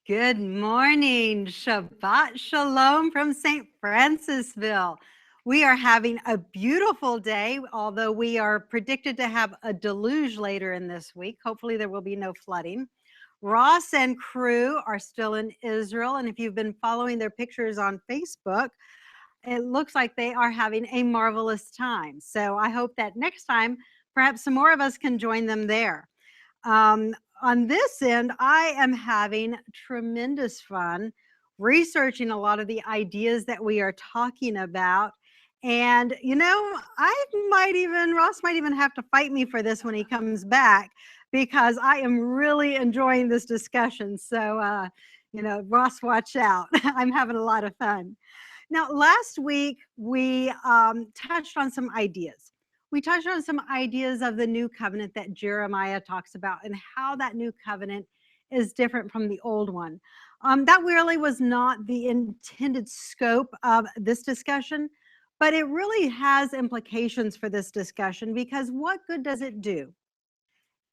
Good morning. Shabbat Shalom from St. Francisville. We are having a beautiful day, although we are predicted to have a deluge later in this week. Hopefully, there will be no flooding. Ross and crew are still in Israel, and if you've been following their pictures on Facebook, it looks like they are having a marvelous time. So I hope that next time, perhaps some more of us can join them there. Um, on this end, I am having tremendous fun researching a lot of the ideas that we are talking about. And, Ross might even have to fight me for this when he comes back because I am really enjoying this discussion. So, Ross, watch out. I'm having a lot of fun. Now, last week, we touched on some ideas. We touched on some ideas of the new covenant that Jeremiah talks about and how that new covenant is different from the old one. That really was not the intended scope of this discussion, but it really has implications for this discussion because what good does it do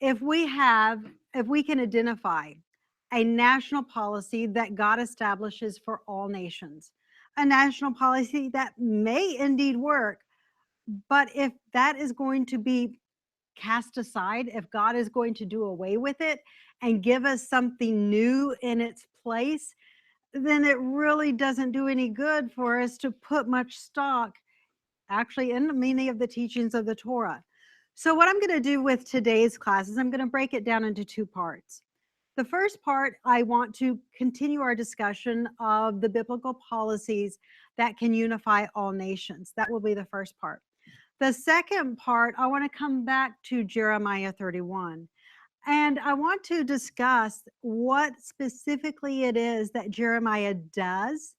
if we can identify a national policy that God establishes for all nations, a national policy that may indeed work, but if that is going to be cast aside, if God is going to do away with it and give us something new in its place, then it really doesn't do any good for us to put much stock actually in many of the teachings of the Torah. So what I'm going to do with today's class is I'm going to break it down into two parts. The first part, I want to continue our discussion of the biblical policies that can unify all nations. That will be the first part. The second part, I want to come back to Jeremiah 31. And I want to discuss what specifically it is that Jeremiah does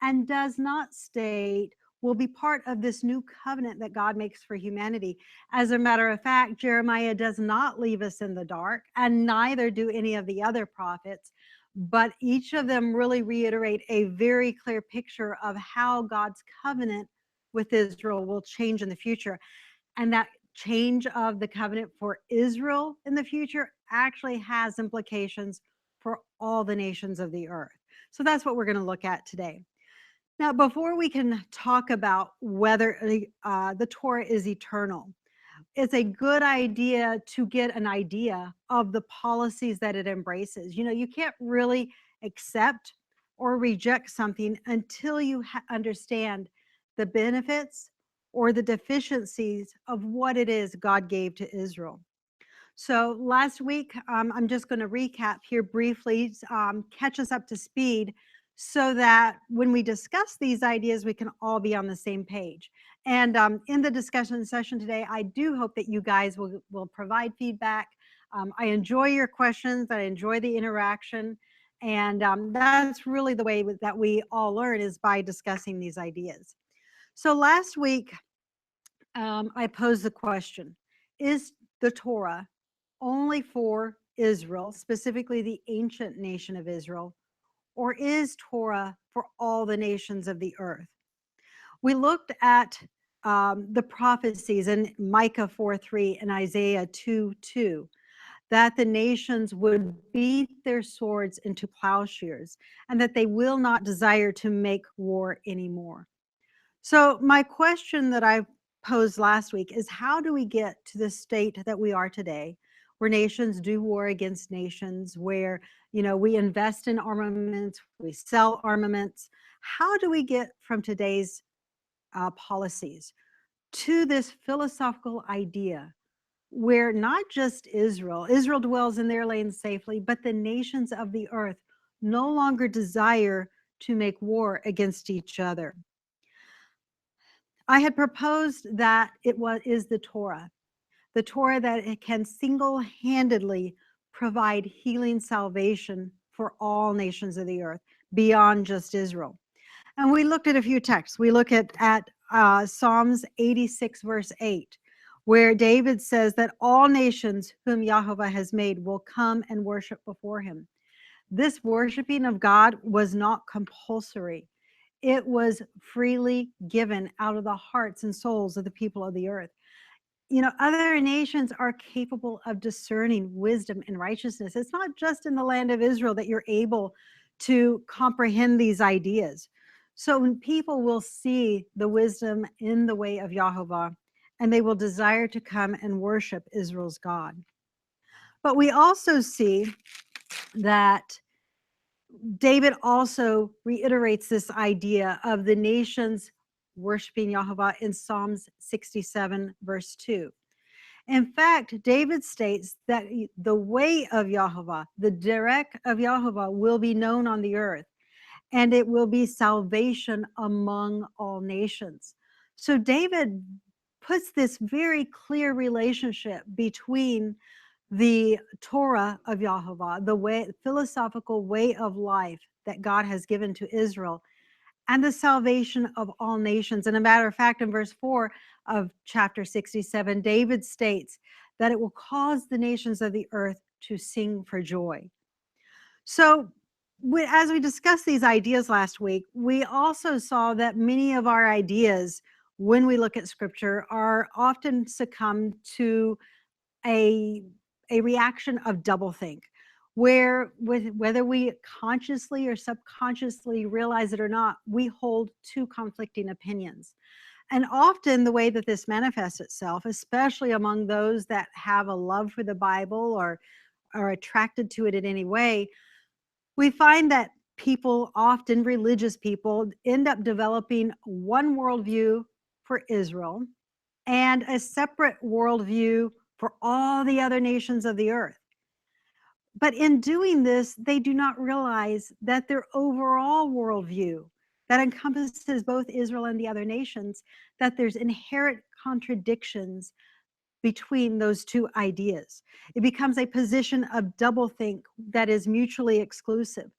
and does not state will be part of this new covenant that God makes for humanity. As a matter of fact, Jeremiah does not leave us in the dark, and neither do any of the other prophets, but each of them really reiterate a very clear picture of how God's covenant with Israel will change in the future. And that change of the covenant for Israel in the future actually has implications for all the nations of the earth. So that's what we're going to look at today. Now, before we can talk about whether the Torah is eternal, it's a good idea to get an idea of the policies that it embraces. You can't really accept or reject something until you understand the benefits or the deficiencies of what it is God gave to Israel. So last week, I'm just going to recap here briefly, catch us up to speed so that when we discuss these ideas, we can all be on the same page. And in the discussion session today, I do hope that you guys will provide feedback. I enjoy your questions. I enjoy the interaction. And that's really the way that we all learn is by discussing these ideas. So last week, I posed the question, is the Torah only for Israel, specifically the ancient nation of Israel, or is Torah for all the nations of the earth? We looked at the prophecies in Micah 4:3 and Isaiah 2:2 that the nations would beat their swords into plowshares and that they will not desire to make war anymore. So my question that I posed last week is how do we get to the state that we are today, where nations do war against nations, where we invest in armaments, we sell armaments? How do we get from today's policies to this philosophical idea where not just Israel dwells in their land safely, but the nations of the earth no longer desire to make war against each other? I had proposed that is the Torah that it can single-handedly provide healing salvation for all nations of the earth beyond just Israel. And we looked at a few texts. We look at Psalms 86 verse 8, where David says that all nations whom Jehovah has made will come and worship before him. This worshiping of God was not compulsory. It was freely given out of the hearts and souls of the people of the earth. Other nations are capable of discerning wisdom and righteousness. It's not just in the land of Israel that you're able to comprehend these ideas. So when people will see the wisdom in the way of Yahovah, and they will desire to come and worship Israel's God. But we also see that David also reiterates this idea of the nations worshiping Yahovah in Psalms 67, verse 2. In fact, David states that the way of Yahovah, the direct of Yahovah, will be known on the earth, and it will be salvation among all nations. So David puts this very clear relationship between the Torah of Yahovah, the way, philosophical way of life that God has given to Israel, and the salvation of all nations. And a matter of fact, in verse 4 of chapter 67, David states that it will cause the nations of the earth to sing for joy. So, as we discussed these ideas last week, we also saw that many of our ideas, when we look at scripture, are often succumb to a reaction of doublethink, where whether we consciously or subconsciously realize it or not, we hold two conflicting opinions. And often the way that this manifests itself, especially among those that have a love for the Bible or are attracted to it in any way, we find that people, often religious people, end up developing one worldview for Israel and a separate worldview for all the other nations of the earth. But in doing this, they do not realize that their overall worldview that encompasses both Israel and the other nations, that there's inherent contradictions between those two ideas. It becomes a position of doublethink that is mutually exclusive.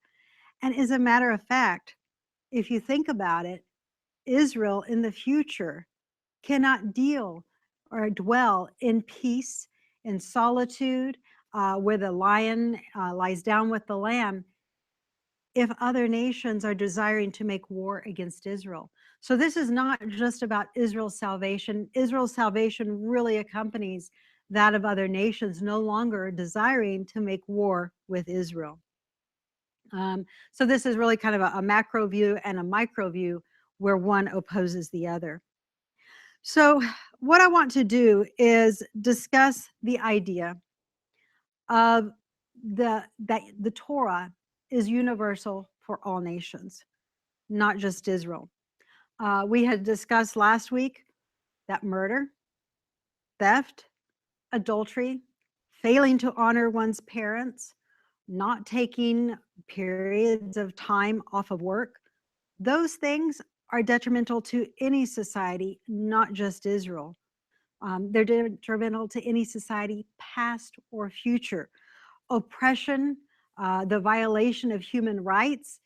And as a matter of fact, if you think about it, Israel in the future cannot deal or dwell in peace, in solitude, where the lion lies down with the lamb, if other nations are desiring to make war against Israel. So this is not just about Israel's salvation. Israel's salvation really accompanies that of other nations no longer desiring to make war with Israel. So this is really kind of a macro view and a micro view where one opposes the other. So what I want to do is discuss the idea of that the Torah is universal for all nations, not just Israel. We had discussed last week that murder, theft, adultery, failing to honor one's parents, not taking periods of time off of work, those things are detrimental to any society, not just Israel. They're detrimental to any society, past or future. Oppression, the violation of human rights,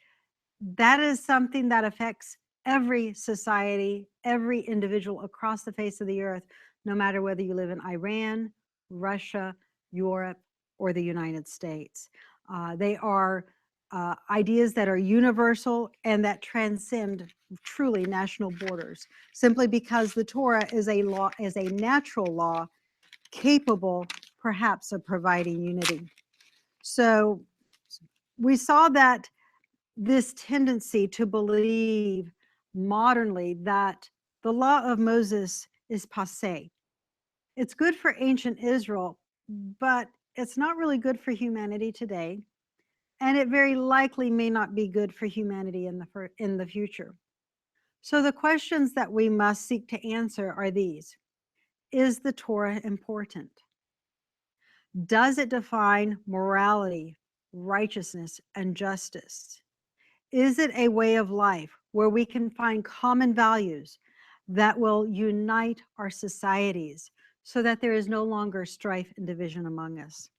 that is something that affects every society, every individual across the face of the earth, no matter whether you live in Iran, Russia, Europe, or the United States. They are ideas that are universal and that transcend truly national borders, simply because the Torah is a law, is a natural law capable perhaps of providing unity. So we saw that this tendency to believe modernly that the law of Moses is passé. It's good for ancient Israel, but it's not really good for humanity today. And it very likely may not be good for humanity in the future. So the questions that we must seek to answer are these. Is the Torah important? Does it define morality, righteousness, and justice? Is it a way of life where we can find common values that will unite our societies so that there is no longer strife and division among us?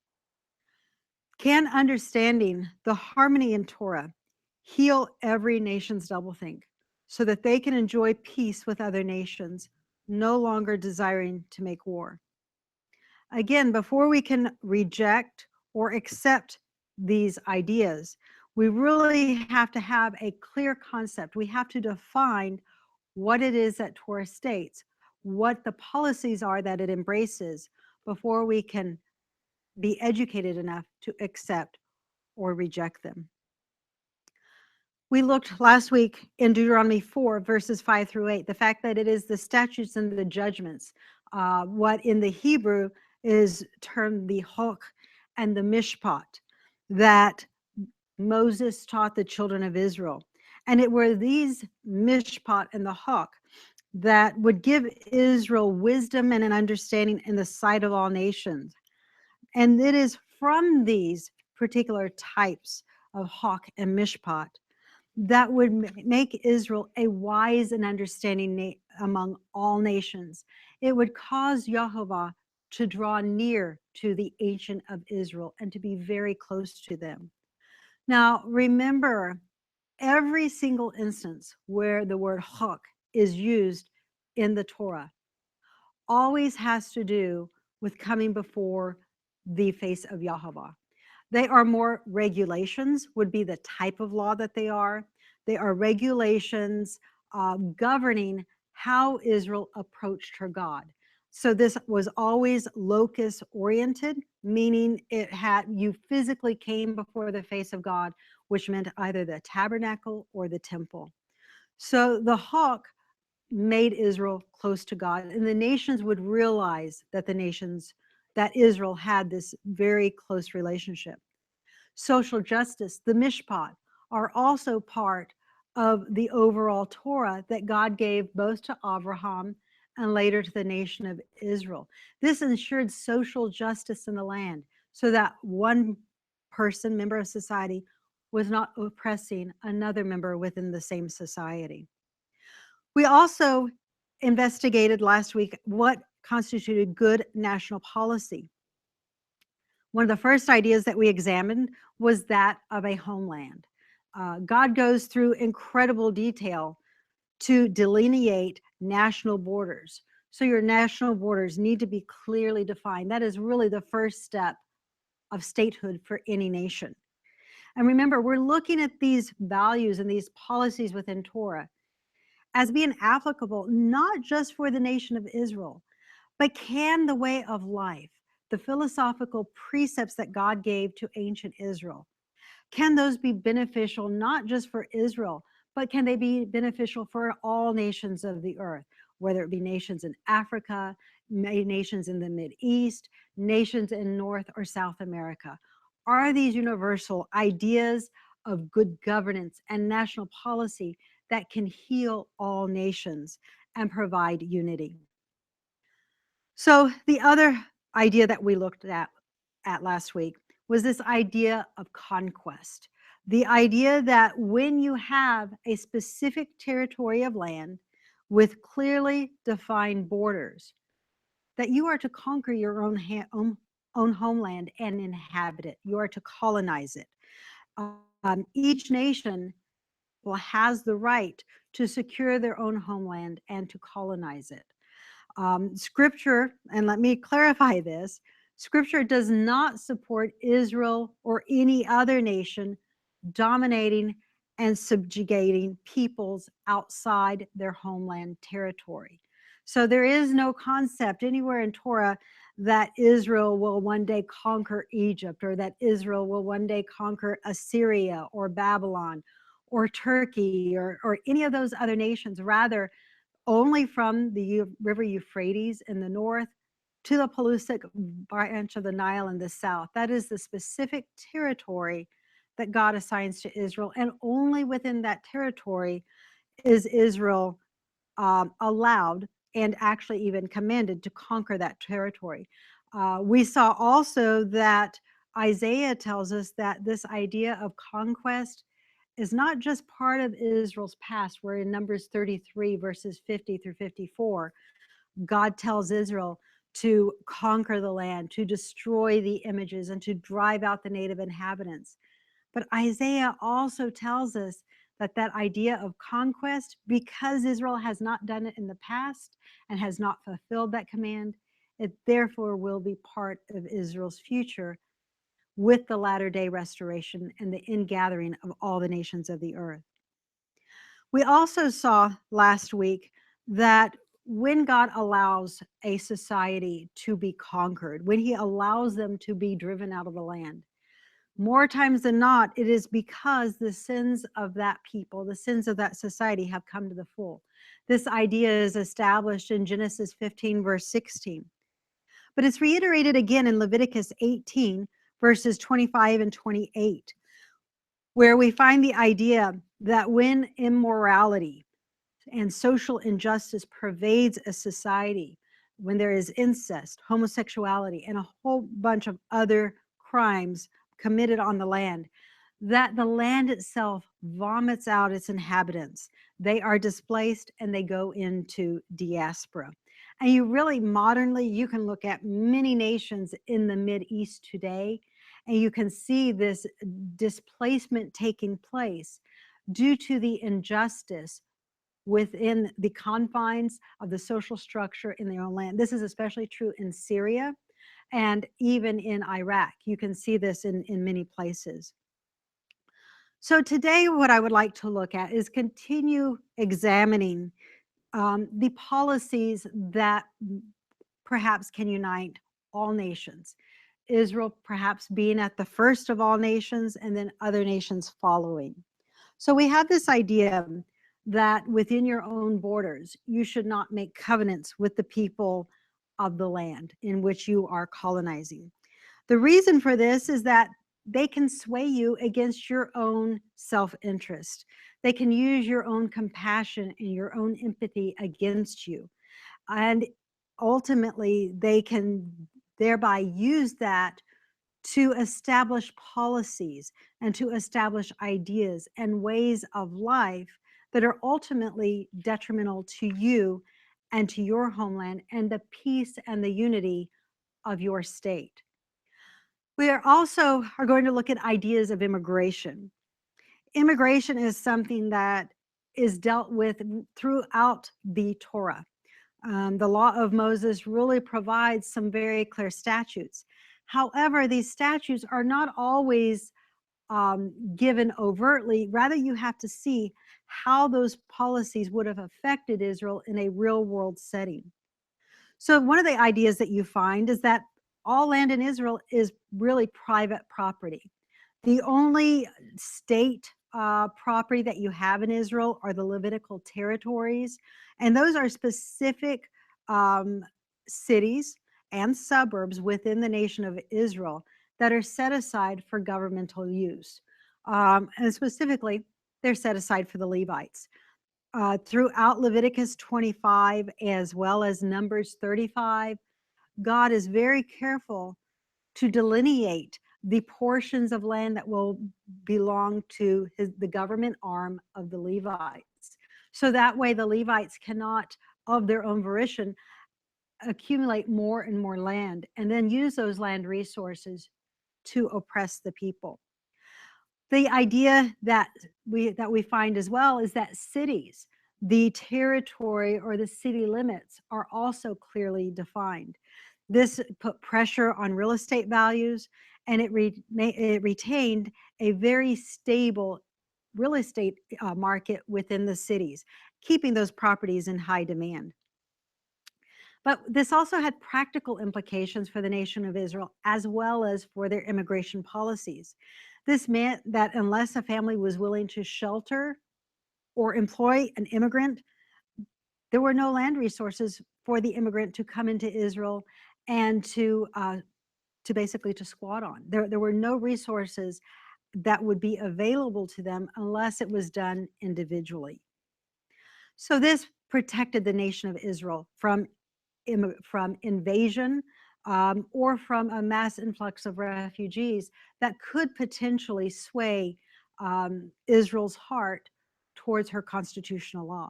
Can understanding the harmony in Torah heal every nation's doublethink so that they can enjoy peace with other nations, no longer desiring to make war? Again, before we can reject or accept these ideas, we really have to have a clear concept. We have to define what it is that Torah states. what the policies are that it embraces before we can be educated enough to accept or reject them. We looked last week in Deuteronomy 4, verses 5 through 8, the fact that it is the statutes and the judgments, what in the Hebrew is termed the hok and the mishpat, that Moses taught the children of Israel. And it were these mishpat and the hok that would give Israel wisdom and an understanding in the sight of all nations. And it is from these particular types of hok and mishpat that would make Israel a wise and understanding among all nations. It would cause Jehovah to draw near to the ancient of Israel and to be very close to them. Now, remember, every single instance where the word hok is used in the Torah always has to do with coming before the face of Jehovah. They are more regulations, would be the type of law that they are. They are regulations governing how Israel approached her God. So this was always locus oriented, meaning you physically came before the face of God, which meant either the tabernacle or the temple. So the hawk made Israel close to God, and the nations would realize that Israel had this very close relationship. Social justice, the mishpat, are also part of the overall Torah that God gave both to Abraham and later to the nation of Israel. This ensured social justice in the land so that one person, member of society, was not oppressing another member within the same society. We also investigated last week what constituted good national policy. One of the first ideas that we examined was that of a homeland. God goes through incredible detail to delineate national borders. So your national borders need to be clearly defined. That is really the first step of statehood for any nation. And remember, we're looking at these values and these policies within Torah as being applicable not just for the nation of Israel, but can the way of life, the philosophical precepts that God gave to ancient Israel, can those be beneficial not just for Israel, but can they be beneficial for all nations of the earth, whether it be nations in Africa, nations in the Mideast, nations in North or South America? Are these universal ideas of good governance and national policy that can heal all nations and provide unity? So the other idea that we looked at last week was this idea of conquest. The idea that when you have a specific territory of land with clearly defined borders, that you are to conquer your own homeland and inhabit it. You are to colonize it. Each nation has the right to secure their own homeland and to colonize it. Scripture, and let me clarify this, Scripture does not support Israel or any other nation dominating and subjugating peoples outside their homeland territory. So there is no concept anywhere in Torah that Israel will one day conquer Egypt, or that Israel will one day conquer Assyria or Babylon or Turkey or any of those other nations. Rather, only from the river Euphrates in the north to the Peleustic branch of the Nile in the south. That is the specific territory that God assigns to Israel. And only within that territory is Israel allowed and actually even commanded to conquer that territory. We saw also that Isaiah tells us that this idea of conquest is not just part of Israel's past, where in Numbers 33, verses 50 through 54, God tells Israel to conquer the land, to destroy the images, and to drive out the native inhabitants. But Isaiah also tells us that that idea of conquest, because Israel has not done it in the past and has not fulfilled that command, it therefore will be part of Israel's future with the latter-day restoration and the ingathering of all the nations of the earth. We also saw last week that when God allows a society to be conquered, when he allows them to be driven out of the land, more times than not, it is because the sins of that people, the sins of that society have come to the full. This idea is established in Genesis 15, verse 16. But it's reiterated again in Leviticus 18, verses 25 and 28, where we find the idea that when immorality and social injustice pervades a society, when there is incest, homosexuality, and a whole bunch of other crimes committed on the land, that the land itself vomits out its inhabitants. They are displaced and they go into diaspora. And you really modernly, you can look at many nations in the Mideast today, and you can see this displacement taking place due to the injustice within the confines of the social structure in their own land. This is especially true in Syria and even in Iraq. You can see this in many places. So today, what I would like to look at is continue examining the policies that perhaps can unite all nations. Israel perhaps being at the first of all nations, and then other nations following. So we have this idea that within your own borders, you should not make covenants with the people of the land in which you are colonizing. The reason for this is that they can sway you against your own self-interest. They can use your own compassion and your own empathy against you. And ultimately, they can thereby use that to establish policies and to establish ideas and ways of life that are ultimately detrimental to you and to your homeland and the peace and the unity of your state. We are also going to look at ideas of immigration. Immigration is something that is dealt with throughout the Torah. The law of Moses really provides some very clear statutes. However, these statutes are not always given overtly. Rather, you have to see how those policies would have affected Israel in a real world setting. So one of the ideas that you find is that all land in Israel is really private property. The only state property that you have in Israel are the Levitical territories, and those are specific cities and suburbs within the nation of Israel that are set aside for governmental use. And specifically, they're set aside for the Levites. Throughout Leviticus 25 as well as Numbers 35, God is very careful to delineate the portions of land that will belong to the government arm of the Levites. So that way the Levites cannot, of their own volition, accumulate more and more land and then use those land resources to oppress the people. The idea that we find as well is that cities, the territory or the city limits are also clearly defined. This put pressure on real estate values, and it retained a very stable real estate market within the cities, keeping those properties in high demand. But this also had practical implications for the nation of Israel as well as for their immigration policies. This meant that unless a family was willing to shelter or employ an immigrant, there were no land resources for the immigrant to come into Israel and to basically to squat on. There were no resources that would be available to them unless it was done individually. So this protected the nation of Israel from invasion or from a mass influx of refugees that could potentially sway Israel's heart towards her constitutional law.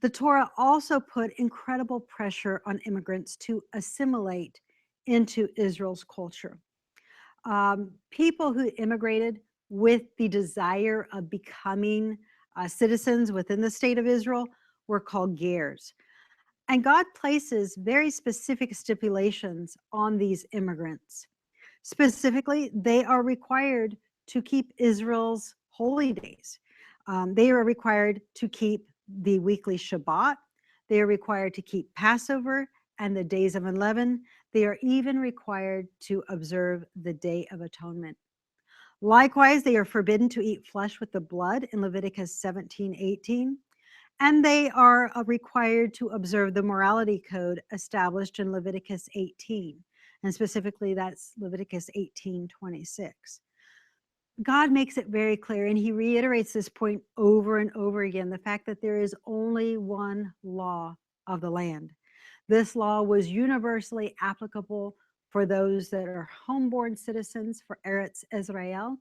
The Torah also put incredible pressure on immigrants to assimilate into Israel's culture. People who immigrated with the desire of becoming citizens within the state of Israel were called gers. And God places very specific stipulations on these immigrants. Specifically, they are required to keep Israel's holy days. They are required to keep the weekly Shabbat. They are required to keep Passover and the days of unleavened. They are even required to observe the Day of Atonement. Likewise, they are forbidden to eat flesh with the blood in Leviticus 17:18. And they are required to observe the morality code established in Leviticus 18. And specifically, that's Leviticus 18:26. God makes it very clear, and he reiterates this point over and over again, the fact that there is only one law of the land. This law was universally applicable for those that are homeborn citizens, for Eretz Israel,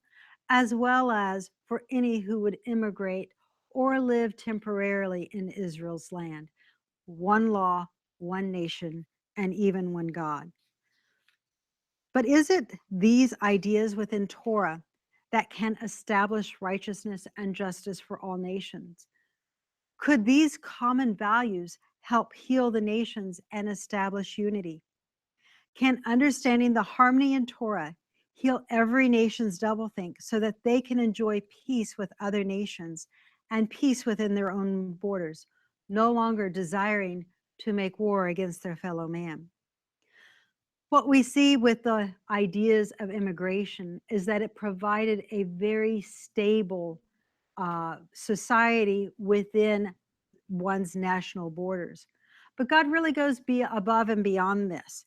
as well as for any who would immigrate or live temporarily in Israel's land. One law, one nation, and even one God. But is it these ideas within Torah that can establish righteousness and justice for all nations? Could these common values help heal the nations and establish unity? Can understanding the harmony in Torah heal every nation's doublethink so that they can enjoy peace with other nations and peace within their own borders, no longer desiring to make war against their fellow man? What we see with the ideas of immigration is that it provided a very stable society within one's national borders. But God really goes above and beyond this.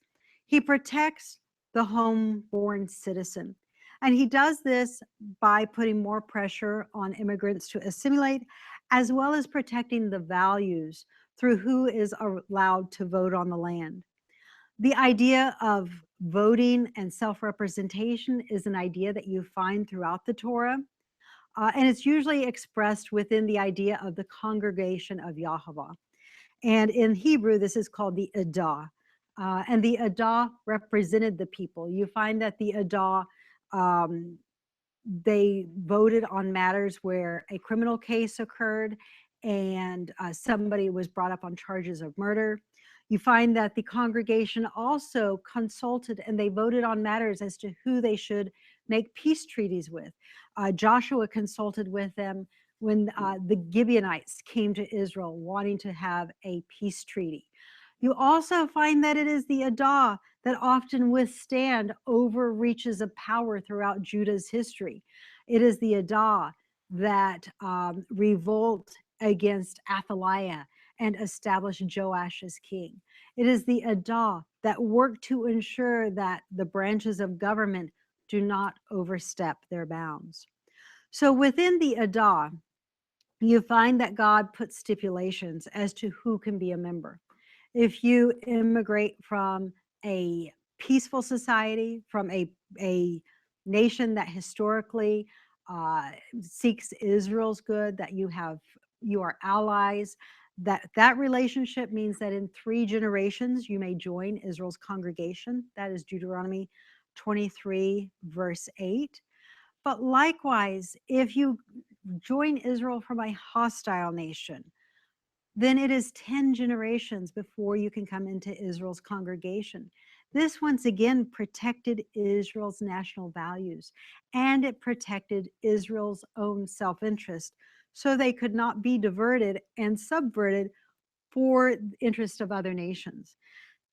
He protects the homeborn citizen. And he does this by putting more pressure on immigrants to assimilate, as well as protecting the values through who is allowed to vote on the land. The idea of voting and self-representation is an idea that you find throughout the Torah. And it's usually expressed within the idea of the congregation of Yahweh. And in Hebrew, this is called the Adah. And the Adah represented the people. You find that the Adah, they voted on matters where a criminal case occurred and somebody was brought up on charges of murder. You find that the congregation also consulted and they voted on matters as to who they should make peace treaties with. Joshua consulted with them when the Gibeonites came to Israel wanting to have a peace treaty. You also find that it is the Adah that often withstand overreaches of power throughout Judah's history. It is the Adah that revolt against Athaliah and establish Joash as king. It is the Adah that work to ensure that the branches of government do not overstep their bounds. So within the Adah, you find that God puts stipulations as to who can be a member. If you immigrate from a peaceful society, from a nation that historically seeks Israel's good, that you are allies, that relationship means that in 3 generations you may join Israel's congregation. That is Deuteronomy 23 verse 8. But likewise, if you join Israel from a hostile nation, then it is 10 generations before you can come into Israel's congregation. This once again protected Israel's national values, and it protected Israel's own self-interest, so they could not be diverted and subverted for the interest of other nations.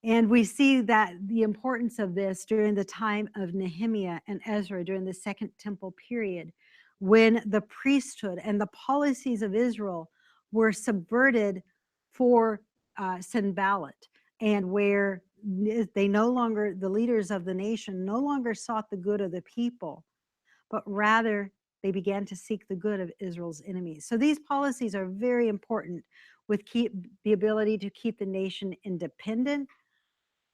And we see that the importance of this during the time of Nehemiah and Ezra during the Second Temple period, when the priesthood and the policies of Israel were subverted for Sanballat, and where they no longer, the leaders of the nation no longer sought the good of the people, but rather they began to seek the good of Israel's enemies. So these policies are very important with the ability to keep the nation independent,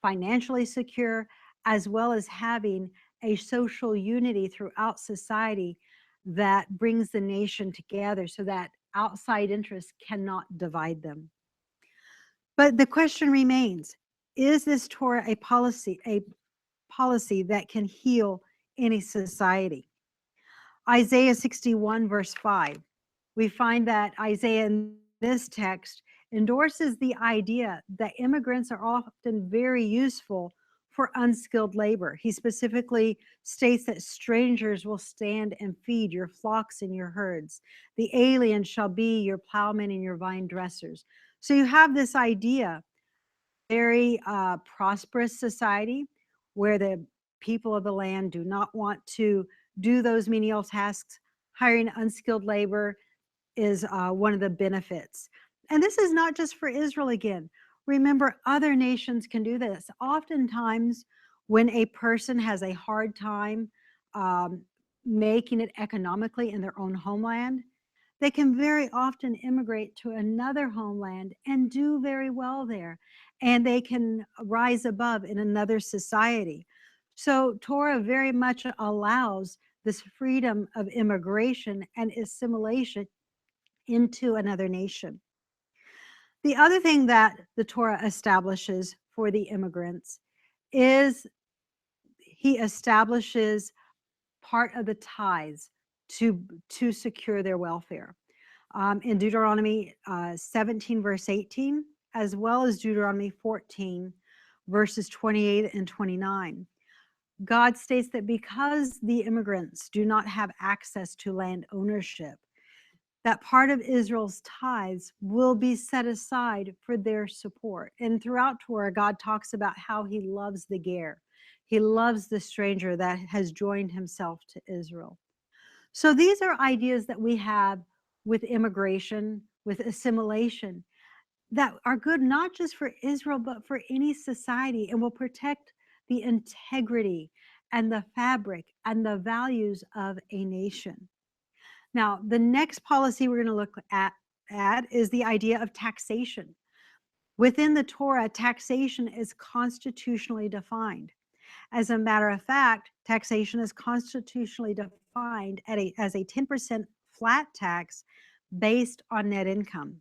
financially secure, as well as having a social unity throughout society that brings the nation together so that outside interests cannot divide them. But the question remains, is this Torah a policy that can heal any society? Isaiah 61 verse 5, we find that Isaiah in this text endorses the idea that immigrants are often very useful for unskilled labor. He specifically states that strangers will stand and feed your flocks and your herds. The alien shall be your plowmen and your vine dressers. So you have this idea, very prosperous society where the people of the land do not want to do those menial tasks. Hiring unskilled labor is one of the benefits. And this is not just for Israel again. Remember, other nations can do this. Oftentimes, when a person has a hard time um, making it economically in their own homeland, they can very often immigrate to another homeland and do very well there. And they can rise above in another society. So, Torah very much allows this freedom of immigration and assimilation into another nation. The other thing that the Torah establishes for the immigrants is he establishes part of the tithes to secure their welfare. In Deuteronomy 17, verse 18, as well as Deuteronomy 14, verses 28 and 29. God states that because the immigrants do not have access to land ownership, that part of Israel's tithes will be set aside for their support. And throughout Torah, God talks about how he loves the ger. He loves the stranger that has joined himself to Israel. So these are ideas that we have with immigration, with assimilation, that are good not just for Israel, but for any society, and will protect the integrity and the fabric and the values of a nation. Now, the next policy we're going to look at is the idea of taxation. Within the Torah, taxation is constitutionally defined. As a matter of fact, taxation is constitutionally defined as a 10% flat tax based on net income.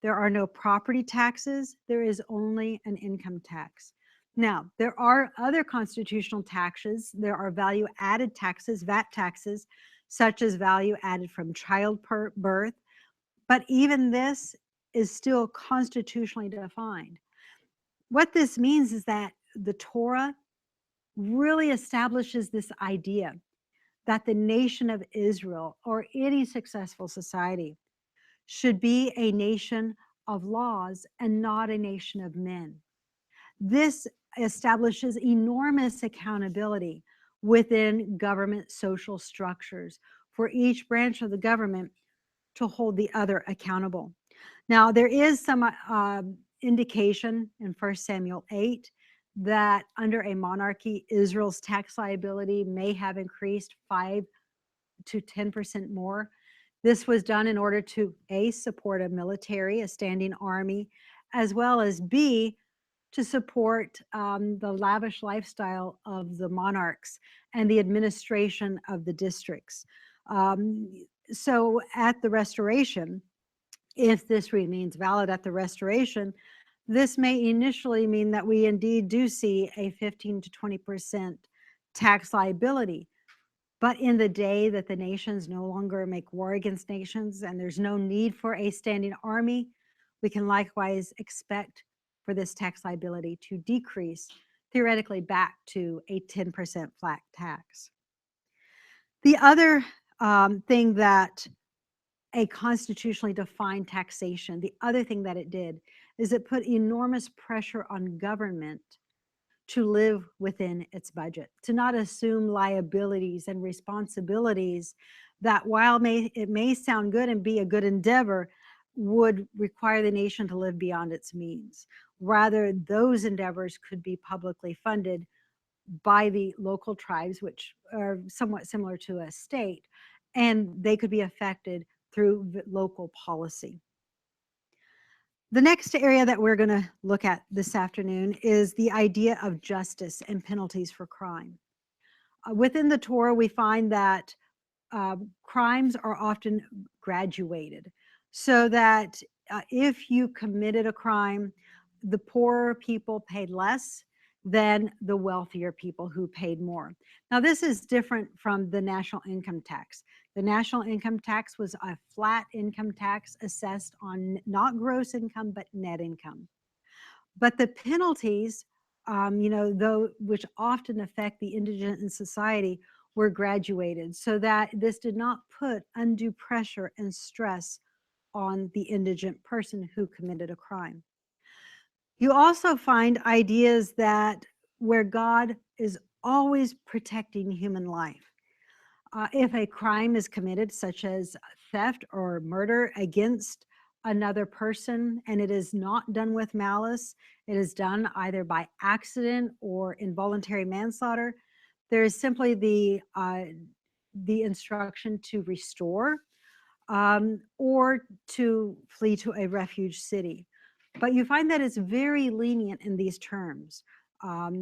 There are no property taxes, there is only an income tax. Now, there are other constitutional taxes. There are value added taxes, VAT taxes, such as value added from childbirth. But even this is still constitutionally defined. What this means is that the Torah really establishes this idea that the nation of Israel, or any successful society, should be a nation of laws and not a nation of men. This establishes enormous accountability within government social structures for each branch of the government to hold the other accountable. Now, there is some indication in 1 Samuel 8 that under a monarchy, Israel's tax liability may have increased 5 to 10% more. This was done in order to A, support a military, a standing army, as well as B, to support the lavish lifestyle of the monarchs and the administration of the districts. So at the restoration, if this remains valid at the restoration, this may initially mean that we indeed do see a 15 to 20% tax liability. But in the day that the nations no longer make war against nations and there's no need for a standing army, we can likewise expect for this tax liability to decrease theoretically back to a 10% flat tax. The other thing that a constitutionally defined taxation, the other thing that it did is it put enormous pressure on government to live within its budget, to not assume liabilities and responsibilities that, while it may sound good and be a good endeavor, would require the nation to live beyond its means. Rather, those endeavors could be publicly funded by the local tribes, which are somewhat similar to a state, and they could be affected through local policy. The next area that we're going to look at this afternoon is the idea of justice and penalties for crime. Within the Torah, we find that crimes are often graduated, so that if you committed a crime, the poorer people paid less than the wealthier people who paid more. Now, this is different from the national income tax. The national income tax was a flat income tax assessed on not gross income, but net income. But the penalties, which often affect the indigent in society, were graduated so that this did not put undue pressure and stress on the indigent person who committed a crime. You also find ideas that where God is always protecting human life. If a crime is committed, such as theft or murder against another person, and it is not done with malice, it is done either by accident or involuntary manslaughter, there is simply the instruction to restore or to flee to a refuge city. But you find that it's very lenient in these terms.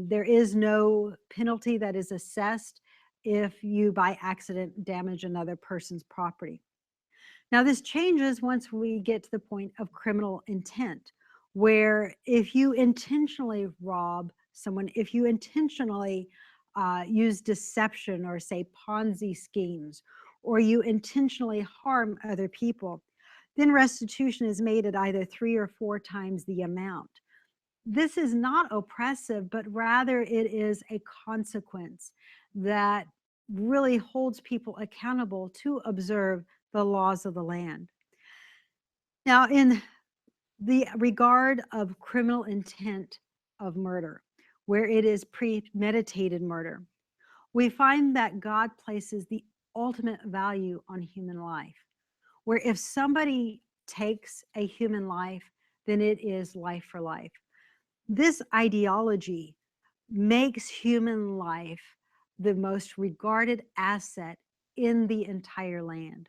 There is no penalty that is assessed if you by accident damage another person's property. Now, this changes once we get to the point of criminal intent, where if you intentionally rob someone, if you intentionally use deception or say Ponzi schemes, or you intentionally harm other people, then restitution is made at either 3 or 4 times the amount. This is not oppressive, but rather it is a consequence that really holds people accountable to observe the laws of the land. Now, in the regard of criminal intent of murder, where it is premeditated murder, we find that God places the ultimate value on human life, where if somebody takes a human life, then it is life for life. This ideology makes human life the most regarded asset in the entire land.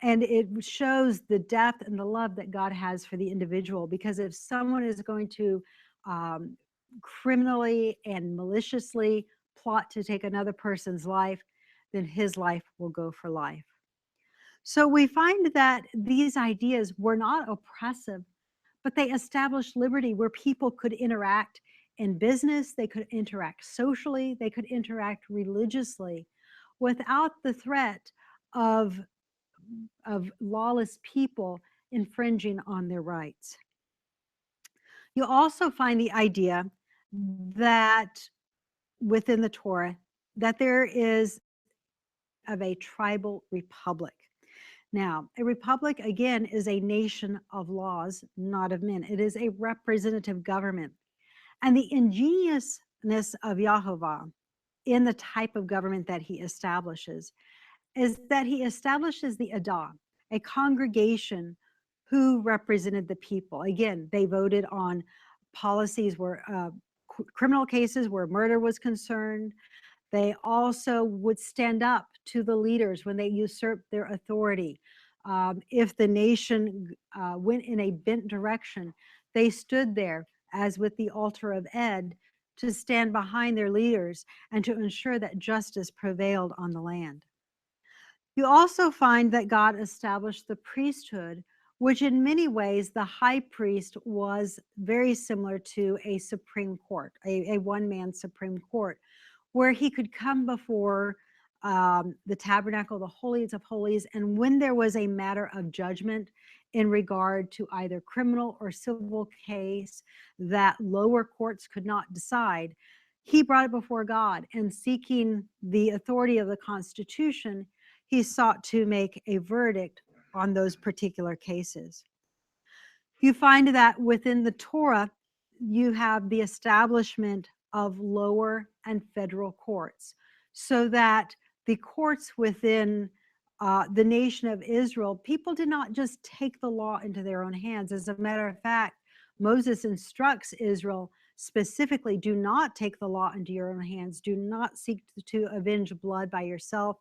And it shows the depth and the love that God has for the individual, because if someone is going to criminally and maliciously plot to take another person's life, then his life will go for life. So we find that these ideas were not oppressive, but they established liberty where people could interact in business, they could interact socially, they could interact religiously without the threat of lawless people infringing on their rights. You also find the idea that within the Torah, that there is of a tribal republic. Now, a republic, again, is a nation of laws, not of men. It is a representative government. And the ingeniousness of Yahovah in the type of government that he establishes is that he establishes the Adah, a congregation who represented the people. Again, they voted on policies where criminal cases where murder was concerned. They also would stand up to the leaders when they usurped their authority. If the nation went in a bent direction, they stood there, as with the altar of Ed, to stand behind their leaders and to ensure that justice prevailed on the land. You also find that God established the priesthood, which in many ways the high priest was very similar to a Supreme Court, a one-man Supreme Court, where he could come before the tabernacle, the holies of holies, and when there was a matter of judgment in regard to either criminal or civil case that lower courts could not decide, he brought it before God, and seeking the authority of the Constitution, he sought to make a verdict on those particular cases. You find that within the Torah, you have the establishment of lower and federal courts, so that the courts within the nation of Israel, people did not just take the law into their own hands. As a matter of fact, Moses instructs Israel specifically, do not take the law into your own hands. Do not seek to avenge blood by yourself,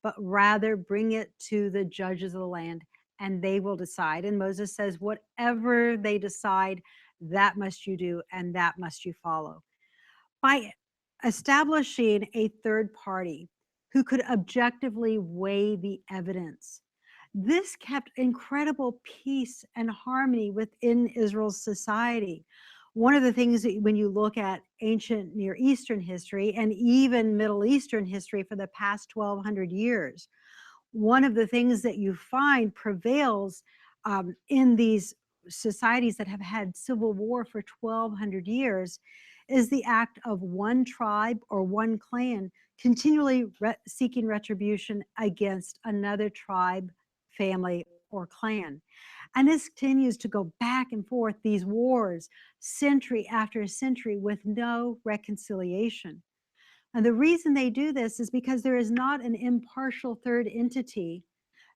but rather bring it to the judges of the land, and they will decide. And Moses says, whatever they decide, that must you do, and that must you follow. By establishing a third party who could objectively weigh the evidence, this kept incredible peace and harmony within Israel's society. One of the things that when you look at ancient Near Eastern history and even Middle Eastern history for the past 1,200 years, one of the things that you find prevails in these societies that have had civil war for 1,200 years is the act of one tribe or one clan continually seeking retribution against another tribe, family, or clan. And this continues to go back and forth, these wars, century after century, with no reconciliation. And the reason they do this is because there is not an impartial third entity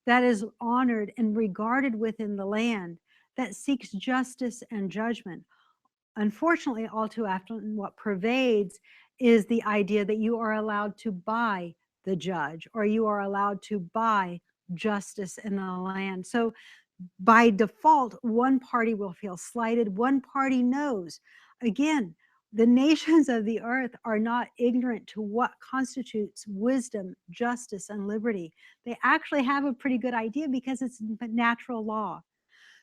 that is honored and regarded within the land that seeks justice and judgment. Unfortunately, all too often, what pervades is the idea that you are allowed to buy the judge, or you are allowed to buy justice in the land. So by default, one party will feel slighted, one party knows. Again, the nations of the earth are not ignorant to what constitutes wisdom, justice, and liberty. They actually have a pretty good idea because it's natural law.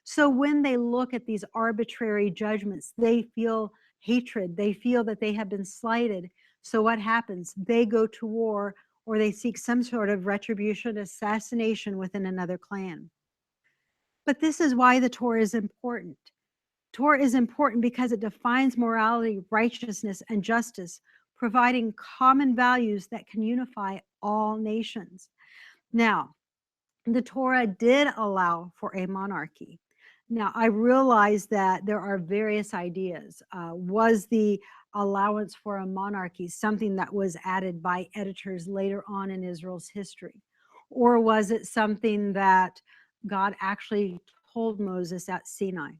So when they look at these arbitrary judgments, they feel hatred, they feel that they have been slighted. So what happens? They go to war, or they seek some sort of retribution, assassination within another clan. But this is why the Torah is important. Torah is important because it defines morality, righteousness, and justice, providing common values that can unify all nations. Now, the Torah did allow for a monarchy. Now, I realize that there are various ideas. Was the allowance for a monarchy something that was added by editors later on in Israel's history? Or was it something that God actually told Moses at Sinai,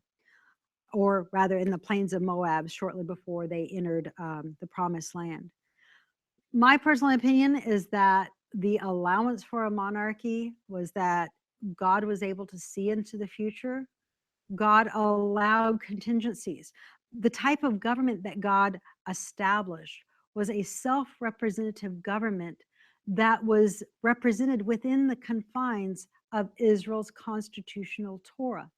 or rather in the plains of Moab shortly before they entered the promised land? My personal opinion is that the allowance for a monarchy was that God was able to see into the future. God allowed contingencies. The type of government that God established was a self-representative government that was represented within the confines of Israel's constitutional Torah.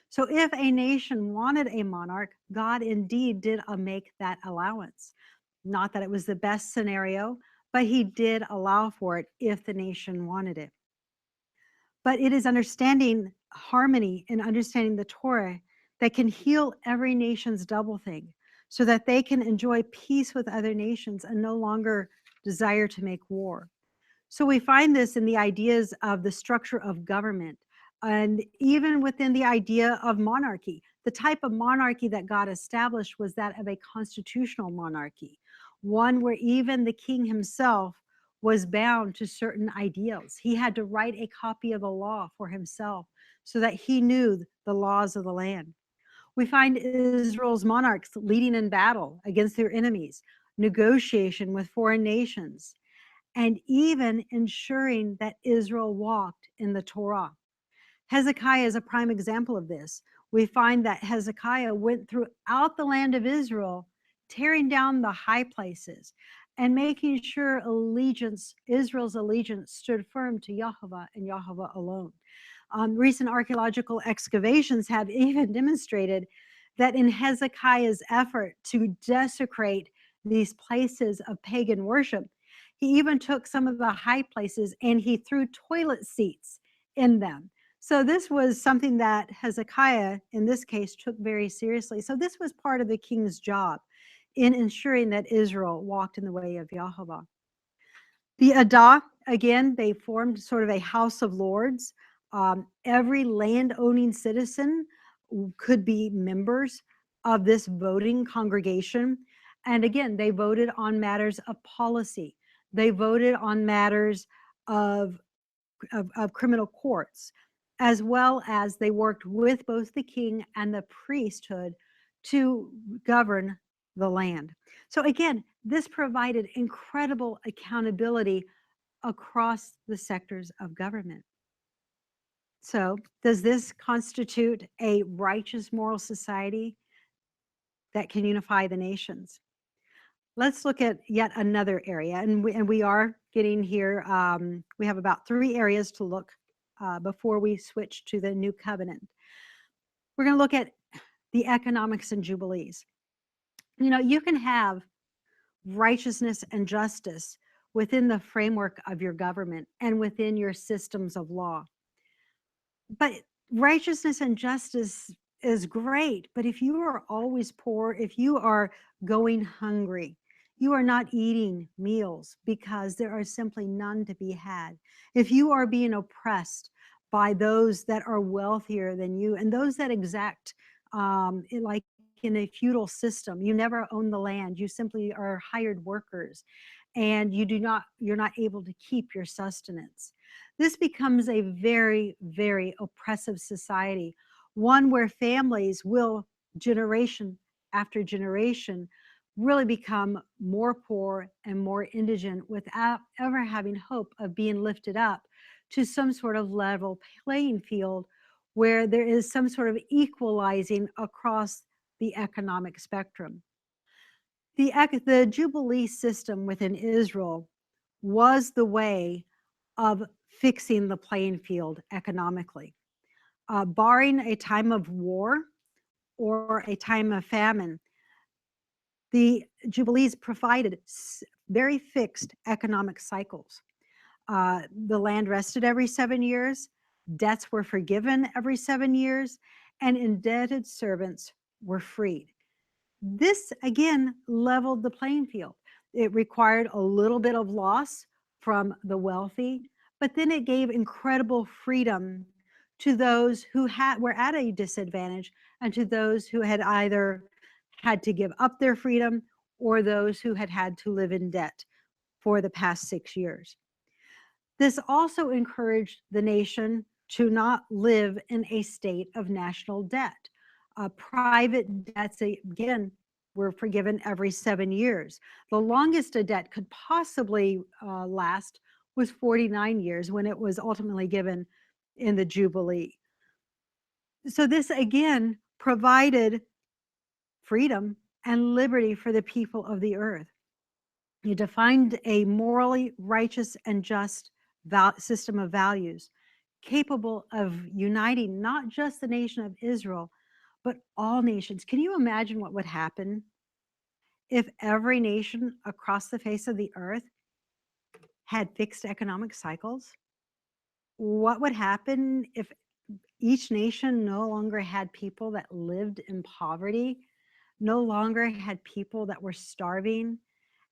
So if a nation wanted a monarch, God indeed did make that allowance. Not that it was the best scenario, but he did allow for it if the nation wanted it. But it is understanding harmony and understanding the Torah that can heal every nation's doublethink so that they can enjoy peace with other nations and no longer desire to make war. So we find this in the ideas of the structure of government, and even within the idea of monarchy. The type of monarchy that God established was that of a constitutional monarchy, one where even the king himself was bound to certain ideals. He had to write a copy of the law for himself so that he knew the laws of the land. We find Israel's monarchs leading in battle against their enemies, negotiation with foreign nations, and even ensuring that Israel walked in the Torah. Hezekiah is a prime example of this. We find that Hezekiah went throughout the land of Israel, tearing down the high places and making sure Israel's allegiance stood firm to Yahweh and Yahweh alone. Recent archaeological excavations have even demonstrated that in Hezekiah's effort to desecrate these places of pagan worship, he even took some of the high places and he threw toilet seats in them. So this was something that Hezekiah, in this case, took very seriously. So this was part of the king's job in ensuring that Israel walked in the way of Yahweh. The Adah, again, they formed sort of a House of Lords. Every land-owning citizen could be members of this voting congregation. And again, they voted on matters of policy. They voted on matters of criminal courts, as well as they worked with both the king and the priesthood to govern the land. So again, this provided incredible accountability across the sectors of government. So does this constitute a righteous moral society that can unify the nations? Let's look at yet another area, and we are getting here. We have about 3 areas to look before we switch to the new covenant. We're going to look at the economics and jubilees. You know, you can have righteousness and justice within the framework of your government and within your systems of law. But righteousness and justice is great, but if you are always poor, if you are going hungry, you are not eating meals because there are simply none to be had. If you are being oppressed by those that are wealthier than you and those that exact, like in a feudal system. You never own the land. You simply are hired workers, and you're not able to keep your sustenance. This becomes a very, very oppressive society, one where families will, generation after generation, really become more poor and more indigent without ever having hope of being lifted up to some sort of level playing field where there is some sort of equalizing across the economic spectrum. The Jubilee system within Israel was the way of fixing the playing field economically. Barring a time of war or a time of famine, the Jubilees provided very fixed economic cycles. The land rested every 7 years, debts were forgiven every 7 years, and indebted servants were freed. This again leveled the playing field. It required a little bit of loss from the wealthy, but then it gave incredible freedom to those who were at a disadvantage and to those who had either had to give up their freedom or those who had had to live in debt for the past 6 years. This also encouraged the nation to not live in a state of national debt. Private debts, again, were forgiven every 7 years. The longest a debt could possibly last was 49 years when it was ultimately given in the Jubilee. So this again provided freedom and liberty for the people of the earth. It defined a morally righteous and just system of values capable of uniting not just the nation of Israel, but all nations. Can you imagine what would happen if every nation across the face of the earth had fixed economic cycles? What would happen if each nation no longer had people that lived in poverty, no longer had people that were starving,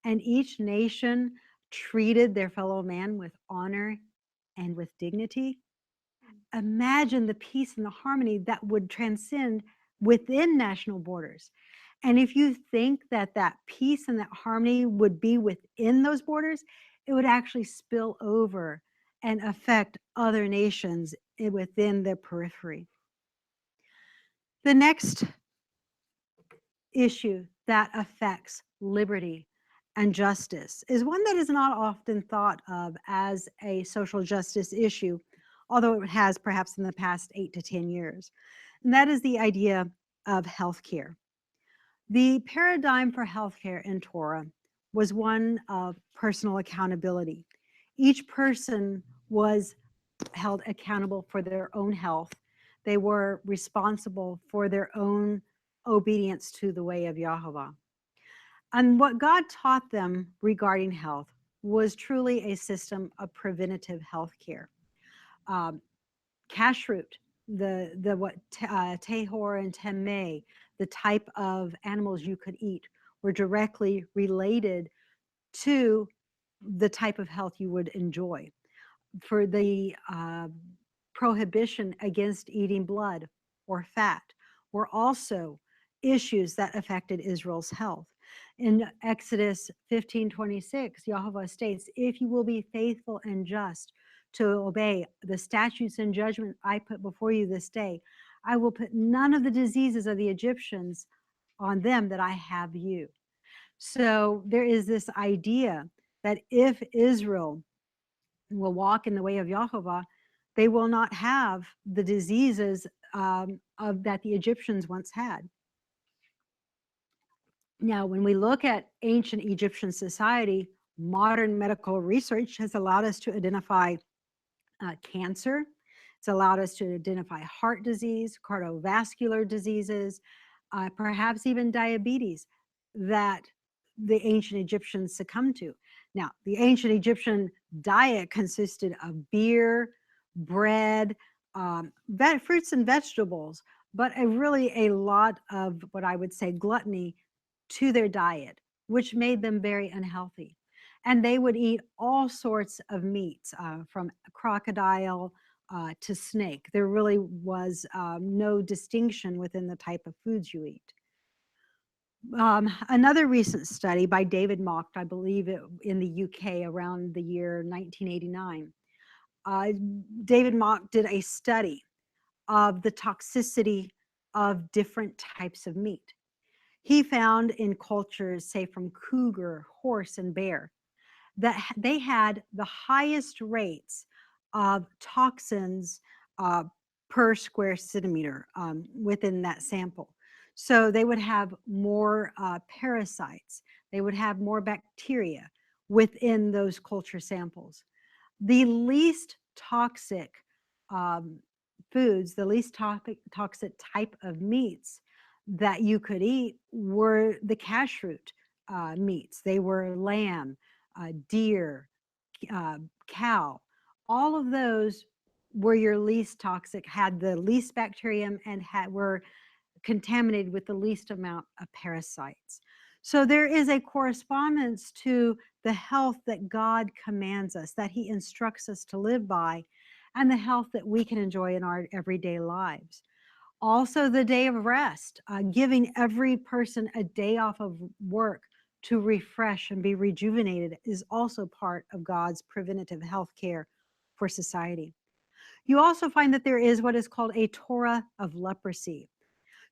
and each nation treated their fellow man with honor and with dignity? Imagine the peace and the harmony that would transcend within national borders. And if you think that that peace and that harmony would be within those borders, it would actually spill over and affect other nations within their periphery. The next issue that affects liberty and justice is one that is not often thought of as a social justice issue, although it has perhaps in the past 8 to 10 years. And that is the idea of healthcare. The paradigm for healthcare in Torah was one of personal accountability. Each person was held accountable for their own health. They were responsible for their own obedience to the way of Yahweh. And what God taught them regarding health was truly a system of preventative health care. Kashrut, Tahor and Temeh, the type of animals you could eat, were directly related to the type of health you would enjoy. For the prohibition against eating blood or fat were also issues that affected Israel's health. In Exodus 15:26, Yahweh states, "If you will be faithful and just to obey the statutes and judgment I put before you this day, I will put none of the diseases of the Egyptians on them that I have you." So there is this idea that if Israel will walk in the way of Yahweh, they will not have the diseases that the Egyptians once had. Now, when we look at ancient Egyptian society, modern medical research has allowed us to identify cancer. It's allowed us to identify heart disease, cardiovascular diseases, perhaps even diabetes that the ancient Egyptians succumbed to. Now, the ancient Egyptian diet consisted of beer, bread, fruits and vegetables, but really a lot of what I would say gluttony to their diet, which made them very unhealthy. And they would eat all sorts of meats, from crocodile, to snake. There really was no distinction within the type of foods you eat. Another recent study by David Mock, I believe in the UK around the year 1989, David Mock did a study of the toxicity of different types of meat. He found in cultures, say from cougar, horse, and bear, that they had the highest rates of toxins uh, per square centimeter within that sample. So they would have more parasites, they would have more bacteria within those culture samples. The least toxic um, foods, the least toxic type of meats that you could eat were the kashrut meats. They were lamb, deer, cow. All of those were your least toxic, had the least bacterium, and were contaminated with the least amount of parasites. So there is a correspondence to the health that God commands us, that He instructs us to live by, and the health that we can enjoy in our everyday lives. Also, the day of rest, giving every person a day off of work to refresh and be rejuvenated, is also part of God's preventative health care for society. You also find that there is what is called a Torah of leprosy,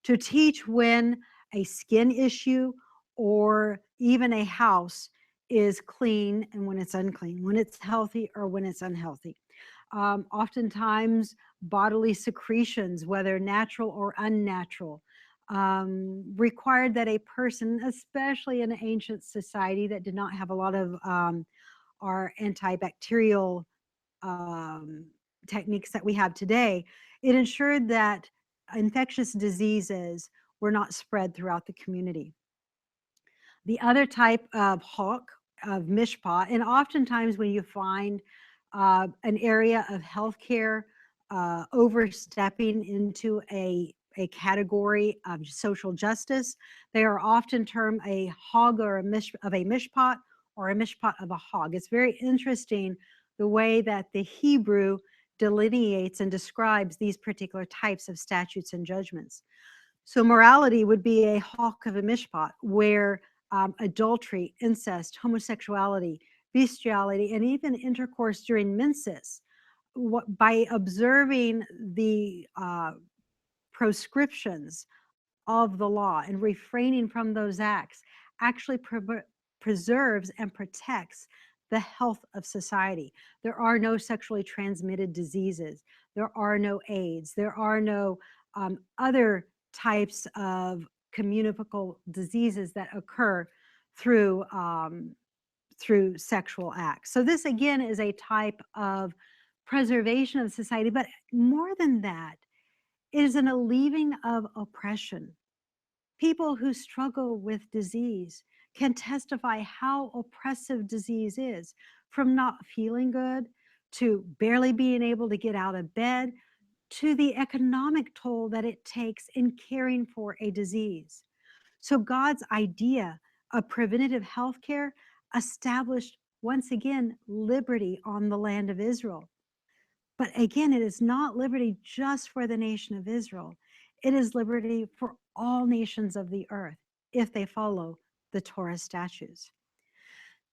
to teach when a skin issue or even a house is clean and when it's unclean, when it's healthy or when it's unhealthy. Oftentimes, bodily secretions, whether natural or unnatural, required that a person, especially in an ancient society that did not have a lot of our antibacterial techniques that we have today, it ensured that infectious diseases were not spread throughout the community. The other type of hawk, of mishpat, and oftentimes when you find an area of healthcare overstepping into a category of social justice, they are often termed a hog or a mishpat, or a mishpat of a hog. It's very interesting the way that the Hebrew delineates and describes these particular types of statutes and judgments. So morality would be a hawk of a mishpat, where adultery, incest, homosexuality, bestiality, and even intercourse during menses, by observing the proscriptions of the law and refraining from those acts, actually preserves and protects the health of society. There are no sexually transmitted diseases. There are no AIDS. There are no other types of communicable diseases that occur through sexual acts. So this again is a type of preservation of society, but more than that, it is an alleviating of oppression. People who struggle with disease can testify how oppressive disease is, from not feeling good to barely being able to get out of bed, to the economic toll that it takes in caring for a disease. So God's idea of preventative health care established, once again, liberty on the land of Israel. But again, it is not liberty just for the nation of Israel. It is liberty for all nations of the earth if they follow the Torah statutes.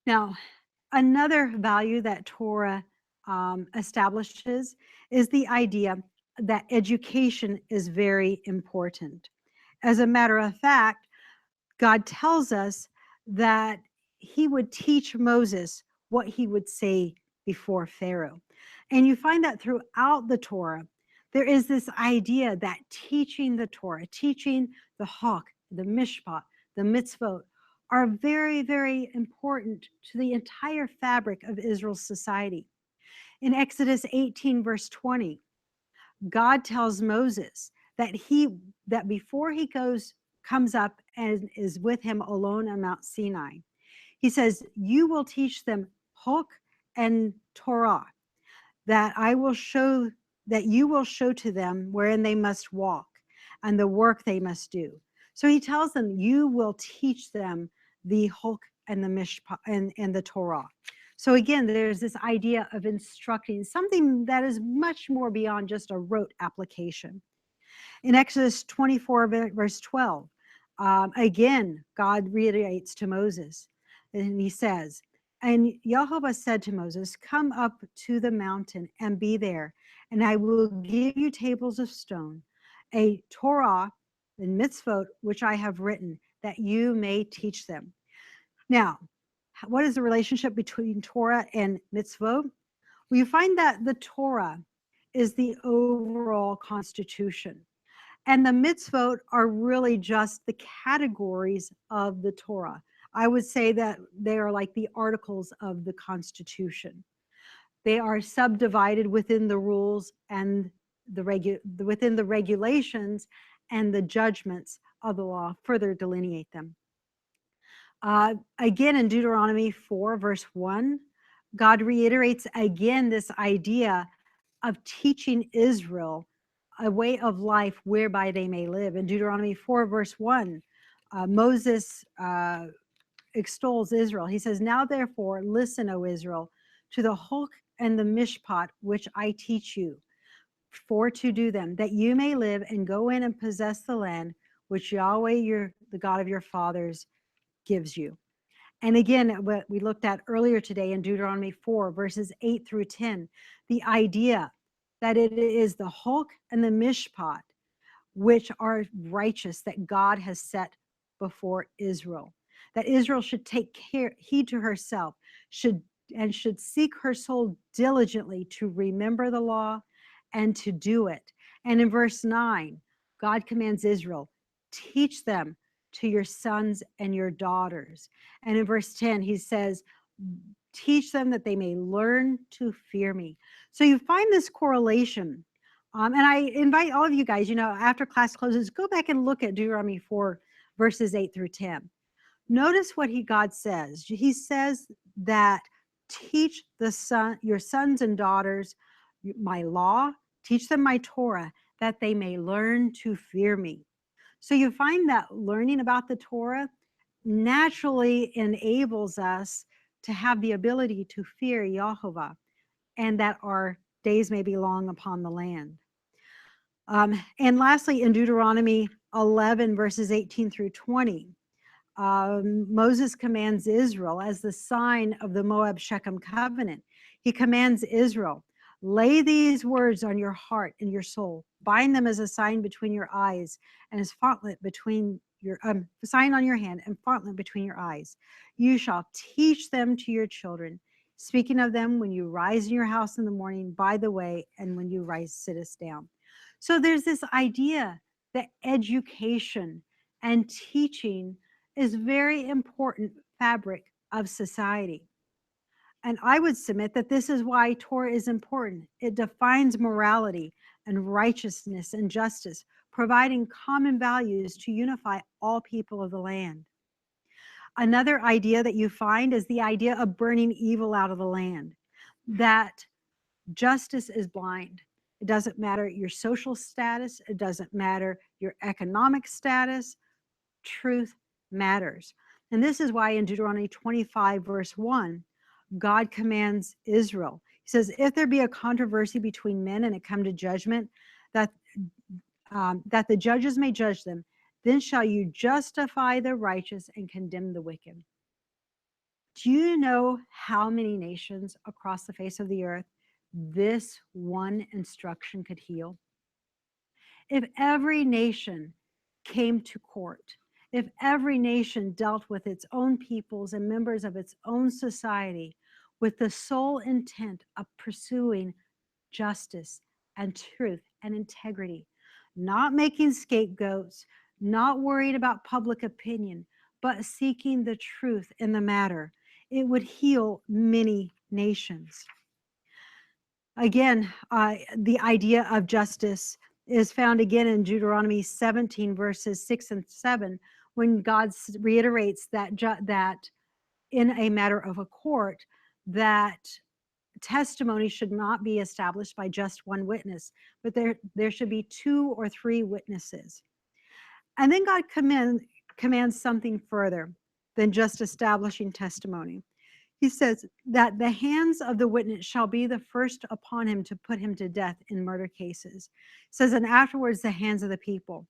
Now, another value that Torah establishes is the idea that education is very important. As a matter of fact, God tells us that He would teach Moses what he would say before Pharaoh. And you find that throughout the Torah, there is this idea that teaching the Torah, teaching the hawk, the mishpat, the mitzvot, are very, very important to the entire fabric of Israel's society. In Exodus 18, verse 20, God tells Moses that before he comes up and is with him alone on Mount Sinai, he says, you will teach them Hok and Torah, that you will show to them wherein they must walk and the work they must do. So he tells them, you will teach them the Hok and the Mishpah and the Torah. So again, there's this idea of instructing, something that is much more beyond just a rote application. In Exodus 24, verse 12, again, God reiterates to Moses, and he says, and Jehovah said to Moses, come up to the mountain and be there, and I will give you tables of stone, a Torah and mitzvot, which I have written, that you may teach them. Now, what is the relationship between Torah and mitzvot? Well, you find that the Torah is the overall constitution, and the mitzvot are really just the categories of the Torah. I would say that they are like the articles of the Constitution. They are subdivided within the rules and within the regulations, and the judgments of the law further delineate them. Again, in Deuteronomy 4, verse 1, God reiterates again this idea of teaching Israel a way of life whereby they may live. In Deuteronomy 4, verse 1, Moses extols Israel. He says, now therefore, listen, O Israel, to the hulk and the mishpat, which I teach you, for to do them, that you may live and go in and possess the land which Yahweh, the God of your fathers, gives you. And again, what we looked at earlier today in Deuteronomy 4, verses 8 through 10, the idea that it is the hulk and the mishpat, which are righteous, that God has set before Israel, that Israel should take heed to herself, should seek her soul diligently to remember the law and to do it. And in verse 9, God commands Israel, teach them to your sons and your daughters. And in verse 10, he says, teach them that they may learn to fear me. So you find this correlation. And I invite all of you guys, after class closes, go back and look at Deuteronomy 4, verses 8 through 10. Notice what God says. He says that teach your sons and daughters my law, teach them my Torah, that they may learn to fear me. So you find that learning about the Torah naturally enables us to have the ability to fear Jehovah, and that our days may be long upon the land. And lastly, in Deuteronomy 11, verses 18 through 20, Moses commands Israel as the sign of the Moab Shechem covenant. He commands Israel, lay these words on your heart and your soul, bind them as a sign between your eyes and as frontlet between your sign on your hand and frontlet between your eyes. You shall teach them to your children, speaking of them when you rise in your house in the morning, by the way, and when you rise, sittest down. So there's this idea that education and teaching is very important fabric of society. And I would submit that this is why Torah is important. It defines morality and righteousness and justice, providing common values to unify all people of the land. Another idea that you find is the idea of burning evil out of the land, that justice is blind. It doesn't matter your social status. It doesn't matter your economic status. Truth matters. And this is why in Deuteronomy 25, verse 1, God commands Israel. He says, if there be a controversy between men and it come to judgment, that the judges may judge them, then shall you justify the righteous and condemn the wicked. Do you know how many nations across the face of the earth this one instruction could heal? If every nation came to court, if every nation dealt with its own peoples and members of its own society with the sole intent of pursuing justice and truth and integrity, not making scapegoats, not worried about public opinion, but seeking the truth in the matter, it would heal many nations. Again, the idea of justice is found again in Deuteronomy 17, verses 6 and 7, when God reiterates that in a matter of a court, that testimony should not be established by just one witness, but there should be 2 or 3 witnesses. And then God commands something further than just establishing testimony. He says that the hands of the witness shall be the first upon him to put him to death in murder cases. It says, and afterwards the hands of the people.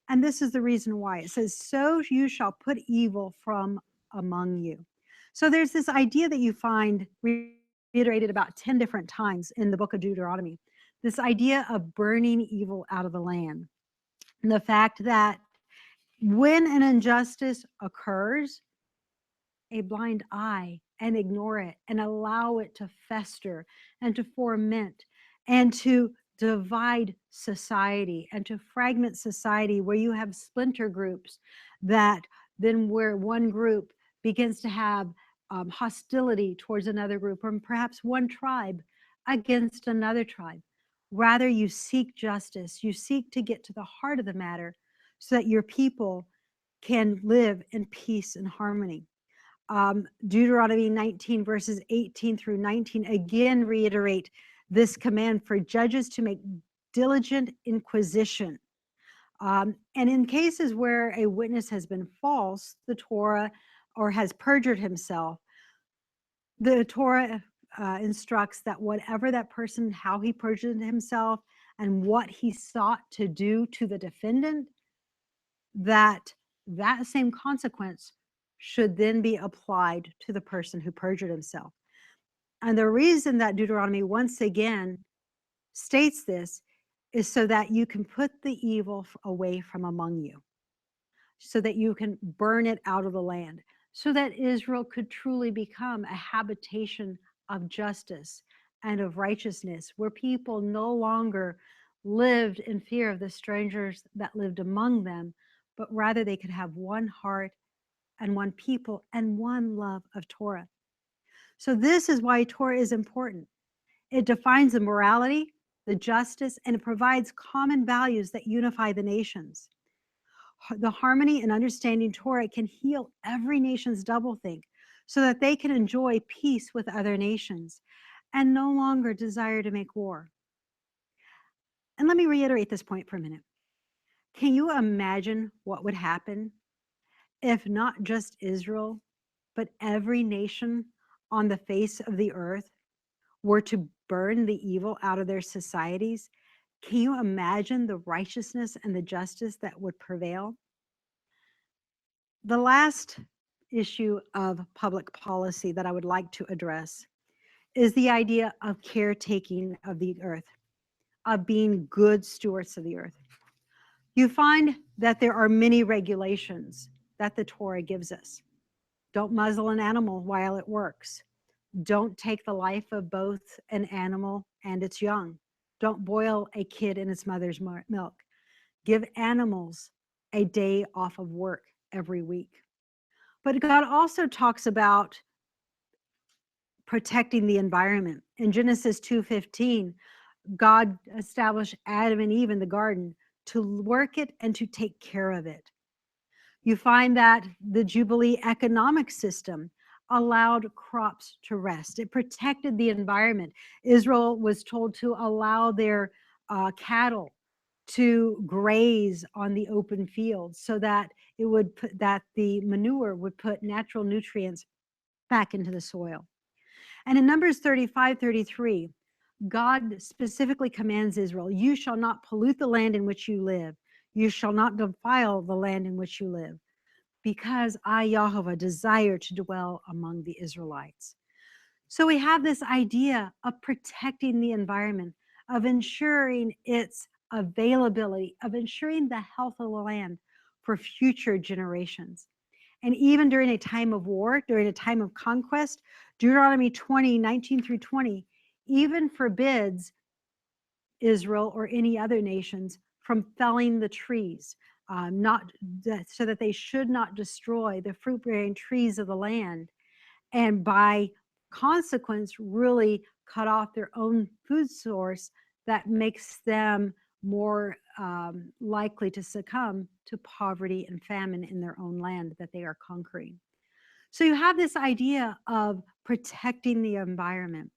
And this is the reason why. It says, so you shall put evil from among you. So there's this idea that you find reiterated about 10 different times in the book of Deuteronomy, this idea of burning evil out of the land. And the fact that when an injustice occurs, a blind eye and ignore it and allow it to fester and to ferment and to divide society and to fragment society, where you have splinter groups that then where one group begins to have hostility towards another group, or perhaps one tribe against another tribe. Rather, you seek justice, you seek to get to the heart of the matter so that your people can live in peace and harmony. Deuteronomy 19 verses 18 through 19 again reiterate this command for judges to make diligent inquisition. And in cases where a witness has been false, the Torah, or has perjured himself, the Torah instructs that whatever that person, how he perjured himself and what he sought to do to the defendant, that same consequence should then be applied to the person who perjured himself. And the reason that Deuteronomy once again states this is so that you can put the evil away from among you, so that you can burn it out of the land, so that Israel could truly become a habitation of justice and of righteousness, where people no longer lived in fear of the strangers that lived among them, but rather they could have one heart and one people and one love of Torah. So this is why Torah is important. It defines the morality, the justice, and it provides common values that unify the nations. The harmony and understanding Torah can heal every nation's doublethink so that they can enjoy peace with other nations and no longer desire to make war. And let me reiterate this point for a minute. Can you imagine what would happen if not just Israel, but every nation on the face of the earth were to burn the evil out of their societies? Can you imagine the righteousness and the justice that would prevail? The last issue of public policy that I would like to address is the idea of caretaking of the earth, of being good stewards of the earth. You find that there are many regulations that the Torah gives us. Don't muzzle an animal while it works. Don't take the life of both an animal and its young. Don't boil a kid in its mother's milk. Give animals a day off of work every week. But God also talks about protecting the environment. In Genesis 2:15, God established Adam and Eve in the garden to work it and to take care of it. You find that the Jubilee economic system allowed crops to rest. It protected the environment. Israel was told to allow their cattle to graze on the open fields so that it would put that the manure would put natural nutrients back into the soil. And in Numbers 35:33, God specifically commands Israel, you shall not pollute the land in which you live. You shall not defile the land in which you live, because I, Yahovah, desire to dwell among the Israelites. So we have this idea of protecting the environment, of ensuring its availability, of ensuring the health of the land for future generations. And even during a time of war, during a time of conquest, Deuteronomy 20:19 through 20 even forbids Israel or any other nations from felling the trees, so that they should not destroy the fruit-bearing trees of the land, and by consequence really cut off their own food source that makes them more likely to succumb to poverty and famine in their own land that they are conquering. So you have this idea of protecting the environment,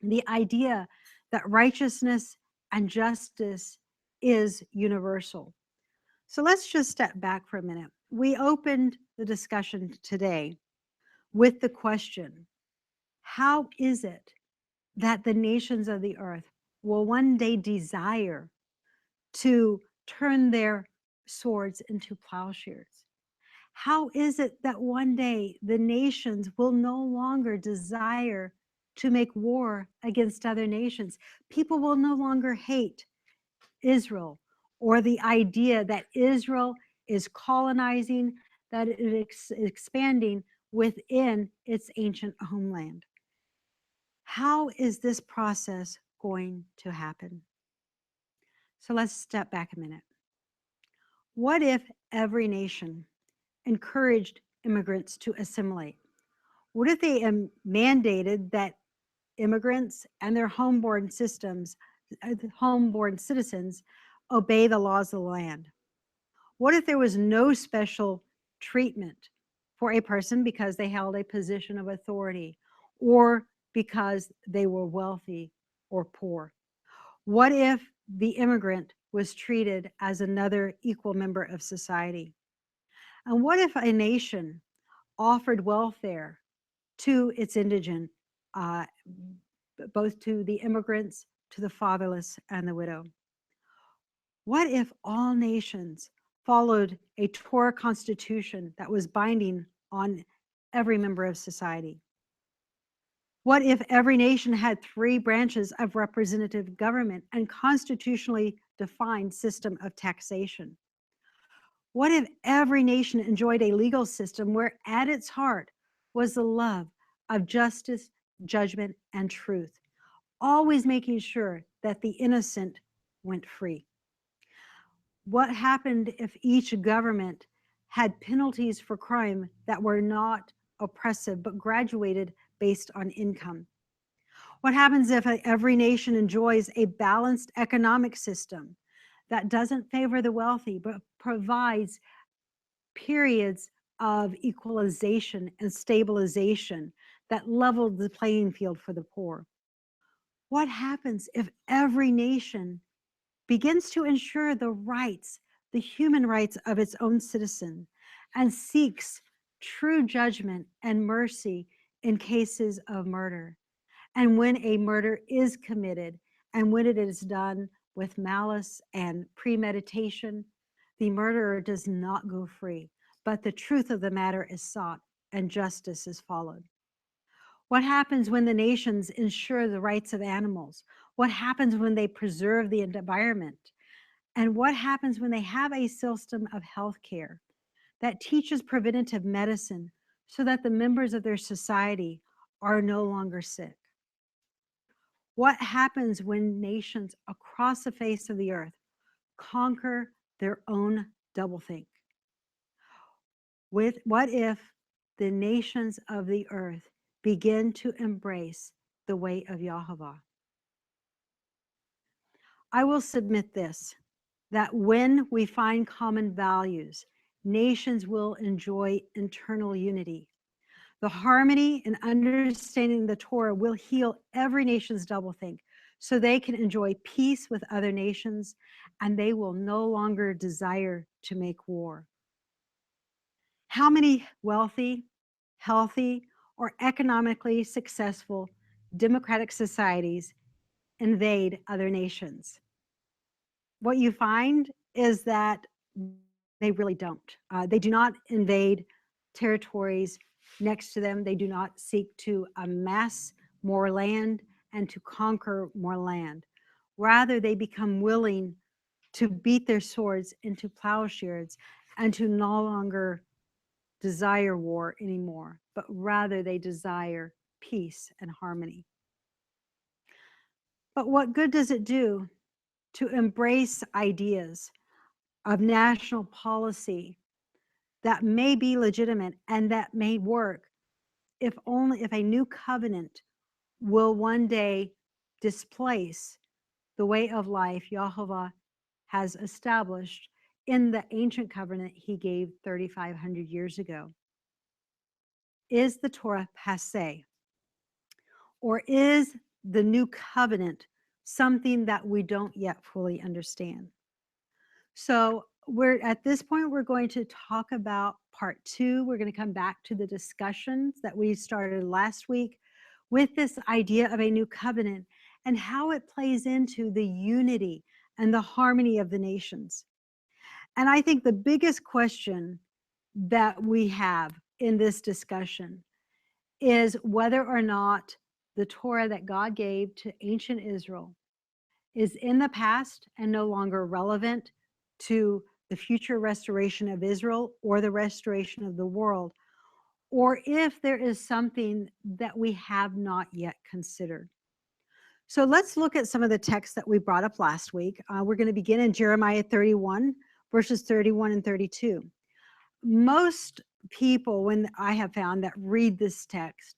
the idea that righteousness and justice is universal. So let's just step back for a minute. We opened the discussion today with the question, how is it that the nations of the earth will one day desire to turn their swords into plowshares? How is it that one day the nations will no longer desire to make war against other nations? People will no longer hate Israel or the idea that Israel is colonizing, that it is expanding within its ancient homeland. How is this process going to happen? So let's step back a minute. What if every nation encouraged immigrants to assimilate? What if they mandated that immigrants and their homeborn citizens obey the laws of the land? What if there was no special treatment for a person because they held a position of authority or because they were wealthy or poor? What if the immigrant was treated as another equal member of society? And what if a nation offered welfare to its indigent, uh, both to the immigrants, to the fatherless, and the widow? What if all nations followed a Torah constitution that was binding on every member of society? What if every nation had 3 branches of representative government and constitutionally defined system of taxation? What if every nation enjoyed a legal system where at its heart was the love of justice, judgment, and truth, always making sure that the innocent went free? What happened if each government had penalties for crime that were not oppressive but graduated based on income? What happens if every nation enjoys a balanced economic system that doesn't favor the wealthy but provides periods of equalization and stabilization that leveled the playing field for the poor? What happens if every nation begins to ensure the rights, the human rights of its own citizen, and seeks true judgment and mercy in cases of murder? And when a murder is committed and when it is done with malice and premeditation, the murderer does not go free, but the truth of the matter is sought and justice is followed. What happens when the nations ensure the rights of animals? What happens when they preserve the environment? And what happens when they have a system of healthcare that teaches preventative medicine so that the members of their society are no longer sick? What happens when nations across the face of the earth conquer their own doublethink? What if the nations of the earth begin to embrace the way of Yahweh? I will submit this, that when we find common values, nations will enjoy internal unity. The harmony and understanding the Torah will heal every nation's doublethink so they can enjoy peace with other nations and they will no longer desire to make war. How many wealthy, healthy, or economically successful democratic societies invade other nations? What you find is that they really don't. They do not invade territories next to them. They do not seek to amass more land and to conquer more land. Rather, they become willing to beat their swords into plowshares and to no longer desire war anymore, but rather they desire peace and harmony. But what good does it do to embrace ideas of national policy that may be legitimate and that may work if a new covenant will one day displace the way of life Yahweh has established in the ancient covenant he gave 3,500 years ago? Is the Torah passé? Or is the new covenant something that we don't yet fully understand? So at this point, we're going to talk about part 2. We're going to come back to the discussions that we started last week with this idea of a new covenant and how it plays into the unity and the harmony of the nations. And I think the biggest question that we have in this discussion is whether or not the Torah that God gave to ancient Israel is in the past and no longer relevant to the future restoration of Israel or the restoration of the world, or if there is something that we have not yet considered. So let's look at some of the texts that we brought up last week. We're going to begin in Jeremiah 31, verses 31 and 32. Most people, when I have found that read this text,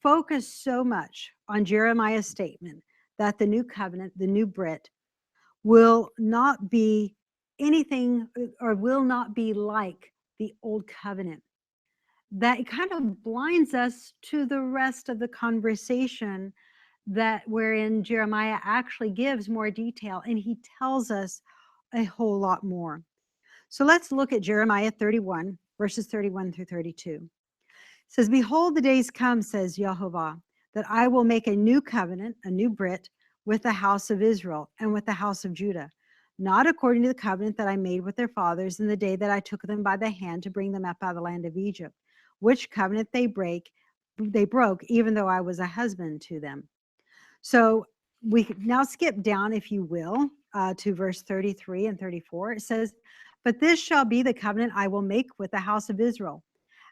focus so much on Jeremiah's statement that the new covenant, the new Brit, will not be anything or will not be like the old covenant. That it kind of blinds us to the rest of the conversation that wherein Jeremiah actually gives more detail and he tells us a whole lot more. So let's look at Jeremiah 31, verses 31 through 32. It says, "Behold, the days come, says Jehovah, that I will make a new covenant, a new Brit, with the house of Israel and with the house of Judah, not according to the covenant that I made with their fathers in the day that I took them by the hand to bring them up out of the land of Egypt, which covenant they broke, even though I was a husband to them." So we now skip down, if you will, to verse 33 and 34. It says, "But this shall be the covenant I will make with the house of Israel.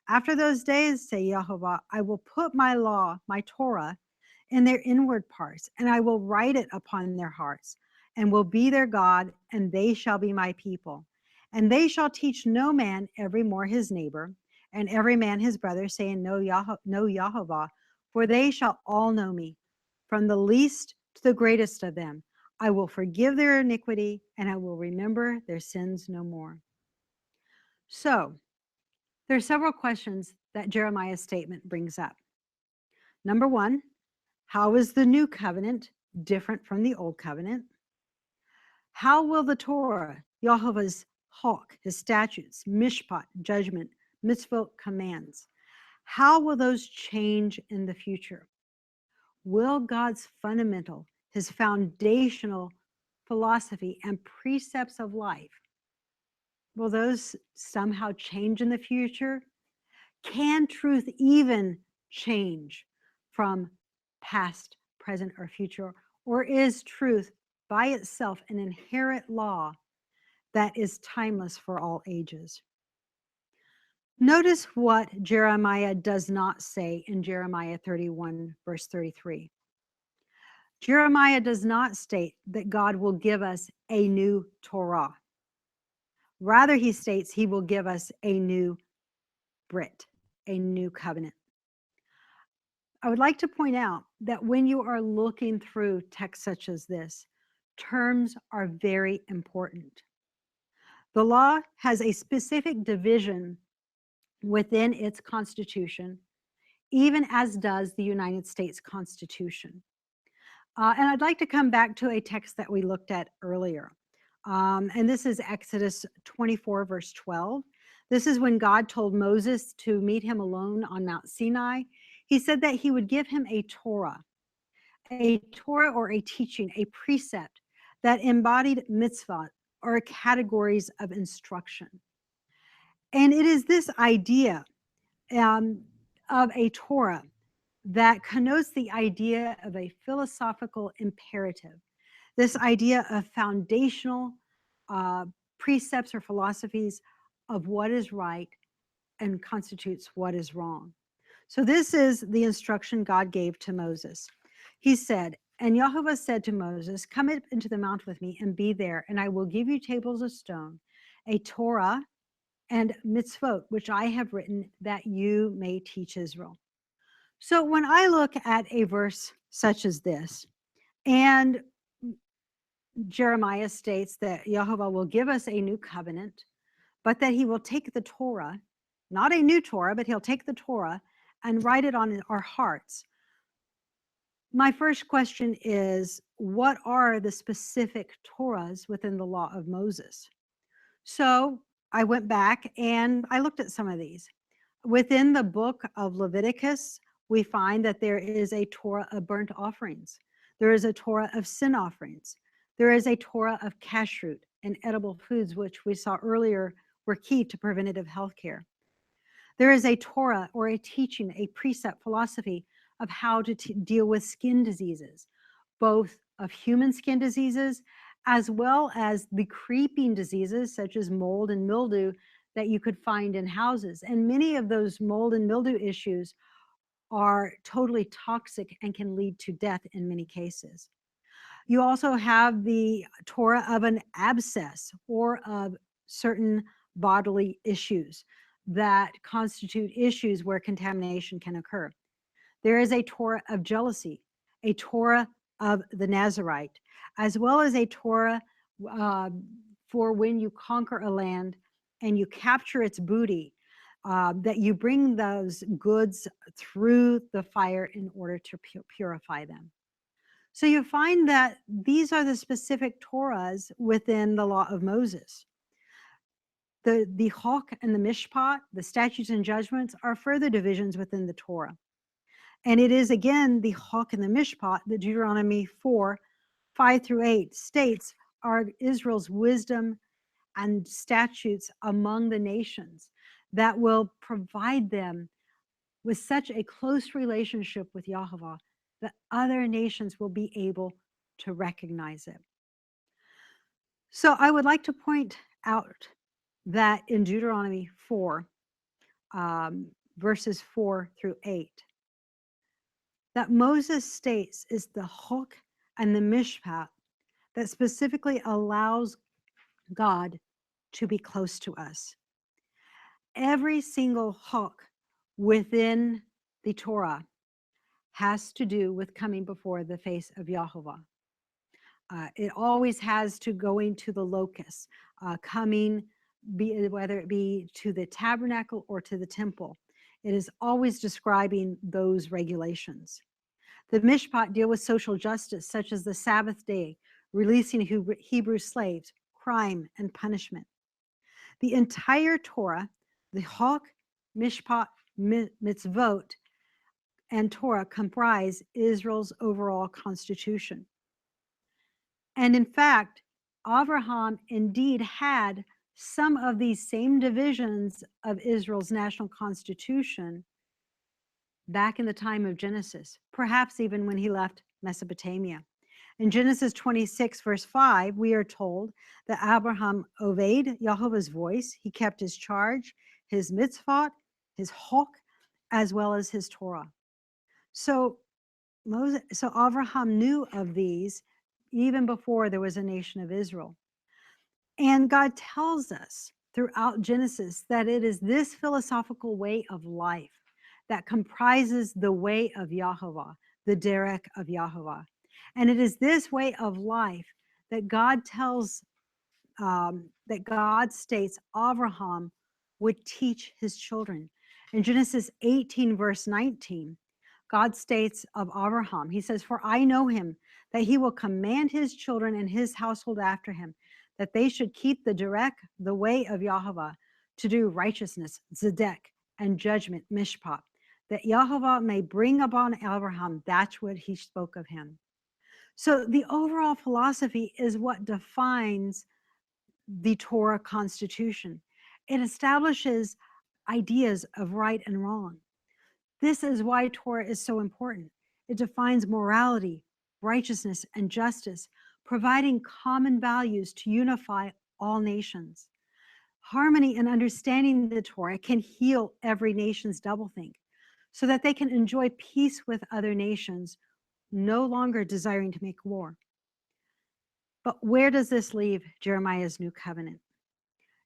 After those days, say Jehovah, I will put my law, my Torah, in their inward parts, and I will write it upon their hearts, and will be their God, and they shall be my people. And they shall teach no man every more his neighbor, and every man his brother, saying, Know Jehovah, for they shall all know me, from the least to the greatest of them. I will forgive their iniquity, and I will remember their sins no more." So, there are several questions that Jeremiah's statement brings up. Number one, how is the new covenant different from the old covenant? How will the Torah, Jehovah's hawk, his statutes, mishpat, judgment, mitzvot, commands, how will those change in the future? Will God's fundamental, his foundational philosophy and precepts of life, will those somehow change in the future? Can truth even change from past, present, or future? Or is truth by itself an inherent law that is timeless for all ages? Notice what Jeremiah does not say in Jeremiah 31, verse 33. Jeremiah does not state that God will give us a new Torah. Rather, he states he will give us a new Brit, a new covenant. I would like to point out that when you are looking through texts such as this, terms are very important. The law has a specific division within its constitution, even as does the United States Constitution. And I'd like to come back to a text that we looked at earlier. And this is Exodus 24, verse 12. This is when God told Moses to meet him alone on Mount Sinai. He said that he would give him a Torah or a teaching, a precept that embodied mitzvah or categories of instruction. And it is this idea of a Torah that connotes the idea of a philosophical imperative, this idea of foundational precepts or philosophies of what is right and constitutes what is wrong. So this is the instruction God gave to Moses. He said, "And Jehovah said to Moses, come up into the mount with me and be there, and I will give you tables of stone, a Torah and mitzvot, which I have written that you may teach Israel." So when I look at a verse such as this, and Jeremiah states that Jehovah will give us a new covenant, but that he will take the Torah, not a new Torah, but he'll take the Torah and write it on our hearts. My first question is, what are the specific Torahs within the law of Moses? So I went back and I looked at some of these. Within the book of Leviticus, we find that there is a Torah of burnt offerings. There is a Torah of sin offerings. There is a Torah of kashrut and edible foods, which we saw earlier were key to preventative health care. There is a Torah or a teaching, a precept philosophy of how to deal with skin diseases, both of human skin diseases as well as the creeping diseases such as mold and mildew that you could find in houses. And many of those mold and mildew issues are totally toxic and can lead to death in many cases. You also have the Torah of an abscess or of certain bodily issues that constitute issues where contamination can occur. There is a Torah of jealousy, a Torah of the Nazarite, as well as a Torah for when you conquer a land and you capture its booty, that you bring those goods through the fire in order to purify them. So you find that these are the specific Torahs within the law of Moses. The Hok and the Mishpat, the statutes and judgments, are further divisions within the Torah. And it is again the Hok and the Mishpat that Deuteronomy 4:5-8 states are Israel's wisdom and statutes among the nations that will provide them with such a close relationship with Yahweh that other nations will be able to recognize it. So I would like to point out that in Deuteronomy 4, verses 4-8, that Moses states is the Hok and the Mishpat that specifically allows God to be close to us. Every single Hok within the Torah has to do with coming before the face of Yahweh. It always has to going to the locus, coming, whether it be to the tabernacle or to the temple. It is always describing those regulations. The Mishpat deal with social justice, such as the Sabbath day, releasing Hebrew slaves, crime, and punishment. The entire Torah, the Hok, Mishpat, Mitzvot, and Torah comprise Israel's overall constitution. And in fact, Abraham indeed had some of these same divisions of Israel's national constitution back in the time of Genesis, perhaps even when he left Mesopotamia. In Genesis 26, verse 5, we are told that Abraham obeyed Yahweh's voice. He kept his charge, his mitzvot, his hok, as well as his Torah. So Abraham knew of these even before there was a nation of Israel. And God tells us throughout Genesis that it is this philosophical way of life that comprises the way of Yahweh, the derek of Yahweh. And it is this way of life that God tells, that God states Abraham would teach his children. In Genesis 18, verse 19, God states of Abraham, he says, "For I know him, that he will command his children and his household after him, that they should keep the derek, the way of Yahweh, to do righteousness, zedek, and judgment, mishpat, that Yahweh may bring upon Abraham that what he spoke of him." So the overall philosophy is what defines the Torah constitution. It establishes ideas of right and wrong. This is why Torah is so important. It defines morality, righteousness, and justice, providing common values to unify all nations. Harmony and understanding the Torah can heal every nation's doublethink so that they can enjoy peace with other nations, no longer desiring to make war. But where does this leave Jeremiah's new covenant?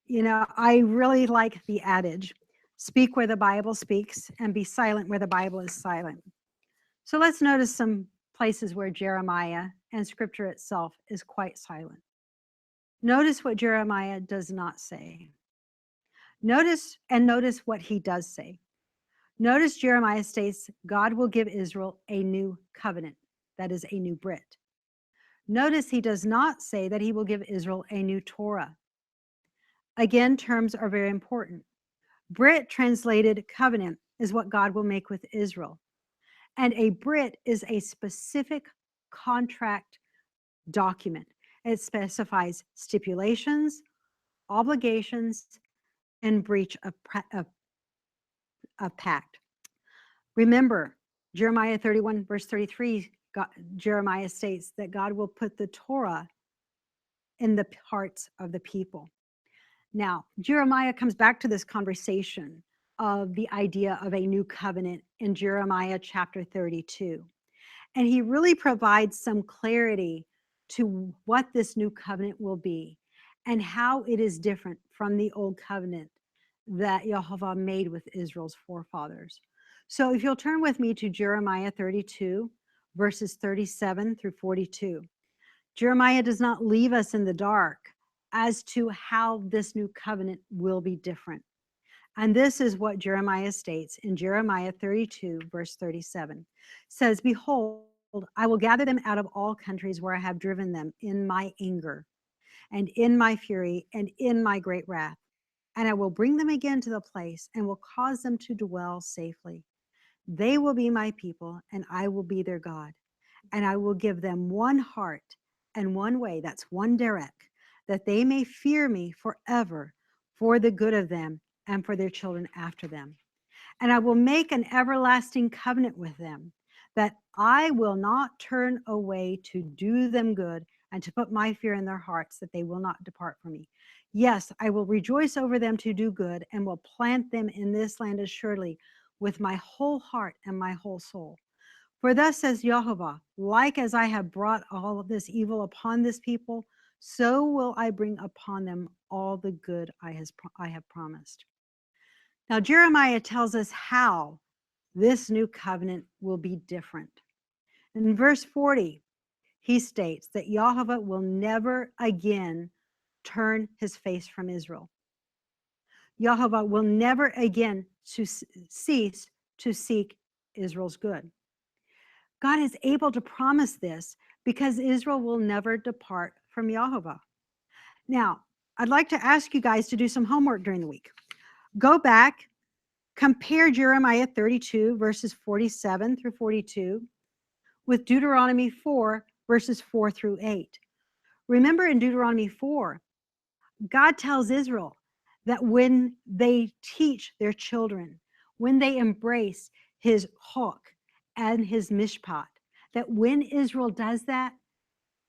You know, I really like the adage, speak where the Bible speaks and be silent where the Bible is silent. So let's notice some places where Jeremiah and scripture itself is quite silent. Notice what Jeremiah does not say. Notice what he does say. Notice Jeremiah states God will give Israel a new covenant, that is a new Brit. Notice he does not say that he will give Israel a new Torah. Again, terms are very important. Brit, translated covenant, is what God will make with Israel. And a Brit is a specific contract document. It specifies stipulations, obligations, and breach of pact. Remember, Jeremiah 31, verse 33, Jeremiah states that God will put the Torah in the hearts of the people. Now, Jeremiah comes back to this conversation of the idea of a new covenant in Jeremiah chapter 32. And he really provides some clarity to what this new covenant will be and how it is different from the old covenant that Jehovah made with Israel's forefathers. So if you'll turn with me to Jeremiah 32, verses 37 through 42. Jeremiah does not leave us in the dark as to how this new covenant will be different. And this is what Jeremiah states in Jeremiah 32, verse 37. Says, "Behold, I will gather them out of all countries where I have driven them in my anger and in my fury and in my great wrath. And I will bring them again to the place and will cause them to dwell safely. They will be my people, and I will be their God. And I will give them one heart and one way," that's one derek, "that they may fear me forever for the good of them and for their children after them. And I will make an everlasting covenant with them, that I will not turn away to do them good and to put my fear in their hearts, that they will not depart from me. Yes, I will rejoice over them to do good and will plant them in this land assuredly with my whole heart and my whole soul. For thus says Jehovah, like as I have brought all of this evil upon this people, so will I bring upon them all the good I have promised." Now, Jeremiah tells us how this new covenant will be different. In verse 40, he states that Jehovah will never again turn his face from Israel. Jehovah will never again cease to seek Israel's good. God is able to promise this because Israel will never depart from Jehovah. Now, I'd like to ask you guys to do some homework during the week. Go back, compare Jeremiah 32, verses 47 through 42, with Deuteronomy 4, verses 4 through 8. Remember in Deuteronomy 4, God tells Israel that when they teach their children, when they embrace his hok and his mishpat, that when Israel does that,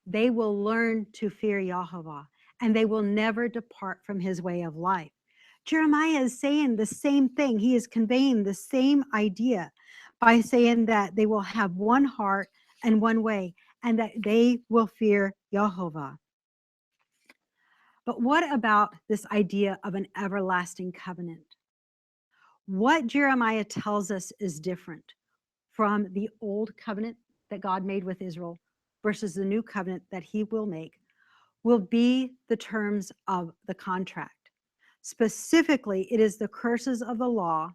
they will learn to fear Yahweh and they will never depart from his way of life. Jeremiah is saying the same thing. He is conveying the same idea by saying that they will have one heart and one way and that they will fear Jehovah. But what about this idea of an everlasting covenant? What Jeremiah tells us is different from the old covenant that God made with Israel versus the new covenant that he will make will be the terms of the contract. Specifically, it is the curses of the law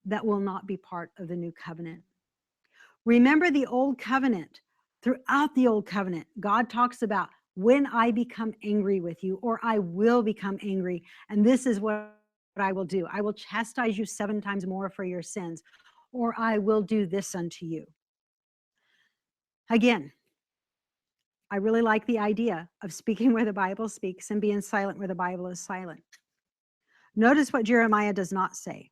that will not be part of the new covenant. Remember the old covenant. Throughout the old covenant, God talks about when I become angry with you, or I will become angry, and this is what I will do. I will chastise you 7 times more for your sins, or I will do this unto you. Again, I really like the idea of speaking where the Bible speaks and being silent where the Bible is silent. Notice what Jeremiah does not say.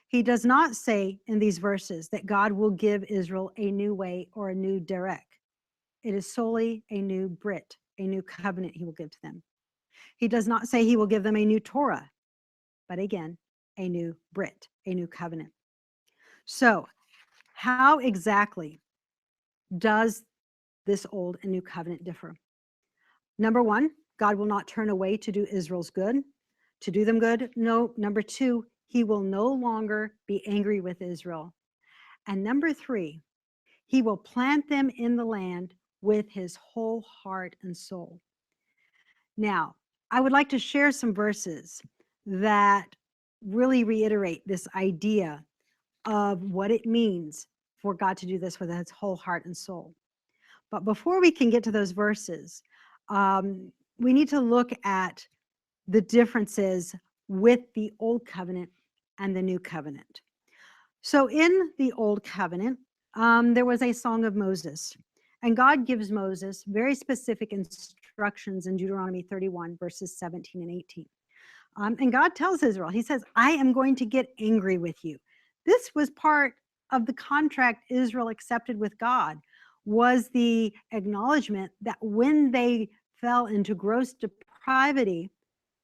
He does not say in these verses that God will give Israel a new way or a new derek. It is solely a new Brit, a new covenant he will give to them. He does not say he will give them a new Torah, but again, a new Brit, a new covenant. So, how exactly does this old and new covenant differ? Number one, God will not turn away to do Israel's good, to do them good. No. Number two, he will no longer be angry with Israel. And number three, he will plant them in the land with his whole heart and soul. Now, I would like to share some verses that really reiterate this idea of what it means for God to do this with his whole heart and soul. But before we can get to those verses, we need to look at the differences with the old covenant and the new covenant. So in the old covenant, there was a song of Moses, and God gives Moses very specific instructions in Deuteronomy 31, verses 17 and 18. And God tells Israel, he says, I am going to get angry with you. This was part of the contract Israel accepted with God, was the acknowledgement that when they fell into gross depravity,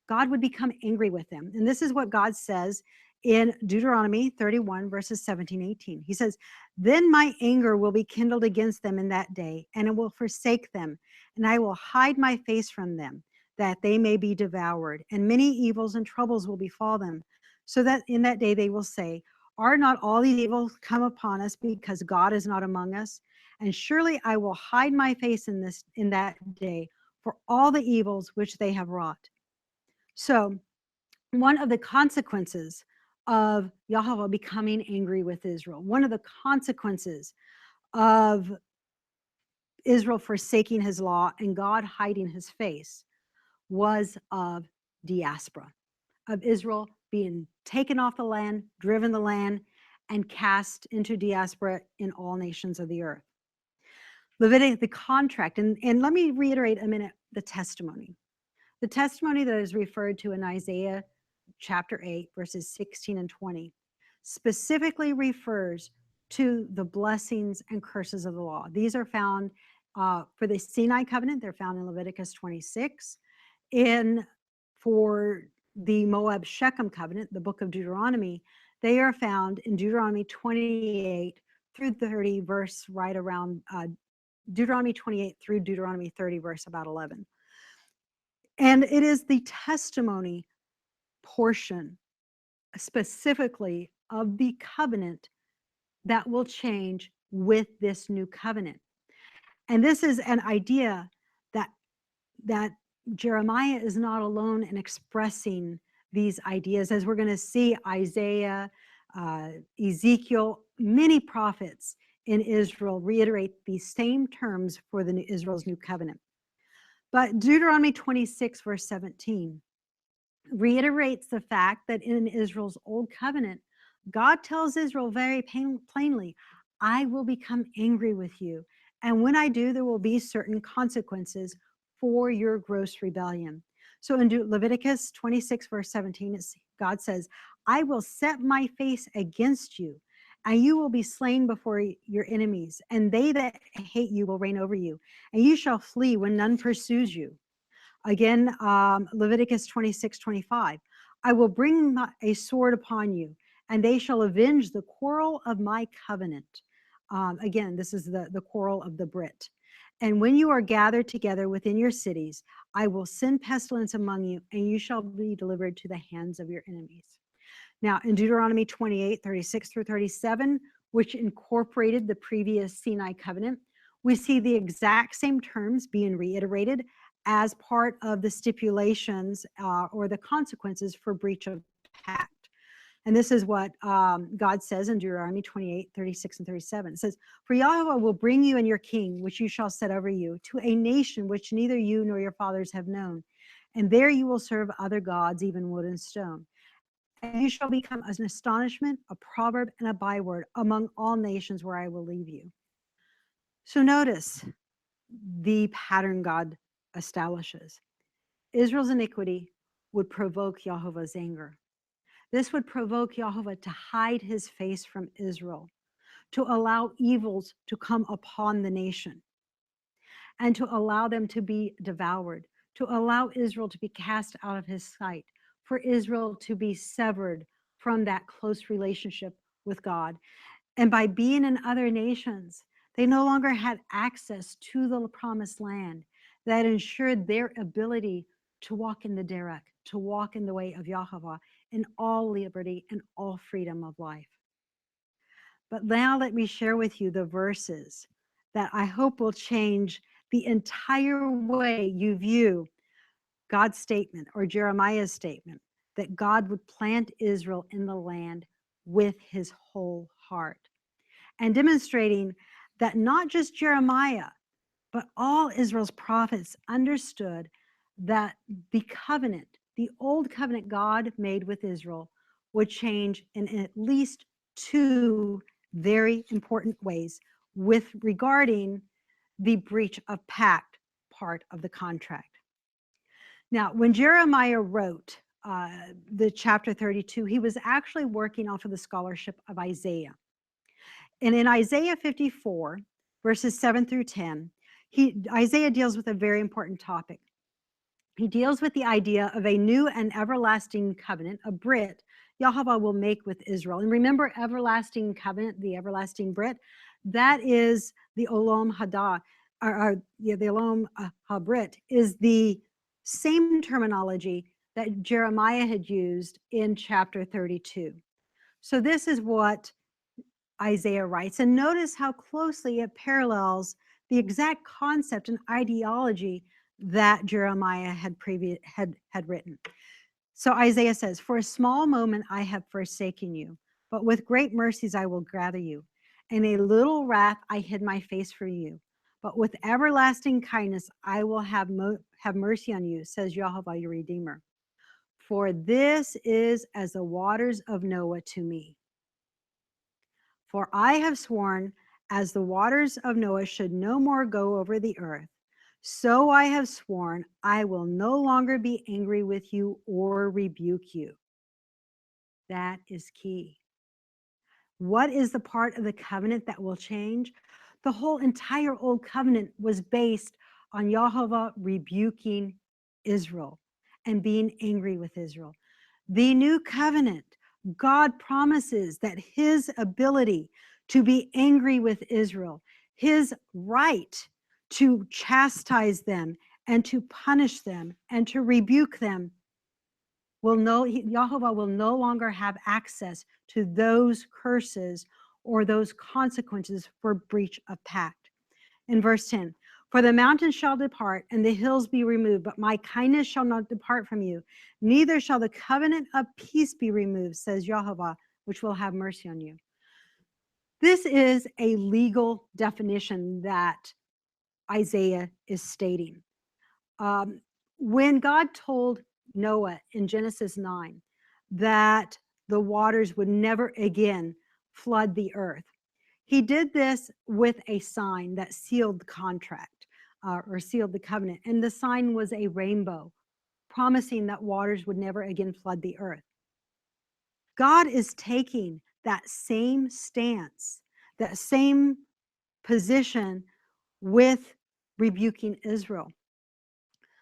God would become angry with them. And this is what God says in Deuteronomy 31, verses 17, 18. He says, then my anger will be kindled against them in that day, and it will forsake them, and I will hide my face from them, that they may be devoured, and many evils and troubles will befall them, so that in that day they will say, are not all these evils come upon us because God is not among us? And surely I will hide my face in that day for all the evils which they have wrought. So one of the consequences of Yahweh becoming angry with Israel, one of the consequences of Israel forsaking his law and God hiding his face, was of diaspora, of Israel being taken off the land, driven the land, and cast into diaspora in all nations of the earth. Leviticus, the contract, and let me reiterate a minute the testimony. The testimony that is referred to in Isaiah chapter 8, verses 16 and 20, specifically refers to the blessings and curses of the law. These are found for the Sinai covenant, they're found in Leviticus 26. For the Moab Shechem covenant, the book of Deuteronomy, they are found in Deuteronomy 28 through 30, verse right around Deuteronomy 28 through Deuteronomy 30, verse about 11. And it is the testimony portion, specifically of the covenant, that will change with this new covenant. And this is an idea that Jeremiah is not alone in expressing these ideas. As we're going to see, Isaiah, Ezekiel, many prophets in Israel reiterate these same terms for Israel's new covenant. But Deuteronomy 26, verse 17, reiterates the fact that in Israel's old covenant, God tells Israel very plainly, I will become angry with you. And when I do, there will be certain consequences for your gross rebellion. So in Leviticus 26, verse 17, God says, I will set my face against you, and you will be slain before your enemies, and they that hate you will reign over you, and you shall flee when none pursues you. Again, Leviticus 26, 25. I will bring a sword upon you, and they shall avenge the quarrel of my covenant. Again, this is the quarrel of the Brit. And when you are gathered together within your cities, I will send pestilence among you, and you shall be delivered to the hands of your enemies. Now, in Deuteronomy 28, 36 through 37, which incorporated the previous Sinai covenant, we see the exact same terms being reiterated as part of the stipulations or the consequences for breach of pact. And this is what God says in Deuteronomy 28, 36 and 37. It says, for Yahweh will bring you and your king, which you shall set over you, to a nation which neither you nor your fathers have known. And there you will serve other gods, even wood and stone. And you shall become an astonishment, a proverb, and a byword among all nations where I will leave you. So notice the pattern God establishes. Israel's iniquity would provoke Yahweh's anger. This would provoke Yahweh to hide his face from Israel, to allow evils to come upon the nation, and to allow them to be devoured, to allow Israel to be cast out of his sight, for Israel to be severed from that close relationship with God. And by being in other nations, they no longer had access to the promised land that ensured their ability to walk in the derech, to walk in the way of Yahweh in all liberty and all freedom of life. But now let me share with you the verses that I hope will change the entire way you view God's statement or Jeremiah's statement that God would plant Israel in the land with his whole heart, and demonstrating that not just Jeremiah, but all Israel's prophets understood that the covenant, the old covenant God made with Israel would change in at least two very important ways with regarding the breach of pact part of the contract. Now, when Jeremiah wrote the chapter 32, he was actually working off of the scholarship of Isaiah. And in Isaiah 54, verses 7 through 10, Isaiah deals with a very important topic. He deals with the idea of a new and everlasting covenant, a Brit, Yahweh will make with Israel. And remember, everlasting covenant, the everlasting Brit, that is the Olam Hadah, the Olam HaBrit, is the same terminology that Jeremiah had used in chapter 32. So this is what Isaiah writes. And notice how closely it parallels the exact concept and ideology that Jeremiah had written. So Isaiah says, "For a small moment I have forsaken you, but with great mercies I will gather you. In a little wrath I hid my face from you, but with everlasting kindness I will have mercy on you, says Jehovah your Redeemer. For this is as the waters of Noah to me. For I have sworn, as the waters of Noah should no more go over the earth, so I have sworn I will no longer be angry with you or rebuke you." That is key. What is the part of the covenant that will change? The whole entire old covenant was based on Yahweh rebuking Israel and being angry with Israel. The new covenant, God promises that his ability to be angry with Israel, his right to chastise them and to punish them and to rebuke them, Yahweh will no longer have access to those curses or those consequences for breach of pact. In verse 10, "For the mountains shall depart and the hills be removed, but my kindness shall not depart from you. Neither shall the covenant of peace be removed, says Jehovah, which will have mercy on you." This is a legal definition that Isaiah is stating. When God told Noah in Genesis 9 that the waters would never again flood the earth, he did this with a sign that sealed the contract or sealed the covenant. And the sign was a rainbow, promising that waters would never again flood the earth. God is taking that same stance, that same position with rebuking Israel.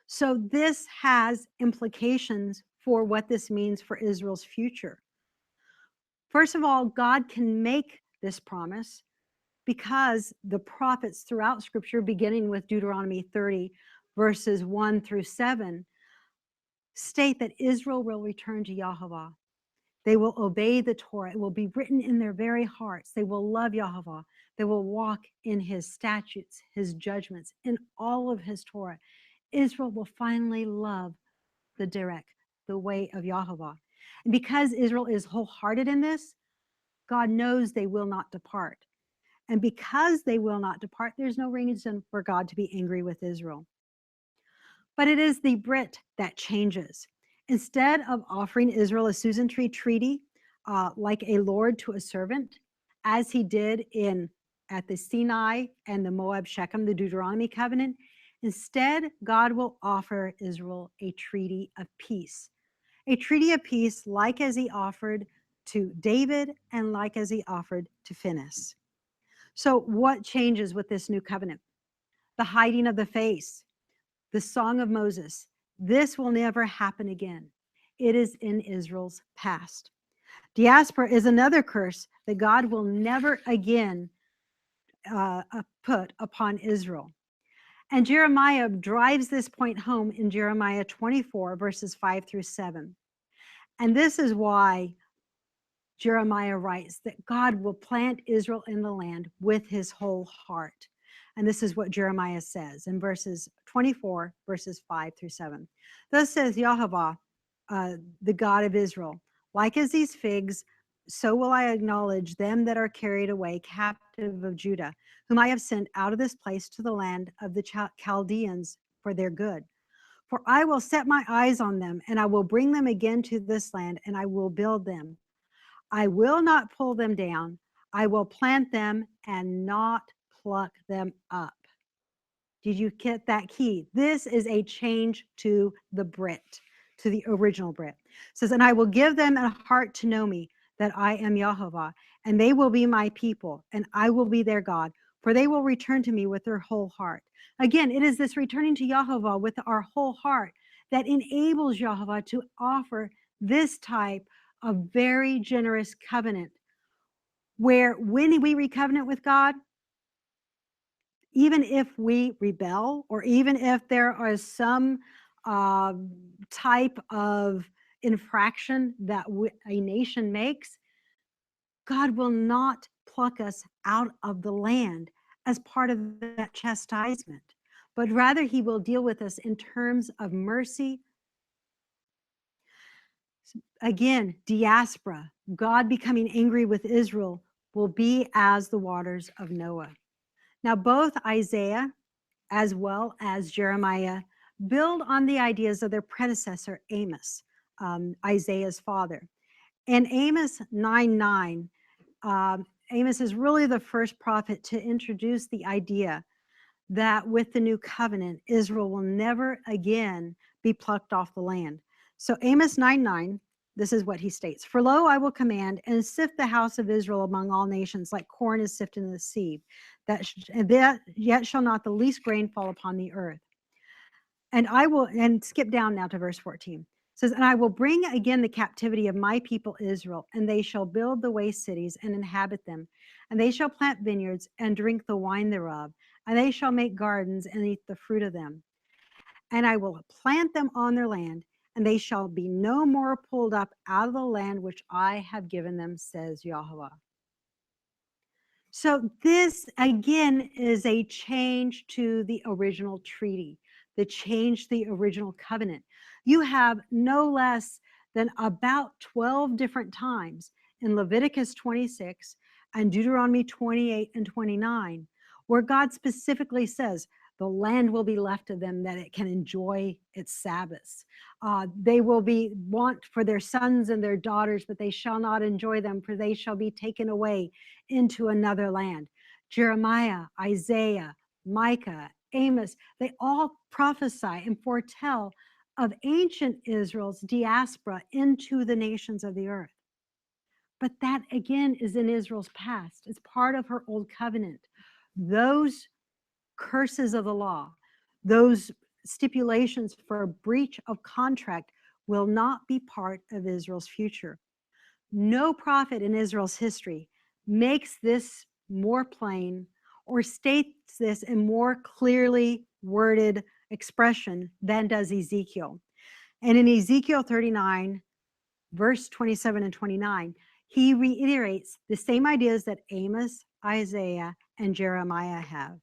So this has implications for what this means for Israel's future. First of all, God can make this promise because the prophets throughout Scripture, beginning with Deuteronomy 30, verses 1 through 7, state that Israel will return to Yahweh. They will obey the Torah. It will be written in their very hearts. They will love Yahweh. They will walk in his statutes, his judgments, in all of his Torah. Israel will finally love the derek, the way of Yahweh. And because Israel is wholehearted in this, God knows they will not depart. And because they will not depart, there's no reason for God to be angry with Israel. But it is the Brit that changes. Instead of offering Israel a Susan Tree treaty, like a lord to a servant, as he did at the Sinai and the Moab Shechem, the Deuteronomy covenant, instead, God will offer Israel a treaty of peace. A treaty of peace like as he offered to David and like as he offered to Phinehas. So what changes with this new covenant? The hiding of the face, the Song of Moses. This will never happen again. It is in Israel's past. Diaspora is another curse that God will never again put upon Israel. And Jeremiah drives this point home in Jeremiah 24, verses 5 through 7. And this is why Jeremiah writes that God will plant Israel in the land with his whole heart. And this is what Jeremiah says in verses 24, verses 5 through 7. Thus says Yahweh, the God of Israel, like as these figs, so will I acknowledge them that are carried away captive of Judah, whom I have sent out of this place to the land of the Chaldeans for their good. For I will set my eyes on them, and I will bring them again to this land, and I will build them. I will not pull them down. I will plant them and not pluck them up. Did you get that key? This is a change to the Brit, to the original Brit. It says, and I will give them a heart to know me, that I am Jehovah, and they will be my people, and I will be their God, for they will return to me with their whole heart. Again, it is this returning to Jehovah with our whole heart that enables Jehovah to offer this type of very generous covenant, where when we recovenant with God, even if we rebel, or even if there is some type of infraction that a nation makes, God will not pluck us out of the land as part of that chastisement, but rather he will deal with us in terms of mercy. Again, diaspora, God becoming angry with Israel, will be as the waters of Noah. Now, both Isaiah as well as Jeremiah build on the ideas of their predecessor, Amos, Isaiah's father. And Amos 9:9, Amos is really the first prophet to introduce the idea that with the new covenant, Israel will never again be plucked off the land. So Amos 9:9, this is what he states. For lo, I will command and sift the house of Israel among all nations like corn is sifted in the sieve, that yet shall not the least grain fall upon the earth. And I will, and skip down now to verse 14. It says, and I will bring again the captivity of my people Israel, and they shall build the waste cities and inhabit them. And they shall plant vineyards and drink the wine thereof. And they shall make gardens and eat the fruit of them. And I will plant them on their land, and they shall be no more pulled up out of the land which I have given them, says Yahweh. So this, again, is a change to the original treaty, the change to the original covenant. You have no less than about 12 different times in Leviticus 26 and Deuteronomy 28 and 29, where God specifically says, the land will be left of them that it can enjoy its Sabbaths. They will be want for their sons and their daughters, but they shall not enjoy them, for they shall be taken away into another land. Jeremiah, Isaiah, Micah, Amos, they all prophesy and foretell of ancient Israel's diaspora into the nations of the earth. But that again is in Israel's past. It's part of her old covenant. Those curses of the law, those stipulations for a breach of contract will not be part of Israel's future. No prophet in Israel's history makes this more plain or states this in more clearly worded expression than does Ezekiel. And in Ezekiel 39, verse 27 and 29, he reiterates the same ideas that Amos, Isaiah, and Jeremiah have.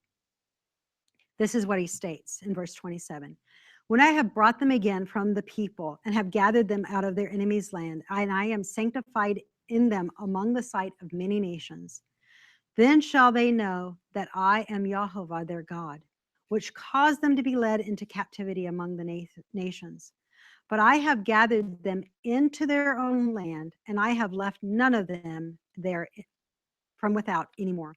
This is what he states in verse 27. When I have brought them again from the people and have gathered them out of their enemies' land, and I am sanctified in them among the sight of many nations, then shall they know that I am Jehovah their God, which caused them to be led into captivity among the nations. But I have gathered them into their own land, and I have left none of them there from without anymore.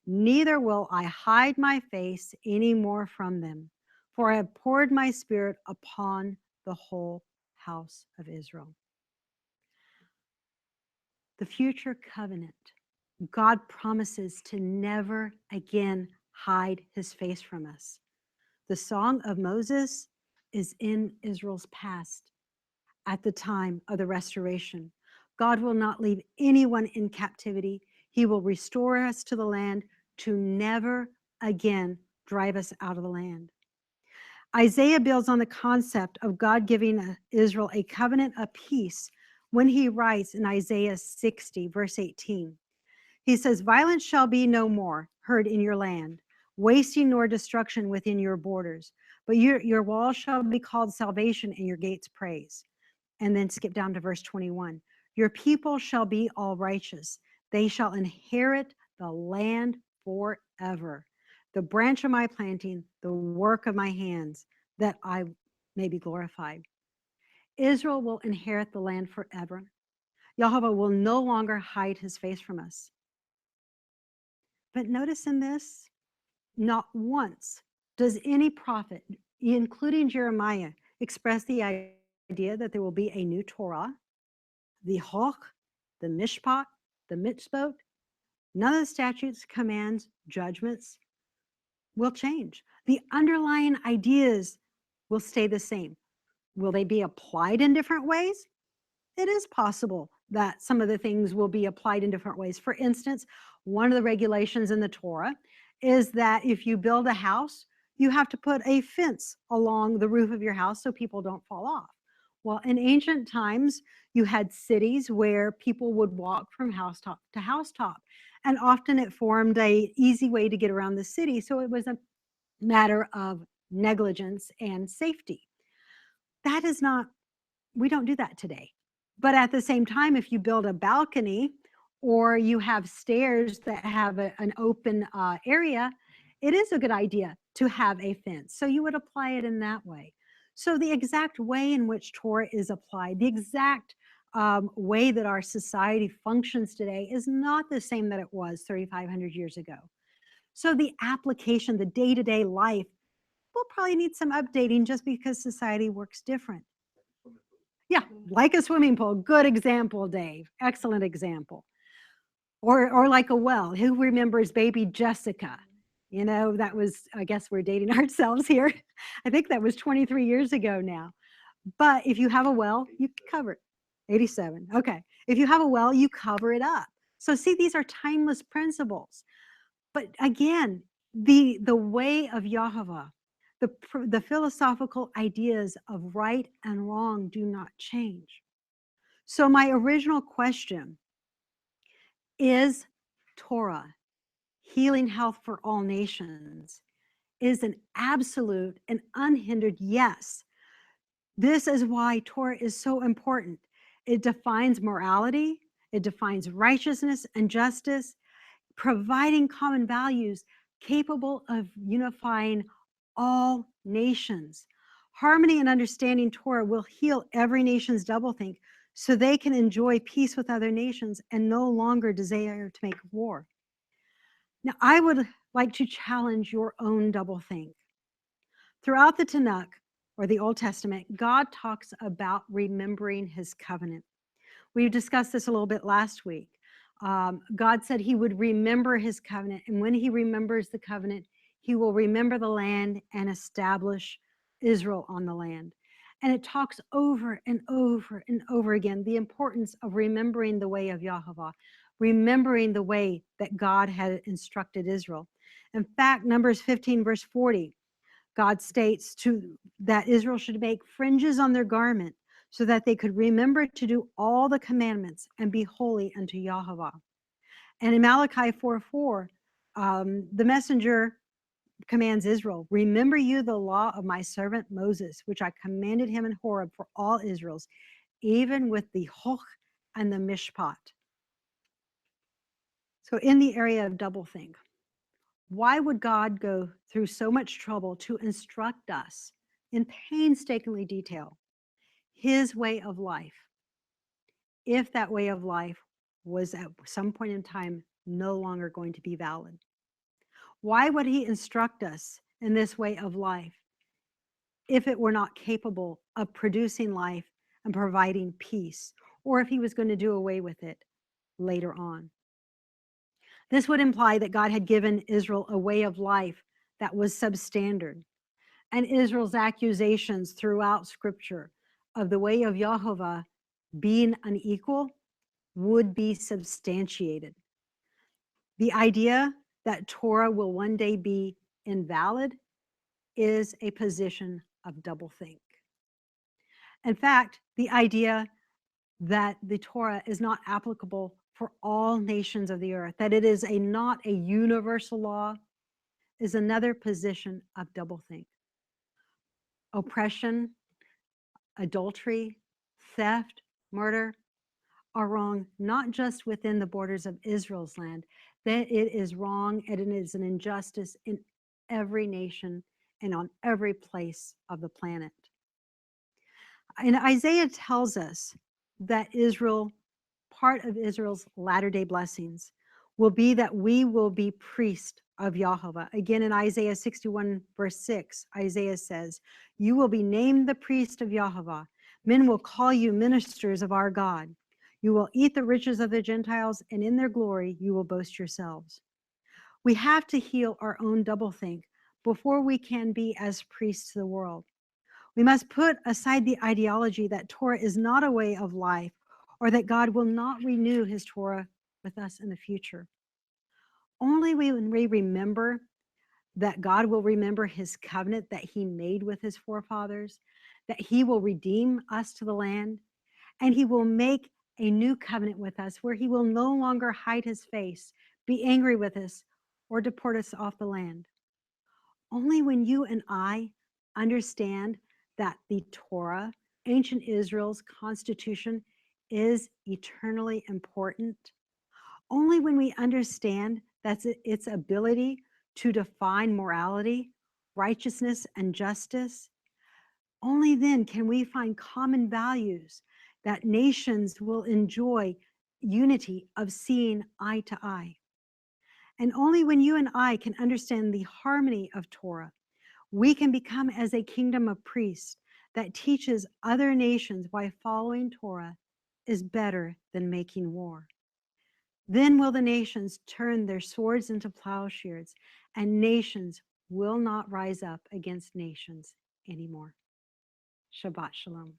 Neither will I hide my face any more from them, for I have poured my spirit upon the whole house of Israel. The future covenant, God promises to never again hide his face from us. The Song of Moses is in Israel's past at the time of the restoration. God will not leave anyone in captivity. He will restore us to the land to never again drive us out of the land. Isaiah builds on the concept of God giving Israel a covenant of peace when he writes in Isaiah 60, verse 18. He says, violence shall be no more heard in your land, wasting nor destruction within your borders, but your walls shall be called salvation and your gates praise. And then skip down to verse 21. Your people shall be all righteous. They shall inherit the land forever. The branch of my planting, the work of my hands, that I may be glorified. Israel will inherit the land forever. Yahweh will no longer hide his face from us. But notice in this, not once does any prophet, including Jeremiah, express the idea that there will be a new Torah, the Hoch, the Mishpat, the Mitzvot. None of the statutes, commands, judgments will change. The underlying ideas will stay the same. Will they be applied in different ways? It is possible that some of the things will be applied in different ways. For instance, one of the regulations in the Torah is that if you build a house, you have to put a fence along the roof of your house so people don't fall off. Well, in ancient times, you had cities where people would walk from housetop to housetop, and often it formed a easy way to get around the city. So it was a matter of negligence and safety. That is not, we don't do that today. But at the same time, if you build a balcony or you have stairs that have an open area, it is a good idea to have a fence. So you would apply it in that way. So the exact way in which Torah is applied, the exact way that our society functions today is not the same that it was 3,500 years ago. So the application, the day-to-day life, will probably need some updating just because society works different. Yeah, like a swimming pool. Good example, Dave. Excellent example. Or like a well. Who remembers baby Jessica? You know, that was, I guess we're dating ourselves here. I think that was 23 years ago now. But if you have a well, you cover it. 87. Okay. If you have a well, you cover it up. So see, these are timeless principles. But again, the way of Yahweh, the philosophical ideas of right and wrong do not change. So my original question is Torah, healing health for all nations, is an absolute and unhindered yes. This is why Torah is so important. It defines morality, it defines righteousness and justice, providing common values capable of unifying all nations. Harmony and understanding Torah will heal every nation's doublethink so they can enjoy peace with other nations and no longer desire to make war. Now, I would like to challenge your own doublethink. Throughout the Tanakh, or the Old Testament, God talks about remembering his covenant. We discussed this a little bit last week. God said he would remember his covenant, and when he remembers the covenant, he will remember the land and establish Israel on the land. And it talks over and over and over again the importance of remembering the way of Yahweh, remembering the way that God had instructed Israel. In fact, Numbers 15, verse 40, God states that Israel should make fringes on their garment so that they could remember to do all the commandments and be holy unto Yahweh. And in Malachi 4:4, the messenger commands Israel, remember you the law of my servant Moses, which I commanded him in Horeb for all Israel's, even with the Hoch and the Mishpat. So in the area of doublethink, why would God go through so much trouble to instruct us in painstakingly detail his way of life if that way of life was at some point in time no longer going to be valid? Why would he instruct us in this way of life if it were not capable of producing life and providing peace, or if he was going to do away with it later on? This would imply that God had given Israel a way of life that was substandard. And Israel's accusations throughout Scripture of the way of Yahovah being unequal would be substantiated. The idea that Torah will one day be invalid is a position of doublethink. In fact, the idea that the Torah is not applicable for all nations of the earth, that it is not a universal law, is another position of doublethink. Oppression, adultery, theft, murder are wrong not just within the borders of Israel's land, that it is wrong and it is an injustice in every nation and on every place of the planet. And Isaiah tells us that Israel, part of Israel's latter-day blessings, will be that we will be priest of Yahweh. Again, in Isaiah 61, verse 6, Isaiah says, "You will be named the priest of Yahweh. Men will call you ministers of our God. You will eat the riches of the Gentiles, and in their glory you will boast yourselves." We have to heal our own doublethink before we can be as priests to the world. We must put aside the ideology that Torah is not a way of life or that God will not renew his Torah with us in the future. Only when we remember that God will remember his covenant that he made with his forefathers, that he will redeem us to the land, and he will make a new covenant with us where he will no longer hide his face, be angry with us, or deport us off the land. Only when you and I understand that the Torah, ancient Israel's constitution, is eternally important, only when we understand that its ability to define morality, righteousness, and justice, only then can we find common values that nations will enjoy unity of seeing eye to eye. And only when you and I can understand the harmony of Torah, we can become as a kingdom of priests that teaches other nations why following Torah is better than making war. Then will the nations turn their swords into plowshares, and nations will not rise up against nations anymore. Shabbat Shalom.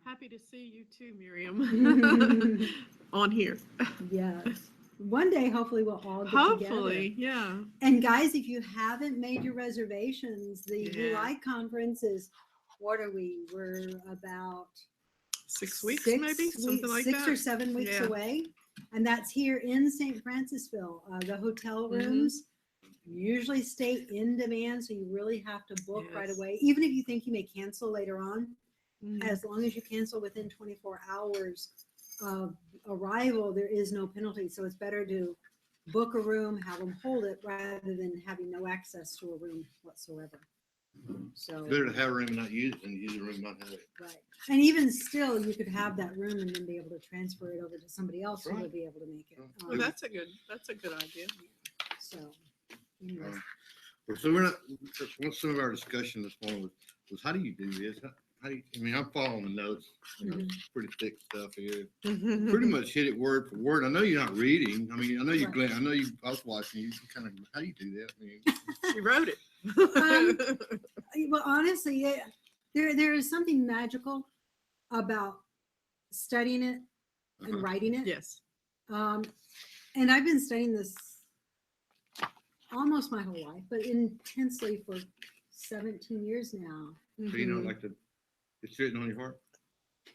Happy to see you too, Miriam, on here. Yes. One day, hopefully, we'll all get Hopefully, together. yeah. And guys, if you haven't made your reservations, the Yeah. Unify conference is, what are we? We're about 6 weeks, maybe something like 6 that. or 7 weeks Yeah. away. And that's here in St. Francisville. The hotel Mhm. rooms usually stay in demand, so you really have to book right Yes. away. Even if you think you may cancel later on, Mhm. as long as you cancel within 24 hours of arrival, there is no penalty. So it's better to book a room, have them hold it, rather than having no access to a room whatsoever. So It's better to have a room and not use it than use a room and not have it. right. And even still, you could have that room and then be able to transfer it over to somebody else who Right. will be able to make it. Well, that's a good idea. So, anyways. So we're not. What's some of our discussion this morning was how do you do this? How do you? I mean, I'm following the notes. Pretty thick stuff here. Pretty much hit it word for word. I know you're not reading. I mean, I know you. Right. I know you. I was watching you. Kind of. How do you do that? I mean, You wrote it. Well, honestly, there is something magical about studying it and writing it. Yes. And I've been studying this almost my whole life, but intensely for 17 years now. so you don't like to. It's written on your heart.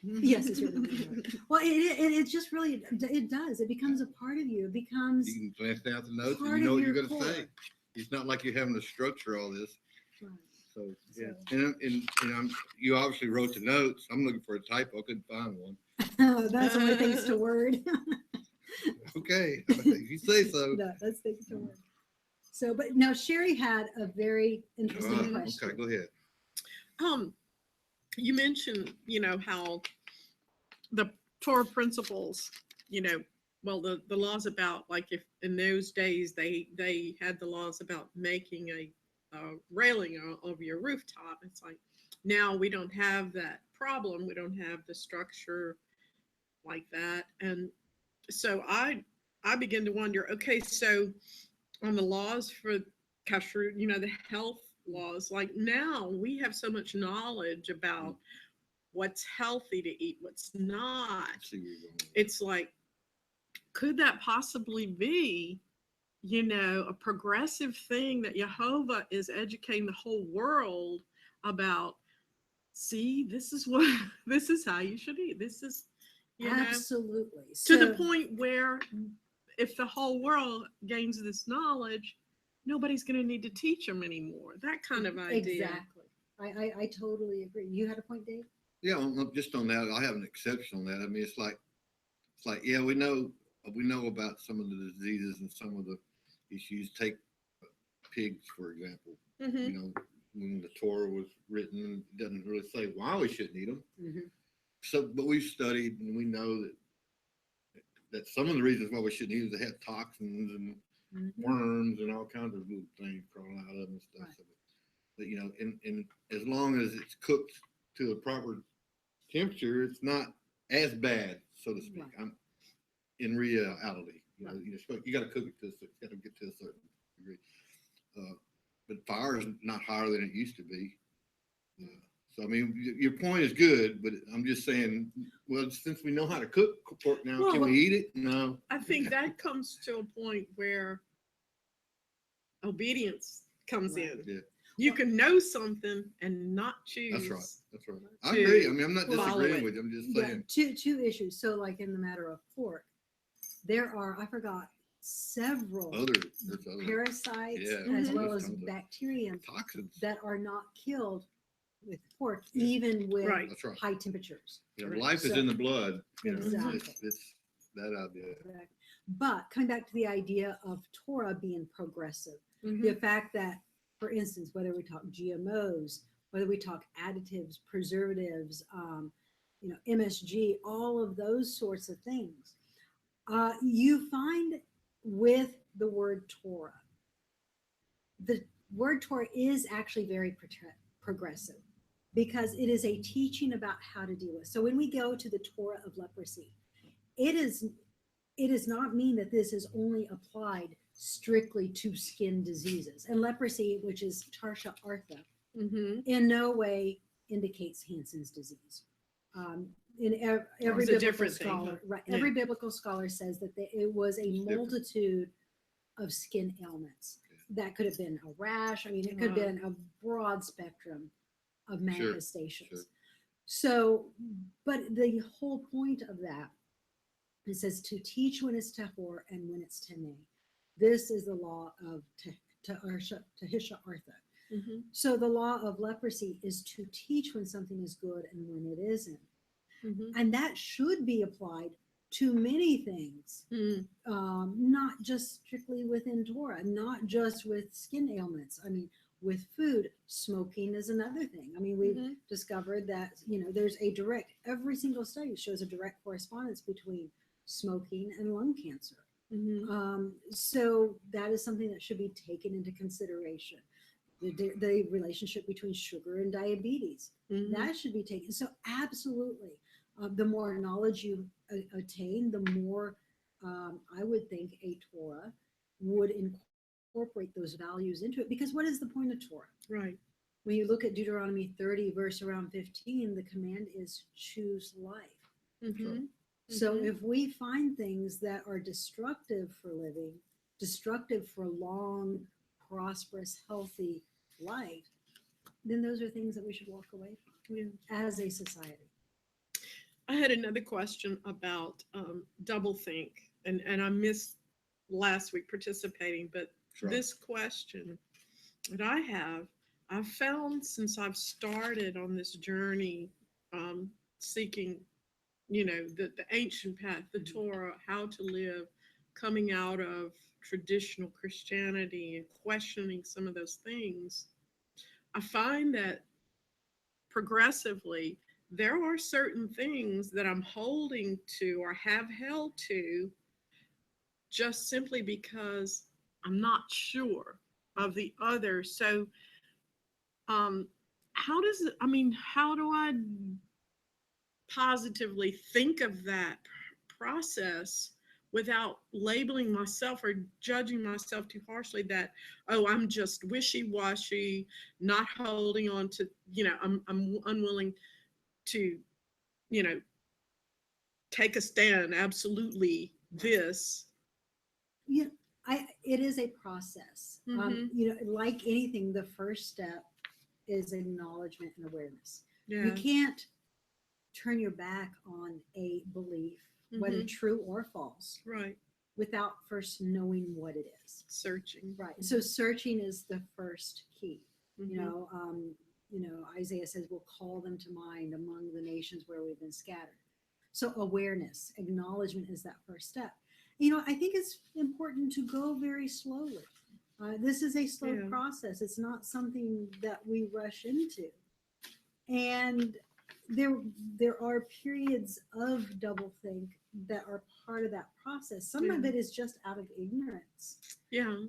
Yes, it's written. Well, it just really it does. It becomes a part of you. It becomes You can glance down at the notes part and you know of what you're your going to core. say. It's not like you're having to structure all this. Right. So yeah, and you obviously wrote the notes. I'm looking for a typo. I couldn't find one. That's only thanks to Word. Okay, if you say so. No, that's thanks to Word. So, but now Sherry had a very interesting question. Okay, go ahead. You mentioned, how the Torah principles, well, the laws about, like, if in those days they had the laws about making a railing over your rooftop. It's like now we don't have that problem. We don't have the structure like that, and so I begin to wonder. Okay, so on the laws for kashrut, the health laws, like now we have so much knowledge about what's healthy to eat, what's not. It's like, could that possibly be, a progressive thing that Jehovah is educating the whole world about? See, this is this is how you should eat. This is, Absolutely. to the point where if the whole world gains this knowledge, nobody's going to need to teach them anymore. That kind of idea. Exactly. I totally agree. You had a point, Dave? Yeah, just on that, I have an exception on that. I mean, it's like, yeah, we know about some of the diseases and some of the issues. Take pigs, for example. Mm-hmm. When the Torah was written, it doesn't really say why we shouldn't eat them. Mm-hmm. So, but we've studied and we know that some of the reasons why we shouldn't eat is they have toxins and worms and all kinds of little things crawling out of them and stuff. Right. But and as long as it's cooked to a proper temperature, it's not as bad, so to speak. Right. In reality, Right. You got to cook it to got to get to a certain degree. But fire is not higher than it used to be. So I mean, your point is good, but I'm just saying. Well, since we know how to cook pork now, can we eat it? No. I think that comes to a point where obedience comes in. Yeah. You can know something and not choose. That's right. That's right. I agree. I mean, I'm not disagreeing with you. I'm just saying. Two issues. So, like in the matter of pork, there are, I forgot, several parasites as well as bacteria toxins that are not killed with pork, even with high temperatures. Life is in the blood. Exactly. It's that idea. Correct. But coming back to the idea of Torah being progressive, Mm-hmm. the fact that, for instance, whether we talk GMOs, whether we talk additives, preservatives, MSG, all of those sorts of things, you find with the word Torah, the word Torah is actually very progressive because it is a teaching about how to deal with. So when we go to the Torah of leprosy, it does not mean that this is only applied strictly to skin diseases. And leprosy, which is Tarsha Artha, in no way indicates Hansen's disease. every It's a biblical different thing, scholar, huh? right? Yeah. Every biblical scholar says that it was a It's different. multitude of skin ailments. That could have been a rash. I mean, it could have Wow. been a broad spectrum of Sure, manifestations. sure. So, but the whole point of that, it says to teach when it's tahor and when it's tene. This is the law of Tahisha Artha. Mm-hmm. So the law of leprosy is to teach when something is good and when it isn't. Mm-hmm. And that should be applied to many things, Mm. not just strictly within Torah, not just with skin ailments. I mean, with food, smoking is another thing. I mean, we've Mhm. discovered that, there's every single study shows a direct correspondence between smoking and lung cancer. Mm-hmm. So that is something that should be taken into consideration. The relationship between sugar and diabetes, Mm-hmm. that should be taken. So absolutely, the more knowledge you attain, the more I would think a Torah would incorporate those values into it. Because what is the point of Torah? Right. When you look at Deuteronomy 30, verse around 15, the command is choose life. Mm-hmm. So Mhm. if we find things that are destructive for living, destructive for long, prosperous, healthy life, then those are things that we should walk away from Yeah. as a society. I had another question about doublethink, and I missed last week participating, but Sure. this question that I've found since I've started on this journey, seeking, the ancient path, the Torah, how to live, coming out of traditional Christianity and questioning some of those things. I find that progressively, there are certain things that I'm holding to or have held to just simply because I'm not sure of the other. So, how do I positively think of that process without labeling myself or judging myself too harshly that, oh, I'm just wishy-washy, not holding on to, I'm unwilling to, you know, take a stand, absolutely this. Yeah, it is a process. Like anything, the first step is acknowledgement and awareness. Yeah. You can't turn your back on a belief, whether Mhm. true or false, Right. without first knowing what it is. Searching. Right. So searching is the first key. Mhm. Isaiah says, we'll call them to mind among the nations where we've been scattered. So awareness, acknowledgement is that first step. I think it's important to go very slowly. This is a slow Yeah. process. It's not something that we rush into. And there are periods of doublethink that are part of that process. Some of Yeah. it is just out of ignorance. Yeah.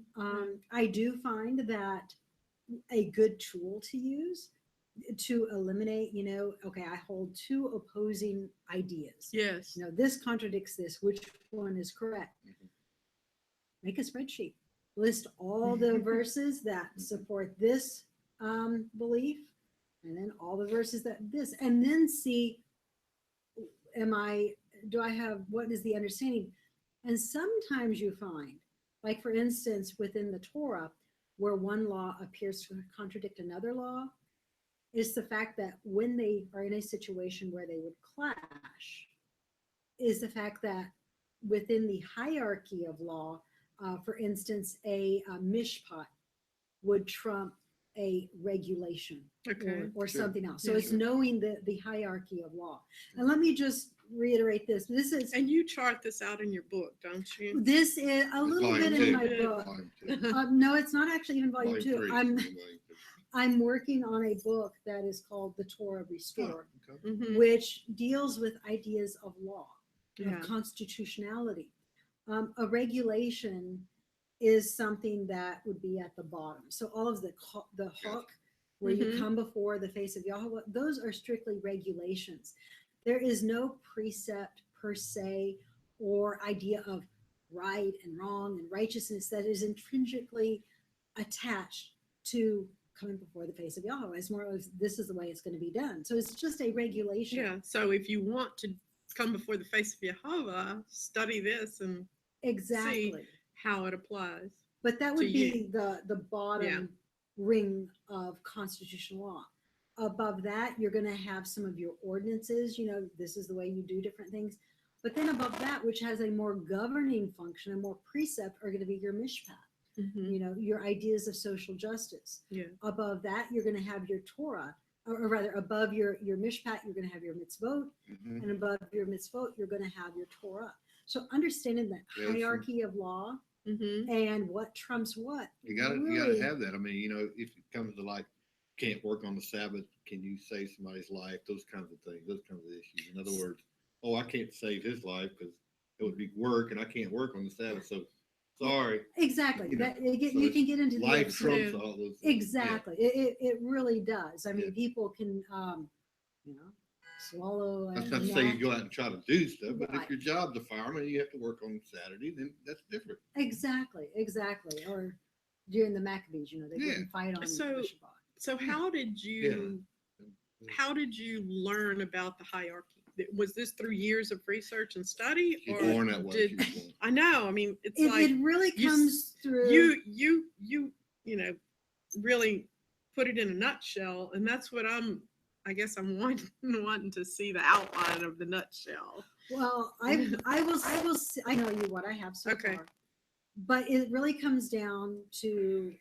I do find that a good tool to use to eliminate, okay, I hold two opposing ideas. Yes. This contradicts this. Which one is correct? Make a spreadsheet. List all the verses that support this belief, and then all the verses that this, and then see, what is the understanding? And sometimes you find, like for instance, within the Torah, where one law appears to contradict another law, is the fact that when they are in a situation where they would clash, is the fact that within the hierarchy of law, for instance, a mishpat would trump a regulation Okay. or Sure. something else. So Yeah, it's sure. knowing the hierarchy of law. And let me just reiterate this. And you chart this out in your book, don't you? This is a little bit in my two. book. Volume two. No, it's not actually even volume Volume two. three. I'm Volume two. I'm working on a book that is called The Torah Restored, Oh, okay. Mhm. which deals with ideas of law, Yeah. of constitutionality. A regulation is something that would be at the bottom. So all of the hook, where you Mhm. come before the face of Yahweh, those are strictly regulations. There is no precept per se or idea of right and wrong and righteousness that is intrinsically attached to coming before the face of Yahweh. It's more of this is the way it's going to be done. So it's just a regulation. Yeah. So if you want to come before the face of Jehovah, study this and Exactly. how it applies. But that to would you. be the bottom ring of constitutional law. Above that, you're going to have some of your ordinances. This is the way you do different things. But then above that, which has a more governing function, a more precept, are going to be your mishpat. Your ideas of social justice. Yeah. Above that, you're going to have your Torah, or rather, above your mishpat, you're going to have your mitzvot, and above your mitzvot, you're going to have your Torah. So understanding that hierarchy of law and what trumps what. You gotta have that. I mean, if it comes to like can't work on the Sabbath, can you save somebody's life? Those kinds of things, those kinds of issues. In other words, I can't save his life because it would be work, and I can't work on the Sabbath. So sorry. Exactly. You can get into life trumps all those things. Exactly. Yeah. It really does. I mean, people can, swallow. That's not to say you go out and try to do stuff, but if your job's a fireman and you have to work on Saturday, then that's different. Exactly. Or during the Maccabees, they didn't fight on Shabbat. So how did you learn about the hierarchy? Was this through years of research and study, or born that way? I know. I mean, it really comes through. You really put it in a nutshell, and that's what I guess I'm wanting to see the outline of the nutshell. Well, I know you what I have so far, but it really comes down to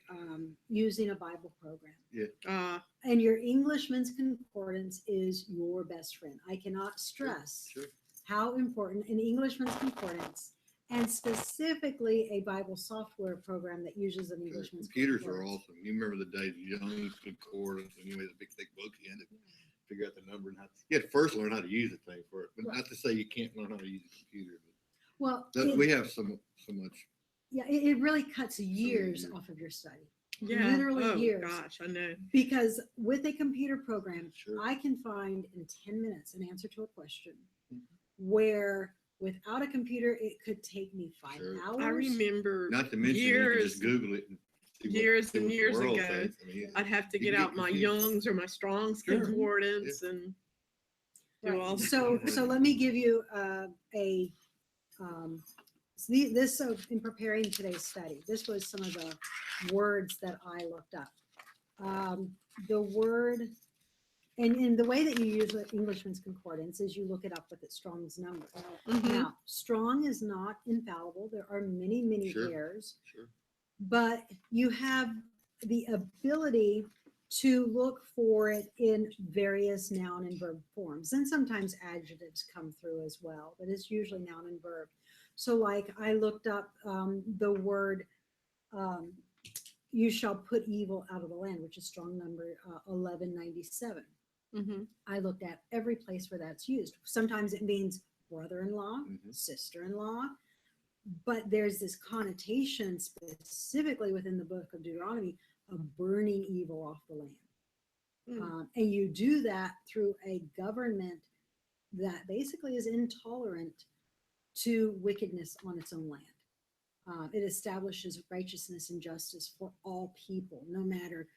using a Bible program. Yeah. And your Englishman's Concordance is your best friend. I cannot stress how important an Englishman's Concordance, and specifically a Bible software program that uses an Englishman's Computers Concordance. are awesome. You remember the days of Young's Concordance, and you had a big thick book, you had to figure out the number and you had to first learn how to use the thing for it. But not to say you can't learn how to use a computer. But we have so much. Yeah, it really cuts years off of your study. Yeah. Literally years. Gosh, I know. Because with a computer program, I can find in 10 minutes an answer to a question where without a computer, it could take me 5 hours. I remember not to mention years, you can just Google it. Years and years ago, I'd have to get out my Young's or my Strong's Concordance and do all that. So let me give you so in preparing today's study, this was some of the words that I looked up. The word, and the way that you use the Englishman's Concordance is you look it up with its Strong's number. Now, Strong is not infallible. There are many errors, but you have the ability to look for it in various noun and verb forms, and sometimes adjectives come through as well, but it's usually noun and verb. So like I looked up the word, you shall put evil out of the land, which is Strong number 1197. I looked at every place where that's used. Sometimes it means brother-in-law, sister-in-law, but there's this connotation specifically within the book of Deuteronomy of burning evil off the land. And you do that through a government that basically is intolerant to wickedness on its own land. It establishes righteousness and justice for all people, no matter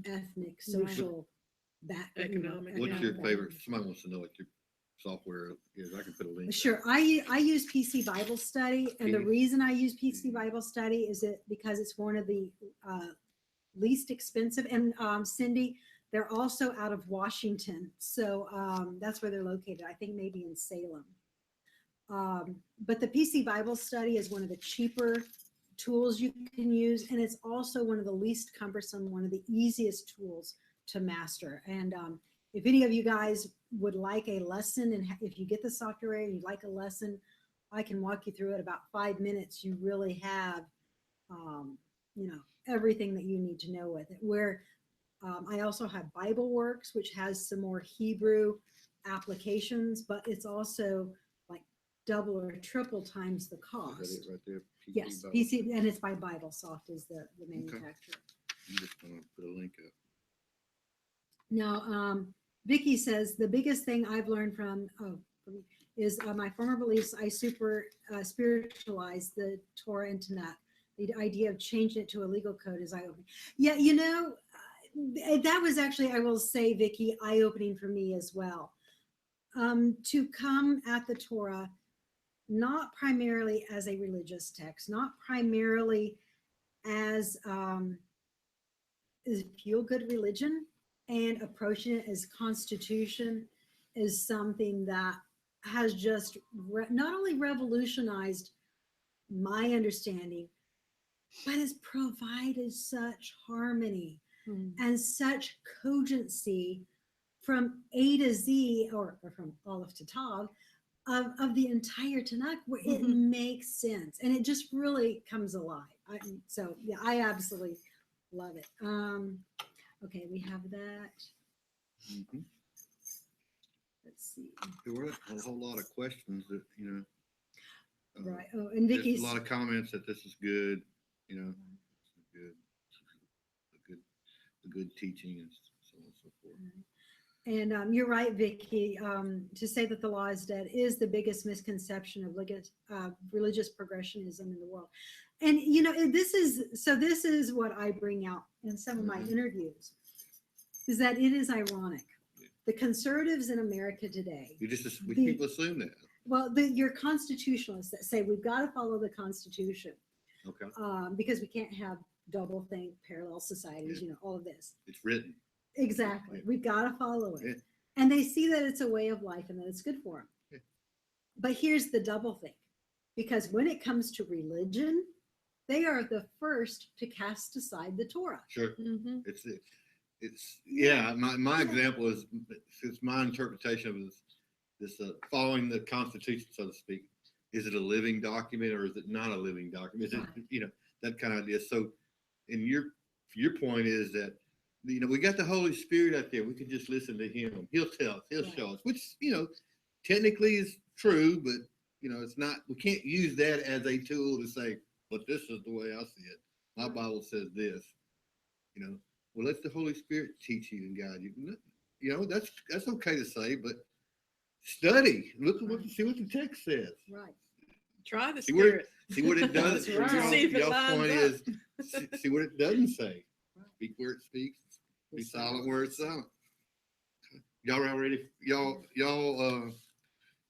ethnic, social, economic. What's your favorite? Somebody wants to know what your software is. I can put a link. Sure. I use PC Bible Study, and the reason I use PC Bible Study is because it's one of the least expensive. And Cindy, they're also out of Washington, so that's where they're located. I think maybe in Salem. But the PC Bible Study is one of the cheaper tools you can use, and it's also one of the least cumbersome, one of the easiest tools to master. And if any of you guys would like a lesson, and if you get the software and you'd like a lesson, I can walk you through it about 5 minutes. You really have, everything that you need to know with it. Where I also have Bible Works, which has some more Hebrew applications, but it's also like double or triple times the cost. Is that it right there? Yes, PC, and it's by BibleSoft is the manufacturer. I'm just gonna put a link up. Now, Vicki says the biggest thing I've learned from is my former beliefs. I spiritualized the Torah and Tanakh. The idea of changing it to a legal code is eye-opening. Yeah, That was actually, I will say, Vicki, eye-opening for me as well. To come at the Torah, not primarily as a religious text, not primarily as feel-good religion, and approaching it as constitution is something that has just not only revolutionized my understanding, but has provided such harmony and such cogency from A to Z, or from Aleph to Tav, of the entire Tanakh, where it makes sense and it just really comes alive. So yeah, I absolutely love it. Okay, we have that. Mhm. Let's see. There were a whole lot of questions that, Right. Oh, and there's Vicky's a lot of comments that this is good, it's good, a good teaching and so on and so forth. And you're right, Vicky. To say that the law is dead is the biggest misconception of religious progressionism in the world. And this is what I bring out in some of my interviews, is that it is ironic. The conservatives in America today. People assume that. Well, your constitutionalists that say we've got to follow the Constitution. Okay. Because we can't have double think, parallel societies, all of this. It's written. Exactly. Yeah. We've got to follow it. Yeah. And they see that it's a way of life and that it's good for them. Yeah. But here's the double think. Because when it comes to religion, they are the first to cast aside the Torah. Sure. It's my example is, it's my interpretation of this following the Constitution, so to speak. Is it a living document or is it not a living document? Is it, that kind of idea. So your point is that, we got the Holy Spirit out there. We can just listen to him. He'll tell us, he'll show us, which, technically is true, but, it's not, we can't use that as a tool to say, but this is the way I see it. My Bible says this, well, let the Holy Spirit teach you and guide you. That's okay to say, but study, see what the text says. Right. Try the Spirit. See what it does. That's right. See if it Y'all's lines point up. is, see what it doesn't say. Speak where it speaks. Be silent where it's silent. Y'all ready? Y'all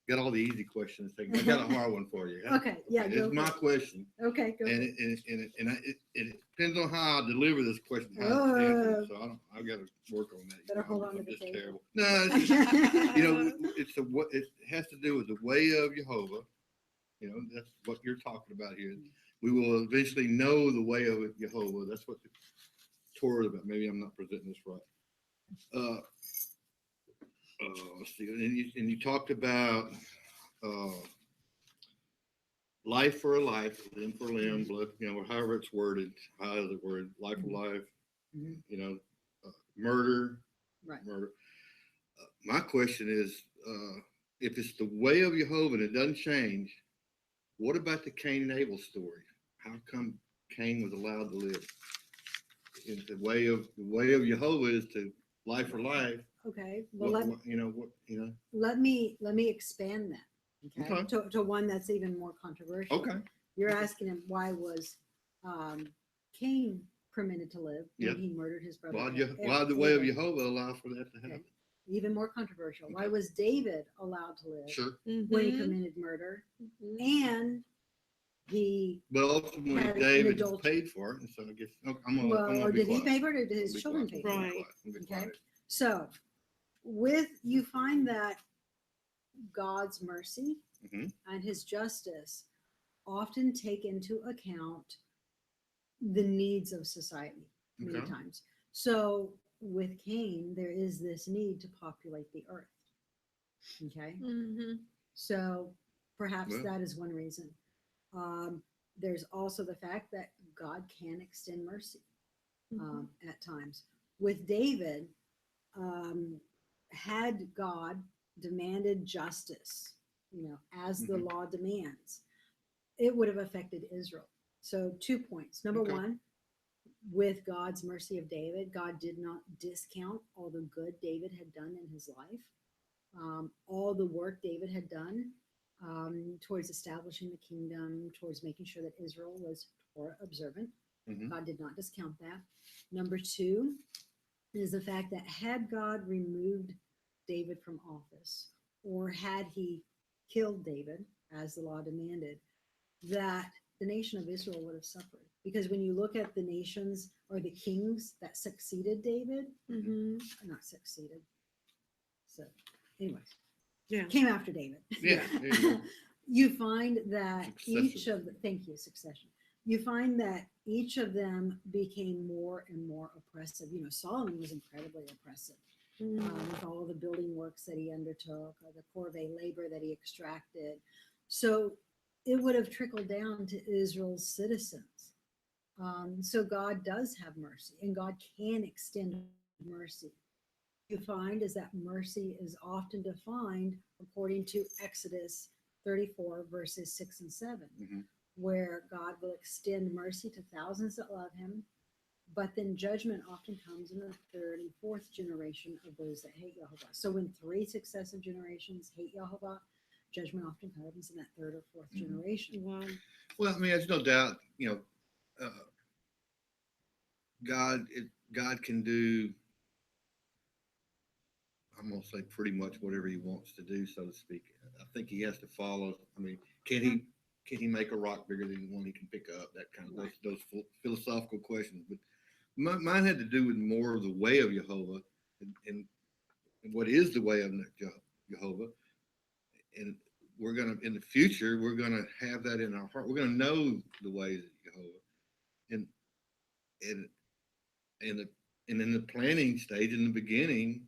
got all the easy questions. I got a hard one for you. Okay. Yeah. This is my question. Okay. Go. And it depends on how I deliver this question. How it's answered. So I've got to work on that. Better hold on to the just table. terrible. No, it's just, it has to do with the way of Jehovah. That's what you're talking about here. We will eventually know the way of Jehovah. That's what the Torah is about. Maybe I'm not presenting this right. Let's see. And you talked about life for a life, limb for limb, blood, however it's worded, how is it worded, life for life, murder, Right. Murder. My question is, if it's the way of Jehovah and it doesn't change, what about the Cain and Abel story? How come Cain was allowed to live? If the way of Jehovah is to life for life. Okay. Well, let let me expand that. Okay. To one that's even more controversial. Okay. You're asking him, why was Cain permitted to live when he murdered his brother? Why the way of Jehovah allow for that to happen? Okay. Even more controversial. Why was David allowed to live Sure. when he committed murder? And but ultimately David paid for it, and so I guess I'm gonna did he pay for it, or did his children pay for it? Right. Okay. So you find that God's mercy and his justice often take into account the needs of society many times. So with Cain, there is this need to populate the earth. Okay. So perhaps that is one reason. There's also the fact that God can extend mercy at times. With David, had God demanded justice, as the law demands, it would have affected Israel. So 2 points. Number one, with God's mercy of David, God did not discount all the good David had done in his life, all the work David had done towards establishing the kingdom, towards making sure that Israel was Torah observant. God did not discount that. Number two, is the fact that had God removed David from office, or had he killed David, as the law demanded, that the nation of Israel would have suffered. Because when you look at the nations or the kings that succeeded David, Mm-hmm. not succeeded. So, anyways, Yeah. came after David. Yeah, there you go. You find that each Succession. of the, thank you, succession. You find that each of them became more and more oppressive. You know, Solomon was incredibly oppressive with all of the building works that he undertook, the corvée labor that he extracted. So it would have trickled down to Israel's citizens. So God does have mercy, and God can extend mercy. You find is that mercy is often defined according to Exodus 34 verses 6 and 7, Mhm. where God will extend mercy to thousands that love him, but then judgment often comes in the third and fourth generation of those that hate Jehovah. So when 3 successive generations hate Jehovah, judgment often comes in that third or fourth Mhm. generation. Wow. Well, I mean, there's no doubt, God can do, I'm gonna say pretty much whatever he wants to do, so to speak. I think he has to follow. I mean, can he make a rock bigger than one he can pick up? That kind of Right. those philosophical questions. But mine had to do with more of the way of Jehovah and what is the way of Jehovah. And we're gonna in the future we're gonna have that in our heart. We're gonna know the ways of Jehovah, and and and the and in the planning stage in the beginning,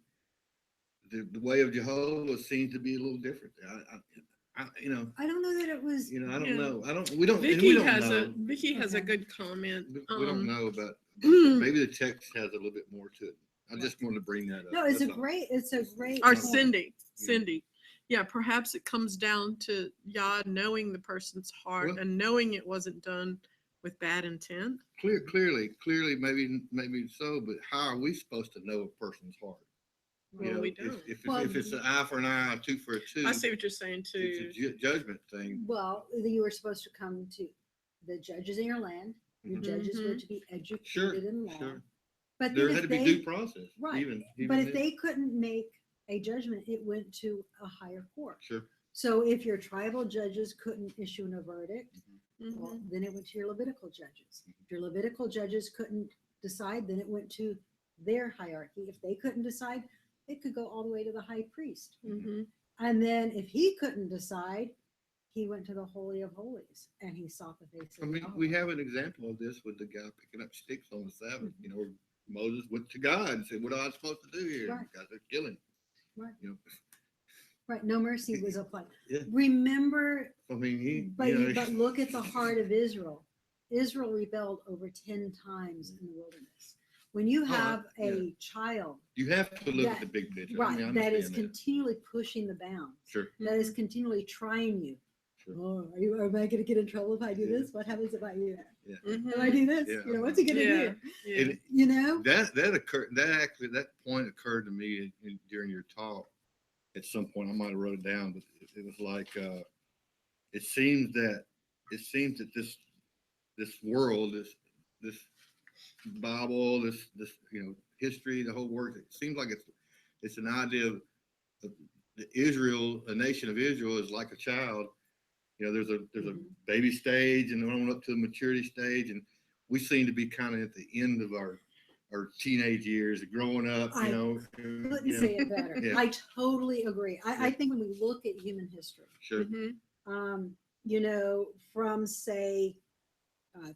the way of Jehovah seems to be a little different. I don't know that it was. I don't Yeah. know. We don't Vicky know. has a Okay. good comment. We don't know about maybe the text has a little bit more to it. I just wanted to bring that up. No, it's That's a all. great. It's a great. Or point. Cindy. Yeah, perhaps it comes down to Yah knowing the person's heart Well- and knowing it wasn't done with bad intent. Clearly, maybe so. But how are we supposed to know a person's heart? Well, we don't. If it's an eye for an eye, a tooth for a tooth, I see what you're saying it's too. a judgment thing. Well, you were supposed to come to the judges in your land. Your Mhm. judges were Mhm. to be educated Sure, in law. sure. But There then had if to be they, due process. right. Even but if then. they couldn't make a judgment, it went to a higher court. Sure. So if your tribal judges couldn't issue a verdict, well, Mhm. then it went to your Levitical judges. If your Levitical judges couldn't decide, then it went to their hierarchy. If they couldn't decide, it could go all the way to the high priest. Mhm. And then if he couldn't decide, he went to the Holy of Holies and he sought the face I of mean, Yahweh. we have an example of this with the guy picking up sticks on the Sabbath. Where Moses went to God and said, "What am I supposed to do here?" Right. God said, "Kill him." Right. You know, Right, no mercy was applied. Yeah. Remember, I mean, but look at the heart of Israel. Israel rebelled over 10 times in the wilderness. When you have a child, you have to look at that- the big picture. right, I mean, I that is understand continually pushing the bounds, Sure. that is continually trying you. Sure. Oh, am I going to get in trouble if I do Yeah. this? What happens if I do that? Yeah. Mhm. If I do this, Yeah. what's he going to Yeah. do? Yeah. And You know? that occurred. That point occurred to me during your talk. At some point, I might have wrote it down, but it was like it seems that this world, this Bible, this history, the whole work. It seems like it's an idea of Israel, a nation of Israel, is like a child. There's a baby stage and on up to the maturity stage, and we seem to be kind of at the end of our teenage years, growing up. I couldn't say it better. Yeah. I totally agree. I Yeah. think when we look at human history, Sure. Mhm. From say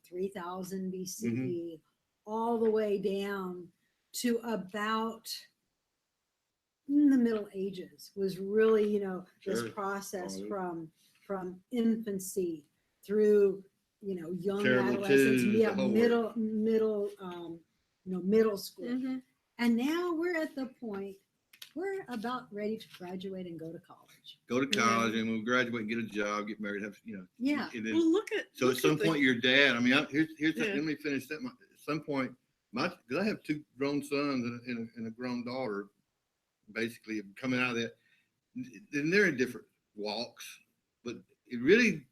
3000 BCE Mm-hmm. all the way down to about the Middle Ages was really, this Sure. process Oh, from infancy through, young Terrible adolescence, twos, the whole middle school. Mhm. And now we're at the point we're about ready to graduate and go to college. Go to college, and we'll graduate and get a job, get married, have Yeah. And then, Well, look at so look at some the- point, your dad. I mean, here's Yeah. let me finish that. At some point, because I have 2 grown sons and a grown daughter, basically coming out of that, and they're in different walks, but it really,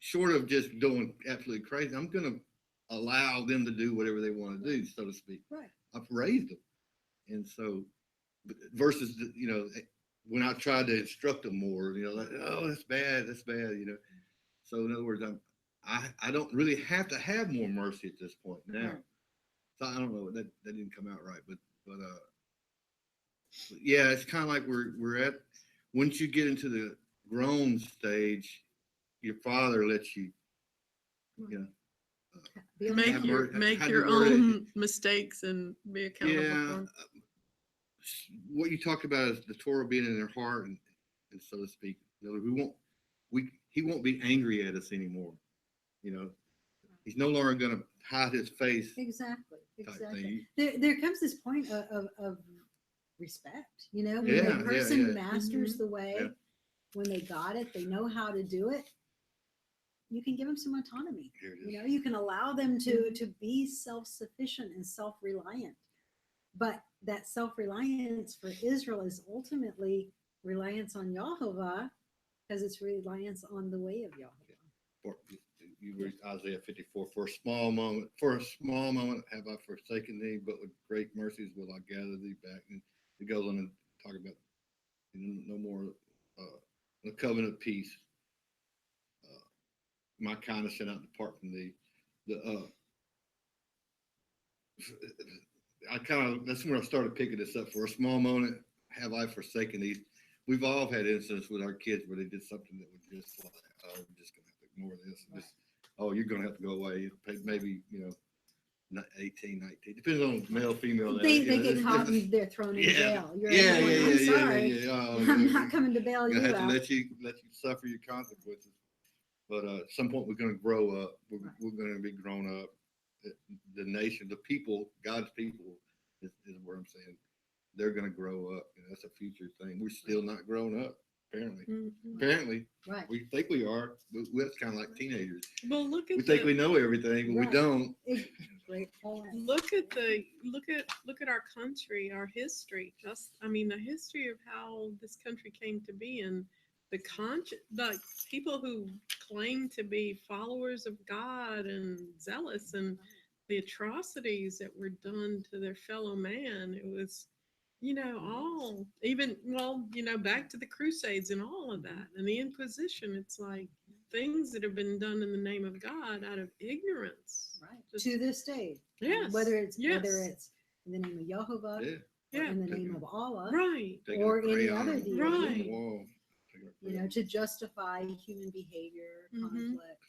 short of just going absolutely crazy, I'm going to allow them to do whatever they want to do, so to speak. Right. I've raised them. And so, versus, when I tried to instruct them more, like, oh, that's bad, So in other words, I don't really have to have more mercy at this point now. Right. So I don't know, that didn't come out right, but yeah, it's kind of like we're at, once you get into the grown stage, your father lets you, you know, Be on Make that. your make your own mistakes and be accountable for yeah. 'em. What you talked about is the Torah being in their heart, and so to speak. He won't be angry at us anymore. He's no longer going to hide his face. Exactly. type Exactly. thing. There comes this point of respect. When Yeah, a person yeah. masters Mhm. the way, Yeah. when they got it, they know how to do it. You can give them some autonomy. Here it is. You can allow them to be self-sufficient and self-reliant. But that self-reliance for Israel is ultimately reliance on Yahovah, because it's reliance on the way of Yahovah. You read Isaiah 54. For a small moment have I forsaken thee, but with great mercies will I gather thee back. And it goes on to talk about no more the covenant of peace. My kindness shall not depart from thee. That's when I started picking this up. For a small moment have I forsaken thee. We've all had incidents with our kids where they did something that was just like, oh, we're just gonna have to ignore this. Oh, you're gonna have to go away. Maybe 18, 19. Depends on male, female. They get caught and they're thrown in jail. You're Yeah. I'm sorry. Oh, I'm not coming to bail you gonna have to out. let you suffer your consequences. But at some point, we're going to grow up. We're going to be grown up. The nation, the people, God's people, is what I'm saying. They're going to grow up. That's a future thing. We're still not grown up, apparently. Mhm. Apparently, Right. we think we are. But that's kind of like teenagers. Well, look at We think we know everything, but Right. we don't. Great point. look at our country, our history. The history of how this country came to be, and the people who claim to be followers of God and zealous, and the atrocities that were done to their fellow man. It was, all even back to the Crusades and all of that, and the Inquisition. It's like things that have been done in the name of God out of ignorance. Right. Just- To this day. Yes. Whether it's yes. in the name of Yahovah, Yeah. or Yeah. in the name of Allah, Right. Taking or a any crayon other and deity. rubbing it on Right. the wall. Taking a crayon. to justify human behavior, Mhm. conflict,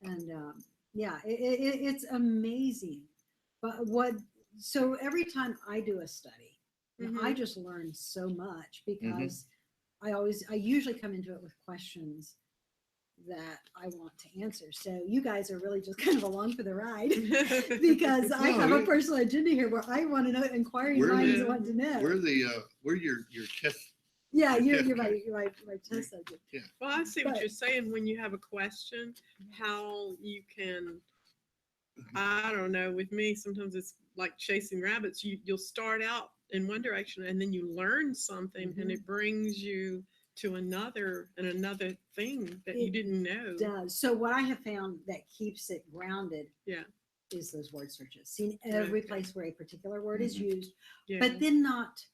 and it's amazing. But so every time I do a study, I Mhm. just learn so much, because I usually come into it with questions that I want to answer. So you guys are really just kind of along for the ride, because I have a personal agenda here where I want to know, inquiring We're minds the- want to know. We're your test. Yeah, your you're test right. case. You're right. My test subject. Well, I see what But- you're saying when you have a question, how you can, I don't know, with me, sometimes it's like chasing rabbits. You'll start out in one direction and then you learn something and it brings you to another thing that you It didn't know. Does. So what I have found that keeps it grounded Yeah. is those word searches. Seeing every Okay. place where a particular word is used, Yeah. but then not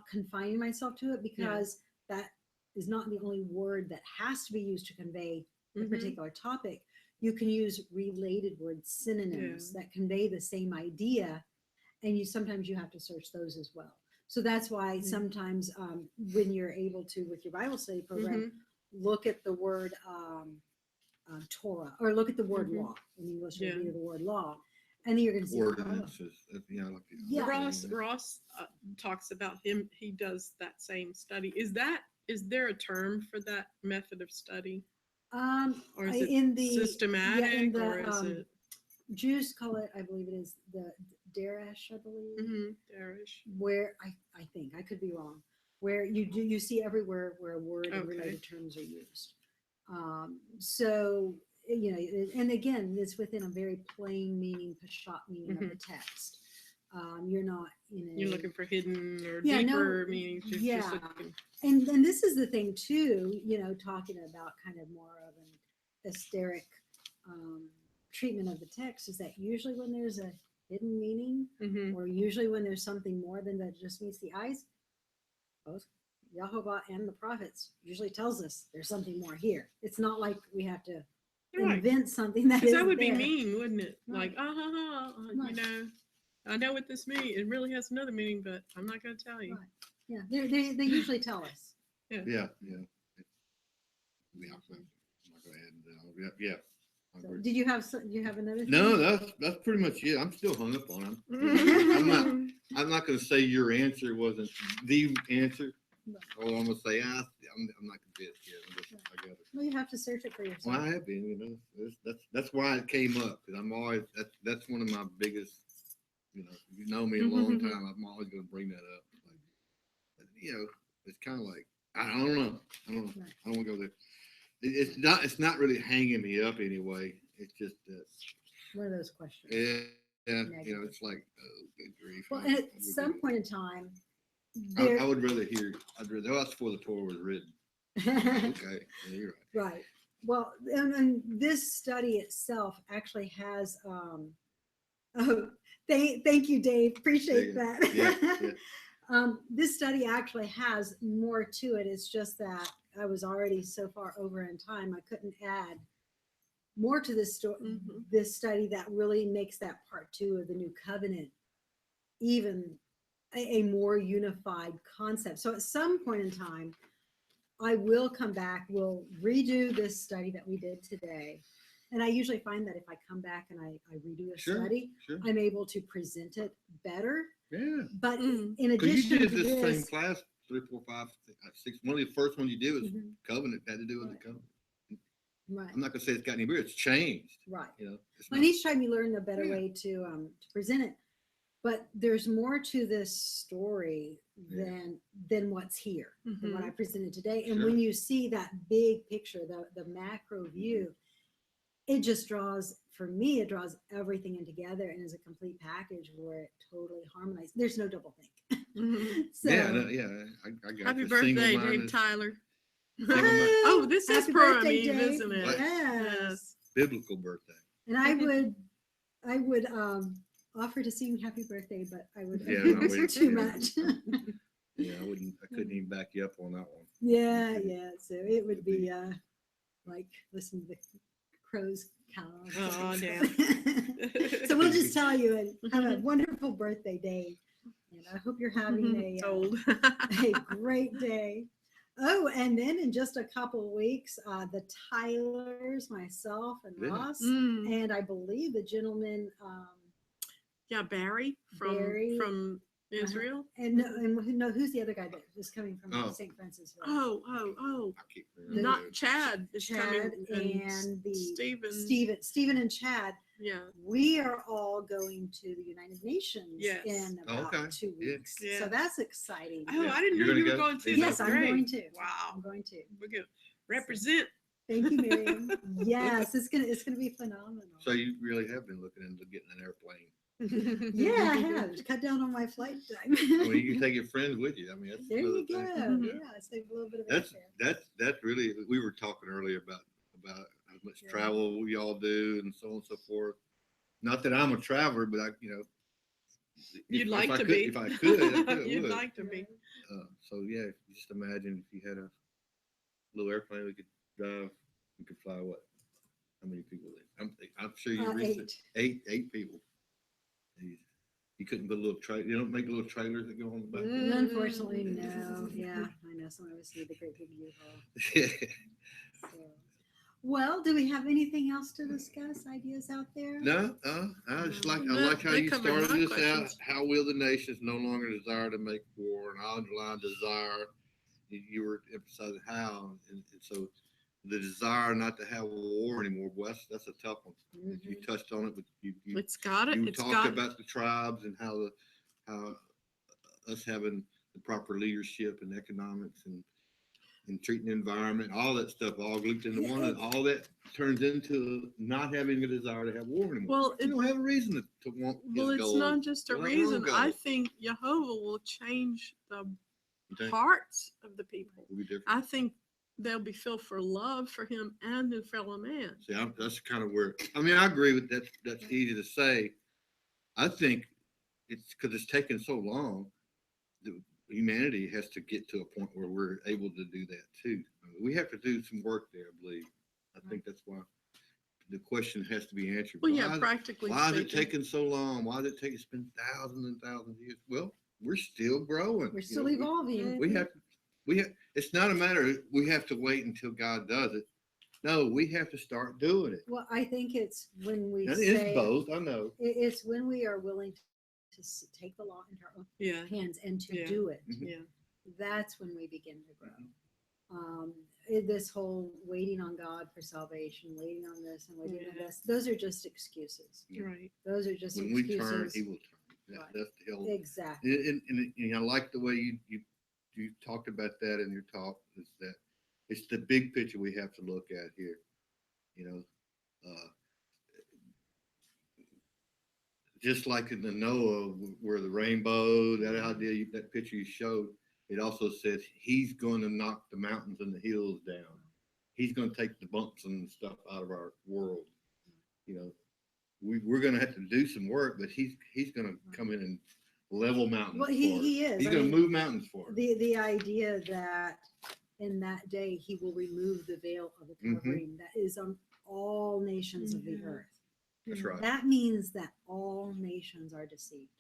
confining myself to it, because that is not the only word that has to be used to convey a Mhm. particular topic. You can use related words, synonyms that convey the same idea, and sometimes you have to search those as well. So that's why Mhm. sometimes when you're able to, with your Bible study program, Mhm. look at the word Torah, or look at the word Mhm. law in English, Yeah. or read the word law, and then you're going to see Ordinances. Like Yeah. Ross talks about him. He does that same study. Is there a term for that method of study, or is it in the systematic, or is it Jews call it, I believe it is the Darash, I believe, Darish? where I think, I could be wrong, where you see everywhere where a word and Okay. related terms are used. So and again, it's within a very plain meaning, pashat meaning of the text. You're not You're looking for hidden or Yeah, no, deeper meanings. You're just yeah. looking. And this is the thing too, talking about kind of more of an hysteric treatment of the text, is that usually when there's a hidden meaning, Mhm. or usually when there's something more than that just meets the eyes, both Yahovah and the prophets usually tells us there's something more here. It's not like we have to Right. invent something that 'Cause is that would be there. mean, wouldn't it? Right. Like, you Right. know, I know what this means. It really has another meaning, but I'm not going to tell you. Right. Yeah, they usually tell us. Yeah, yeah. Yeah, I'm not gonna add that. Yeah, I So, agree. did you have you have another thing? No, that's pretty much it. I'm still hung up on him. I'm not going to say your answer wasn't the answer. Right. Or I'm going to say I'm not convinced yet. I got it. Well, you have to search it for yourself. Well, I have been, that's why it came up, because I'm always that's one of my biggest, you know me a long time. I'm always going to bring that up. Like, it's kind of like I don't know. Right. I don't want to go there. It's not really hanging me up anyway. It's just One of those questions. yeah, Negative. it's like good grief. Well, I at would some do- point in time, I would rather hear. That's before the Torah was written. Okay, yeah, you're right. right. Well, and this study itself actually has. Oh, thank you, Dave. Appreciate Yeah, that. yeah. This study actually has more to it. It's just that I was already so far over in time, I couldn't add more to this this study that really makes that part 2 of the new covenant even a more unified concept. So at some point in time, I will come back, we'll redo this study that we did today. And I usually find that if I come back and I redo a study, Sure. I'm able to present it better. Yeah. But in Because addition you did to this same this, class 3, 4, 5, 6. One of the first ones you did was Mhm. covenant. Had to do with Right. the covenant. right, I'm not gonna say it's got any weird. It's changed. right. It's And not, each time you learn a better Yeah. way to present it. But there's more to this story Yeah. than what's here, than what I presented today. And Sure. when you see that big picture, the macro view, it just draws, for me, it draws everything in together and is a complete package where it totally harmonizes. There's no double think. So, yeah, no, yeah. I got Happy the birthday, single-minded- Dave Tyler. Single-minded- Oh, this is happy Purim birthday, Eve, Dave. isn't it? Yes. biblical birthday. And I would offer to sing happy birthday, but I would Yeah, no, it's we- too yeah. much. Yeah, I couldn't even back you up on that one. Yeah. So it would be like listen to the crows cow. Oh, So we'll just tell you and have a wonderful birthday, Dave. And I hope you're having Old. a great day. Oh, and then in just a couple of weeks, the Tylers, myself, and Yeah. Ross, Mm. and I believe the gentleman, Yeah, Barry Barry. from Israel. and no, who's the other guy that is coming from Oh. St. Francis? Oh. I can't remember. Not Chad is Chad coming. and the Stephen. and Chad. Yeah. We are all going to the United Nations Yes. in about Okay. 2 Yeah. weeks. Yeah. So that's exciting. Oh, Yeah. I didn't You're know gonna you were go? going to. Yes, That's I'm great. going to. Wow. I'm going to. We're gonna represent. Thank you, Miriam. Yes, it's gonna be phenomenal. So you really have been looking into getting an airplane. Yeah, I have cut down on my flight time. I mean, you can take your friends with you. I mean, that's There another you go. thing. Yeah, save a little bit of That's airfare. that's really. We were talking earlier about how much Yeah. travel we all do and so on and so forth. Not that I'm a traveler, but You'd like if I to could, be. If I could, I You'd would. like to be. So yeah, just imagine if you had a little airplane we could drive. We could fly what? How many people? I'm sure you reached 8. eight people. You couldn't put a little trailer. You don't make little trailers that go on the back. Unfortunately, no. Yeah, I know. Some of us need the great big U-Haul. So. Well, do we have anything else to discuss? Ideas out there? No, I just I No, like how they you covered started my this out. questions. How will the nations no longer desire to make war? And I underline desire. You were emphasizing how, and so the desire not to have war anymore. Well, that's a tough one. You touched on it, but you It's got it. you It's talked got about the tribes and how us having the proper leadership and economics and treating the environment, all that stuff, all grouped into one, and all that turns into not having a desire to have war anymore. Well, You don't have a reason to want. Well, his it's goals. not just a Well, that reason. wrong I goal. think Jehovah will change the You think? hearts of the people. Will be different. I think they'll be filled for love for him and their fellow man. See, that's kind of where. I mean, I agree with that. That's easy to say, I think it's because it's taken so long. Humanity has to get to a point where we're able to do that too. I mean, we have to do some work there, I believe. I think that's why the question has to be answered. Well, yeah, practically Why is it speaking. taking so long? Why did it take? It's been thousands and thousands of years. Well, we're still growing. We're still evolving. We have. It's not a matter of we have to wait until God does it. No, we have to start doing it. Well, I think it's when we And say it's both. I know. it's when we are willing to take the law into our own Yeah, hands and to Yeah. do it. Mhm. yeah, That's when we begin to grow. This whole waiting on God for salvation, waiting on this and waiting on Yeah. this, those are just excuses. Yeah. right. Those are just When we excuses. turn, He will turn. Right. That's the hell. Exactly. And I like the way you talked about that in your talk. Is that it's the big picture we have to look at here. You know, just like in the Noah, where the rainbow, that idea, that picture you showed, it also says He's going to knock the mountains and the hills down. He's going to take the bumps and stuff out of our world. You know, we're going to have to do some work, but He's going to come in and level mountains. Well, for us. he is. He's I going to mean, move mountains for us. the idea that in that day He will remove the veil of the covering that is on all nations of the Mhm. earth. That's right. That means that all nations are deceived.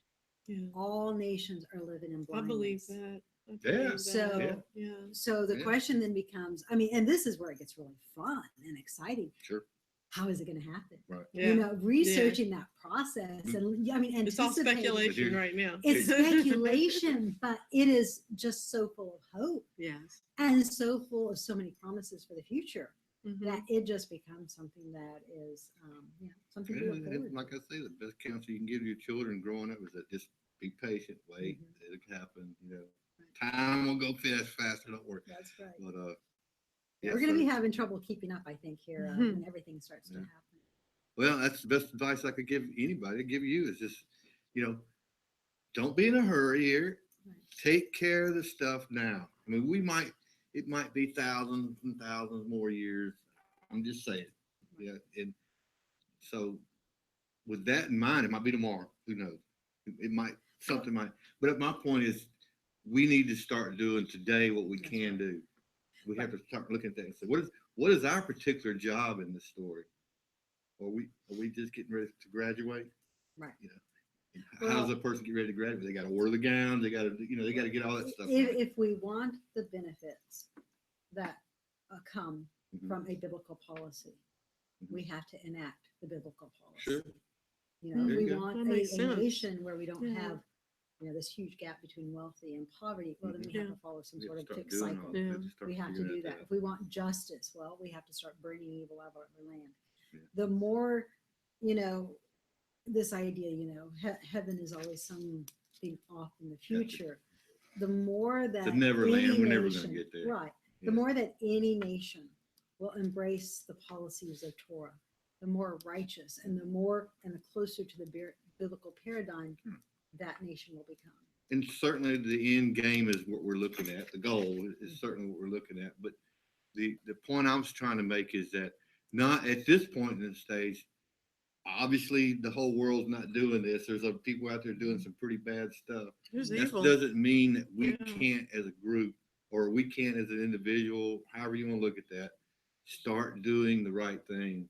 Yeah, All nations are living in I blindness. believe that. I Yeah. believe that. So- yeah, So the Yeah. question then becomes, I mean, and this is where it gets really fun and exciting. Sure. How is it going to happen? Right. yeah. You know, researching that process and I mean, It's all anticipating. speculation right now. It's speculation, but it is just so full of hope Yes. and so full of so many promises for the future Mhm. that it just becomes something that is, something to look And forward to. like I say, the best counsel you can give your children growing up is that just be patient, wait, Mhm. it'll happen. You know, time will go faster. Don't worry. That's right. But We're going to be having trouble keeping up, I think, here Mhm. when everything starts to Yeah. happen. well, that's the best advice I could give anybody. Give you is just, don't be in a hurry here. Right. Take care of the stuff now. I mean, it might be thousands and thousands more years. I'm just saying. Yeah. And so with that in mind, it might be tomorrow. Who knows? It might, something might, but my point is we need to start doing today what we That's can right. do. We have to start looking at that and say, what is our particular job in this story? Are we just getting ready to graduate? Right. And how does a person get ready to graduate? They got to wear the gowns. They got to, they got to get all that stuff. Right. If we want the benefits that come Mhm. from a biblical policy, Mhm. we have to enact the biblical policy. Sure. You know, There if you we go. want That makes a sense. nation where we don't Yeah. have, this huge gap between wealthy and poverty, well, then we have Yeah. to follow some We have sort to of start fixed doing cycle. all- Yeah. have to start We have to figuring do out that. If we want justice, well, we have to start burning evil out of our land. Yeah. The more, this idea, heaven is always something off in the future. The more that The Neverland, any we're never gonna nation- get there. Right. Yeah. The more that any nation will embrace the policies of Torah, the more righteous and the closer to the biblical paradigm that nation will become. And certainly the end game is what we're looking at. The goal is certainly what we're looking at. But the point I was trying to make is that not at this point in the stage, obviously the whole world's not doing this. There's people out there doing some pretty bad stuff. There's That evil. doesn't mean that we Yeah. can't as a group or we can't as an individual, however you want to look at that, start doing the right thing.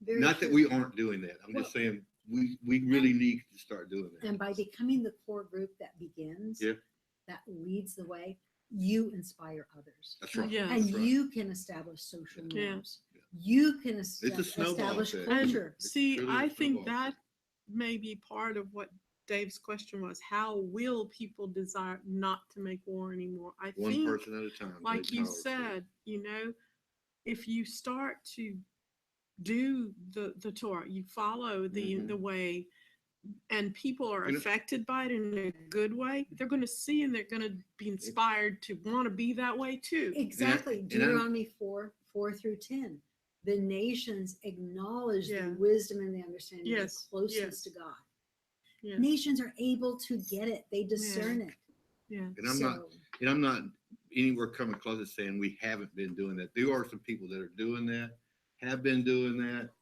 Very Not that true. we aren't doing that. I'm just saying we really need to start doing that. And by becoming the core group that begins, Yeah. that leads the way, you inspire others. That's right. Yeah. And That's right. you can establish social Yeah. norms. You can It's a snowball establish effect. culture. It's See, truly a I think snowball that effect. may be part of what Dave's question was. How will people desire not to make war anymore? I One think, person at a time. like Big you power, so. said, if you start to do the Torah, you follow Mhm. the way, and people are You know- affected by it in a good way, they're going to see and they're going to be inspired to want to be that way too. Exactly. and Deuteronomy 4:4-10. The nations acknowledge Yeah. the wisdom and the understanding of Yes, closeness yes. to God. Yes. Nations are able to get it. They discern it. Yeah. And I'm not anywhere coming close to saying we haven't been doing that. There are some people that are doing that, have been doing that,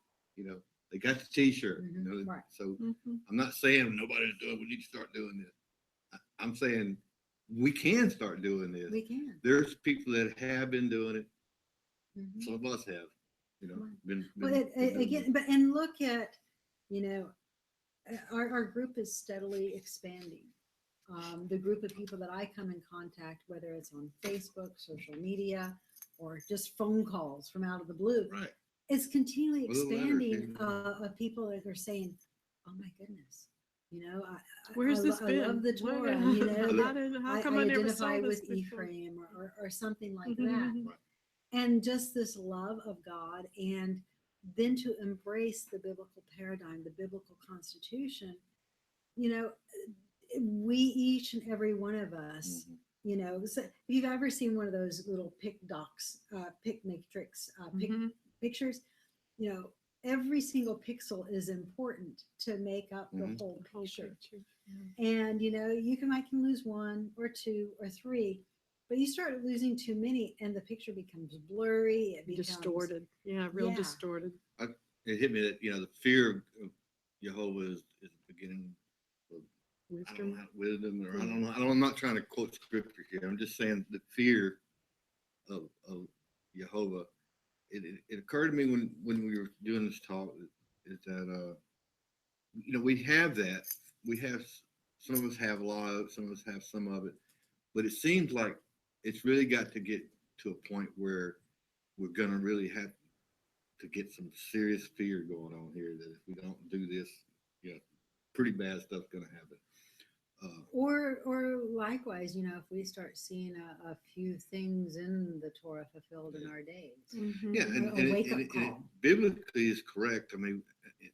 They got the T-shirt. Mhm, You know? right. So Mhm. I'm not saying nobody's doing. We need to start doing this. I'm saying we can start doing this. We can. There's people that have been doing it. Mhm. Some of us have. You know, Right. been Well, doing again, it. but and look at, you know, our group is steadily expanding. The group of people that I come in contact, whether it's on Facebook, social media, or just phone calls from out of the blue, Right. it's continually Well, letters, expanding yeah. of people that are saying, "Oh my goodness, you know, Where's this I love the been? What- Torah, you know, How that how I come I never identify saw this with before? Ephraim or something like that." Mhm. And just this love of God, and then to embrace the biblical paradigm, the biblical constitution, you know, we each and every one of us, Mhm. you know, so if you've ever seen one of those little pic docs, pic matrix, Mhm. pictures, you know, every single pixel is important to make up the Mhm. whole Whole picture. picture. And you know, I can lose one or two or three, but you start losing too many, and the picture becomes blurry. It becomes Distorted. Yeah, real Yeah. distorted. It hit me that the fear of Jehovah is the beginning of I don't know, Wisdom. wisdom, or I don't know. I'm not trying to quote scripture here. I'm just saying the fear of Jehovah. It occurred to me when we were doing this talk is that we have that. We have some of us have a lot of it, some of us have some of it, but it seems like it's really got to get to a point where we're gonna really have to get some serious fear going on here. That if we don't do this, pretty bad stuff's gonna happen. or likewise, you know, if we start seeing a few things in the Torah fulfilled in our days. Mhm. Yeah, A wake-up it call. biblically is correct. I mean,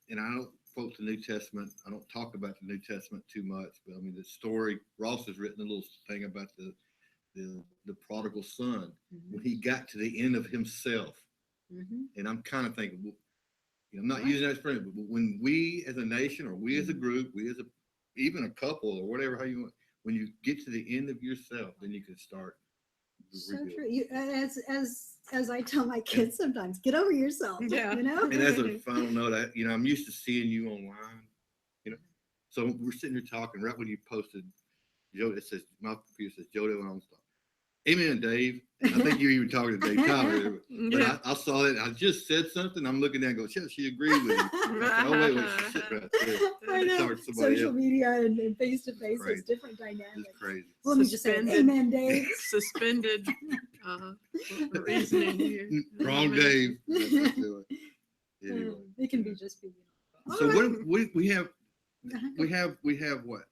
and I don't quote the New Testament. I don't talk about the New Testament too much, but I mean the story. Ross has written a little thing about the prodigal son when he got to the end of himself, Mhm. and I'm kind of thinking, well, I'm not Right. using that as friend, but when we as a nation, or we as a group, we as even a couple, or whatever, how you want, when you get to the end of yourself, then you can start So rebuilding. true. You, as I tell my kids sometimes, get over yourself. Yeah. You know. And as a final note, I'm used to seeing you online, so we're sitting here talking right when you posted, Joe, it says, my computer says, Joe Dillon on stuff. Amen, Dave. I think you were even talking to Dave Tyler, but Yeah. I saw that. I just said something. I'm looking down and go, shit, she agreed with me. Oh, wait, she's sitting right there. I know. Talking to somebody Social else. media and face to face Crazy. is different dynamics. It's crazy. Let me just say, Suspended. amen, Dave. Suspended reasoning here. Wrong Dave. Anyway. It can be just be. So All right. what we have Uh-huh. we have what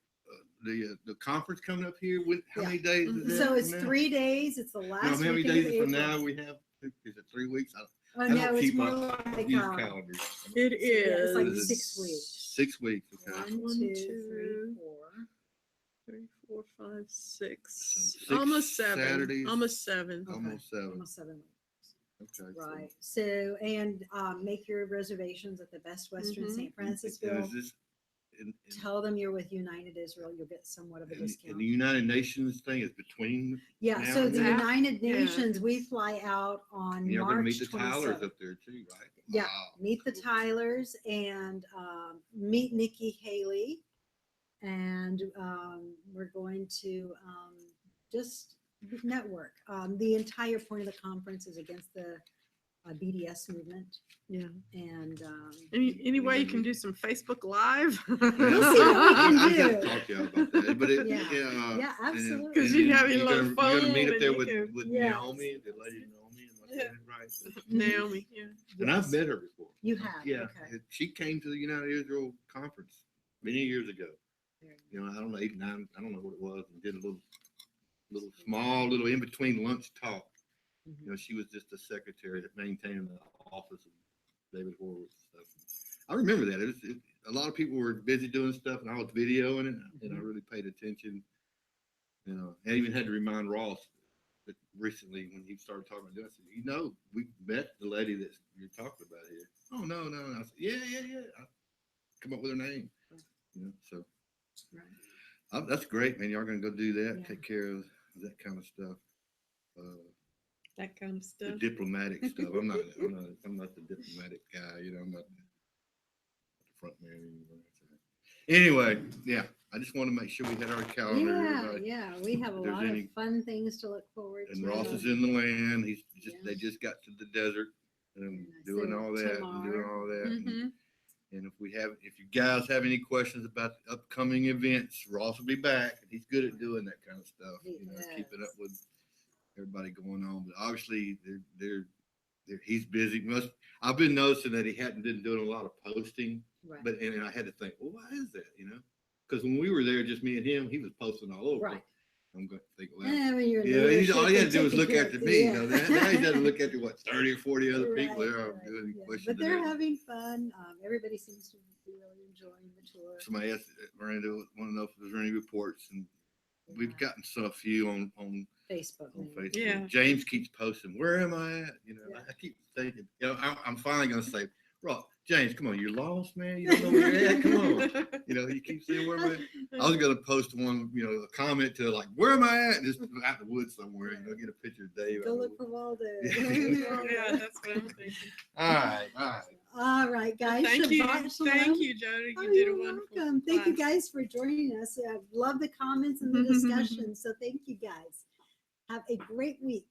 the conference coming up here. How Yeah. many days is that? So it's from now? 3 days. It's the No, last. how many weekend days of from April. now we have? Is it 3 weeks? Oh I no, don't it's keep more up. like Use calendars. It Yeah, it's like is 6 weeks. 6 weeks. Okay. 1, 2, 3, 4. 3, 4, 5, 6. So 6 Almost 7. Saturdays. Almost 7. Okay. Almost 7. Almost 7 weeks. Okay. Right. So, and make your reservations at the Best Western Mhm. St. And Francisville. is this Tell them you're with United Israel. You'll get somewhat of a and discount. the United Nations thing is between Yeah. now So and the then? United Yeah. Nations, we fly out on And you're going to March meet the Tylers 27th. up there too, right? Yeah, Wow. meet the Cool. Tylers and meet Nikki Haley, and we're going to just network. The entire point of the conference is against the BDS movement, Yeah. and Any way you can do some Facebook Live? We'll see what we can I got to do. talk to you about that. But Yeah. Yeah, and absolutely. 'Cause you have your you're little gonna, you're gonna meet phone up there and with, you can- with Yes. Naomi, the lady Naomi, am I saying it right? Naomi, yeah. And I've Yes. met her before. You have. Yeah, Okay. she came to the United Israel conference many years ago. Very good. I don't know, 8, 9, I don't know what it was, and did a little small, little in between lunch talk. Mhm. She was just a secretary that maintained the office of David Horowitz and stuff. I remember that. A lot of people were busy doing stuff, and I was videoing it, and I really paid attention. I even had to remind Ross that recently when he started talking about this, I said, we met the lady that you're talking about here. Oh, no. And I said, yeah. I come up with her name. So Right. that's great, man. Y'all going to go do that, Yeah. take care of that kind of stuff. That kind of The stuff. diplomatic stuff. I'm not the diplomatic guy. I'm not. front man anyway. Yeah, I just want to make sure we had our calendar. Yeah, everybody. yeah, we have a If there's lot of any- fun things to look forward And to. Ross is in the land. They Yeah. just got to the desert and Nice. doing They all went that to and doing all that. Mm-hmm. And if you guys have any questions about the upcoming events, Ross will be back. He's good at doing that kind of stuff. He Keeping is. up with everybody going on. But obviously, he's busy. I've been noticing that he hadn't been doing a lot of posting. Right. But and I had to think, well, why is that? Because when we were there, just me and him, he was posting all over. Right. I'm going to think, well, And when you're in yeah, leadership, all he had to they do was take look care after of- me. yeah. Now he doesn't look after what 30 or 40 other people Right, there. right, Doing yeah. questions. But they're having fun. Everybody seems to be really enjoying the tour. Somebody asked Miranda, want to know if there's any reports, and Yeah. we've gotten a few on Facebook. on maybe. Facebook. Yeah. James keeps posting, where am I at? Yeah. I keep thinking, I'm finally going to say, Ross, James, come on, you're lost, man. You don't know where you're at. Come on. You keep saying, where am I? I was going to post one, a comment to like, where am I at? Just out in the woods somewhere, get a picture of Dave. Go look for Waldo. Yeah, that's what I'm thinking. All right. All right, guys. Thank you, Shabbat shalom. thank you, Jody. Oh, You did a you're wonderful. welcome. Thank you class. guys for joining us. I love the comments and the discussion. So thank you guys. Have a great week.